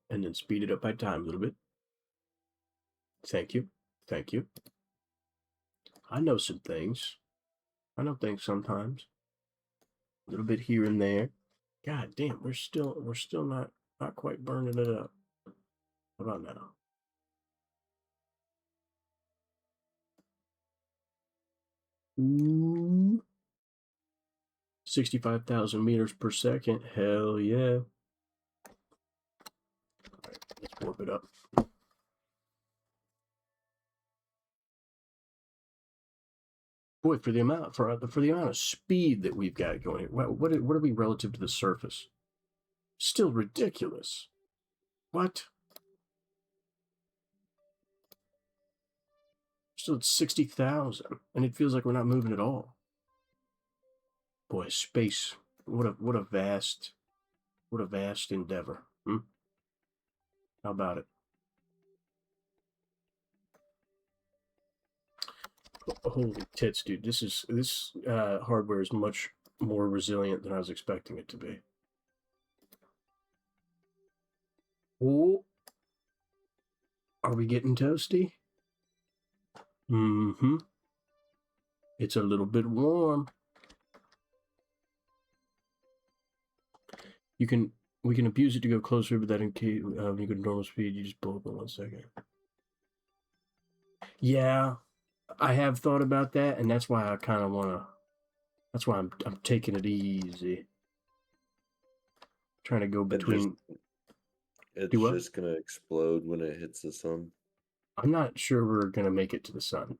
and then speed it up by time a little bit. Thank you. I know some things. I know things sometimes. A little bit here and there. God damn, we're still not quite burning it up. How about now? Ooh. 65,000 meters per second. Hell yeah. All right, let's warp it up. Boy, for the amount of speed that we've got going here, what are we relative to the surface? Still ridiculous. What? Still at 60,000, and it feels like we're not moving at all. Boy, space. What a vast endeavor. How about it? Holy tits, dude! This hardware is much more resilient than I was expecting it to be. Oh, are we getting toasty? Mm-hmm. It's a little bit warm. We can abuse it to go closer, but that in case when you go to normal speed, you just blow up in 1 second. Yeah, I have thought about that, and that's why I kind of wanna. That's why I'm taking it easy. Trying to go between. It's just gonna explode when it hits the sun. I'm not sure we're gonna make it to the sun.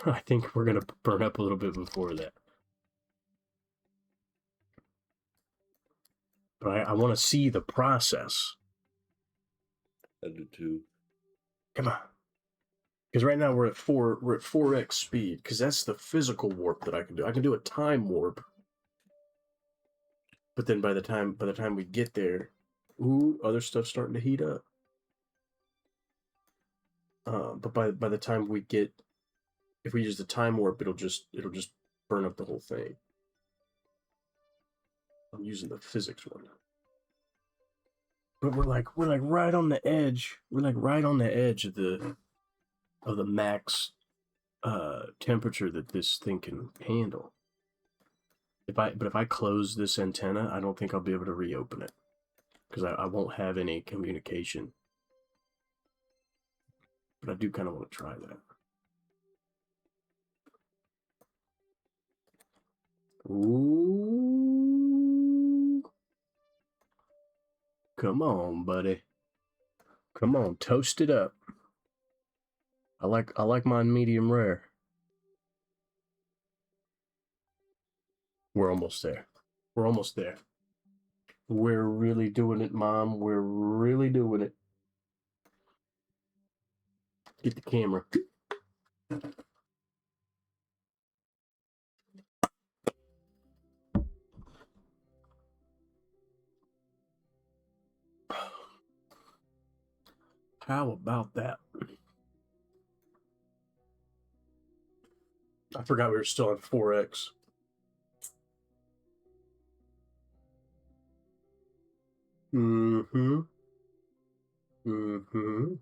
I think we're gonna burn up a little bit before that. But I want to see the process. I do too. Come on. Because right now we're at 4x speed, because that's the physical warp that I can do. I can do a time warp. But then by the time we get there, ooh, other stuff's starting to heat up. But by the time we get, if we use the time warp, it'll just burn up the whole thing. I'm using the physics one. But we're like right on the edge. We're like right on the edge of the max temperature that this thing can handle. If I close this antenna, I don't think I'll be able to reopen it because I won't have any communication. But I do kind of want to try that. Ooh. Come on, buddy. Come on, toast it up. I like mine medium rare. We're almost there. We're almost there. We're really doing it, Mom. We're really doing it. Get the camera. How about that? I forgot we were still on 4X. Mm-hmm. Mm-hmm.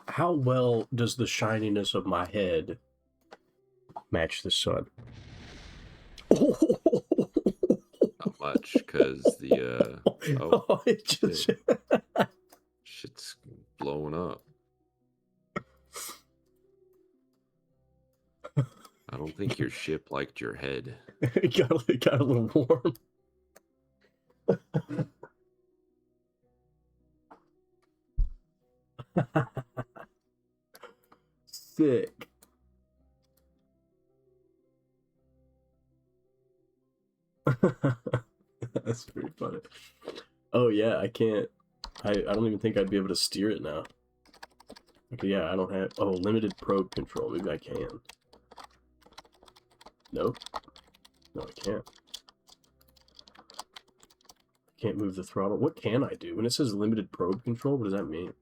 How well does the shininess of my head match the sun? Not much, because the it just... shit's blowing up. I don't think your ship liked your head. it got a little warm. Sick. That's pretty funny. Oh yeah, I can't. I don't even think I'd be able to steer it now. Okay, yeah, I don't have. Oh, limited probe control. Maybe I can. Nope. No, I can't. I can't move the throttle. What can I do? When it says limited probe control, what does that mean?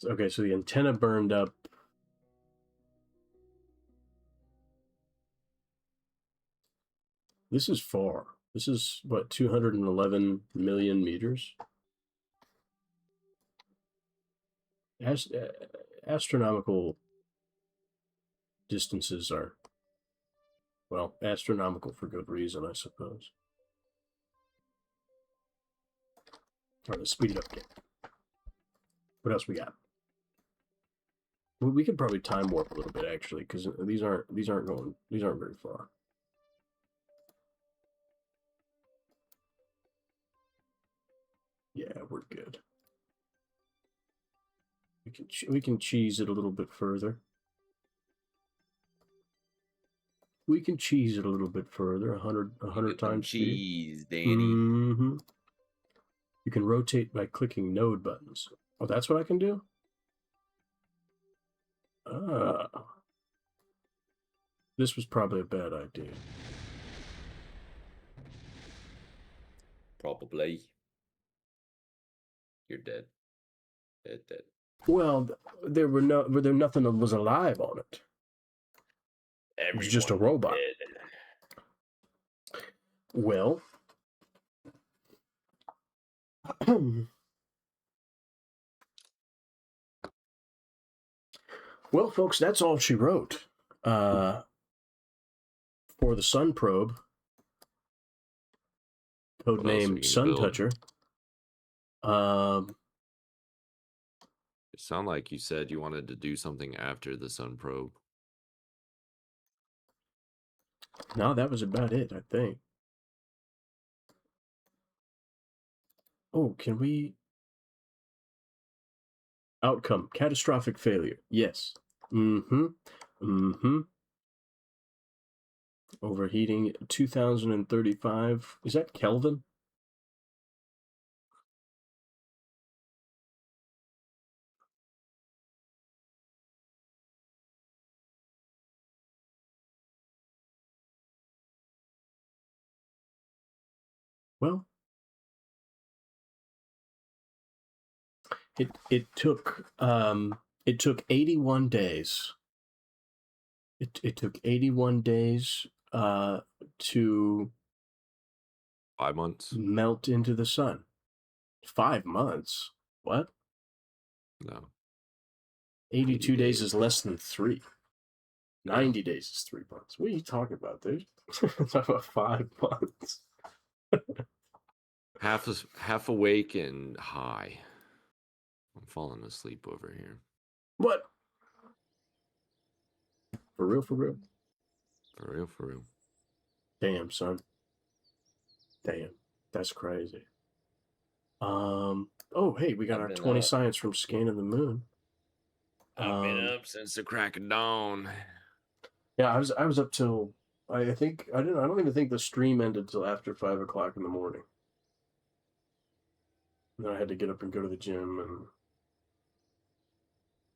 Okay, so the antenna burned up. This is far. This is, what, 211 million meters? Astronomical distances are, well, astronomical for good reason, I suppose. All right, let's speed it up again. What else we got? We could probably time warp a little bit, actually, because these aren't very far. Yeah, we're good. We can cheese it a little bit further. We can cheese it a little bit further, 100 times cheese, speed. Danny. Mm-hmm. You can rotate by clicking node buttons. Oh, that's what I can do? Ah. This was probably a bad idea. Probably. You're dead. Dead. Well, there nothing that was alive on it. It was just a robot. Dead. Well, well, folks, that's all she wrote for the Sun probe, codename Sun Toucher. It sounded like you said you wanted to do something after the Sun probe. No, that was about it, I think. Oh, can we... Outcome, catastrophic failure. Yes. Mm-hmm. Mm-hmm. Overheating 2035. Is that Kelvin? Well, it took 81 days. It took 81 days to 5 months? Melt into the sun. 5 months? What? No. 82 days is less than 3. 90 days is 3 months. What are you talking about, dude? Talking about 5 months. half awake and high. I'm falling asleep over here. What? For real, for real? For real, for real. Damn, son. Damn. That's crazy. Oh, hey, we got I've our been 20 up. science from scanning the moon. I've been up since the crack of dawn. Yeah, I was up till I think I don't even think the stream ended till after 5 o'clock in the morning. And then I had to get up and go to the gym and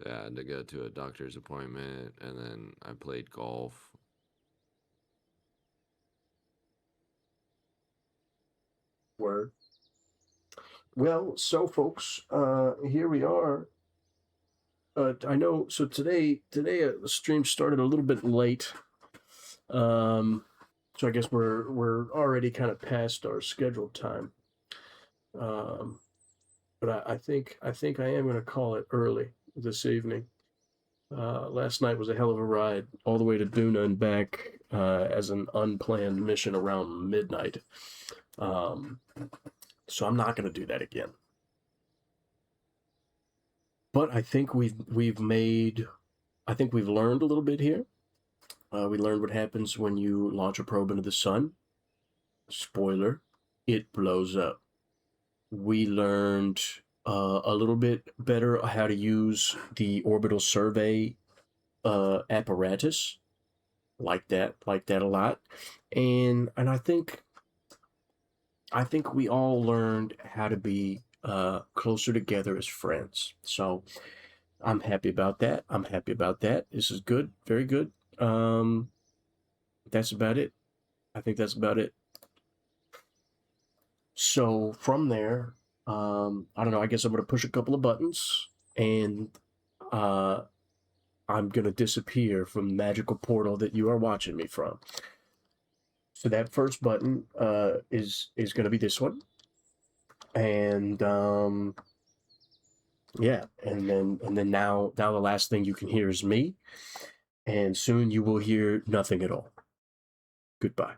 Yeah, I had to go to a doctor's appointment, and then I played golf. word. Well, so folks, here we are. I know. So today the stream started a little bit late. So I guess we're already kind of past our scheduled time. But I think I am going to call it early this evening. Last night was a hell of a ride, all the way to Duna and back as an unplanned mission around midnight. So I'm not going to do that again. But I think we've learned a little bit here. We learned what happens when you launch a probe into the sun. Spoiler, it blows up. We learned a little bit better how to use the orbital survey apparatus. Like that a lot. And I think we all learned how to be closer together as friends. So I'm happy about that. This is good, very good. That's about it. I think that's about it. So from there, I don't know. I guess I'm gonna push a couple of buttons, and I'm gonna disappear from the magical portal that you are watching me from. So that first button is gonna be this one, and yeah, and then now the last thing you can hear is me, and soon you will hear nothing at all. Goodbye.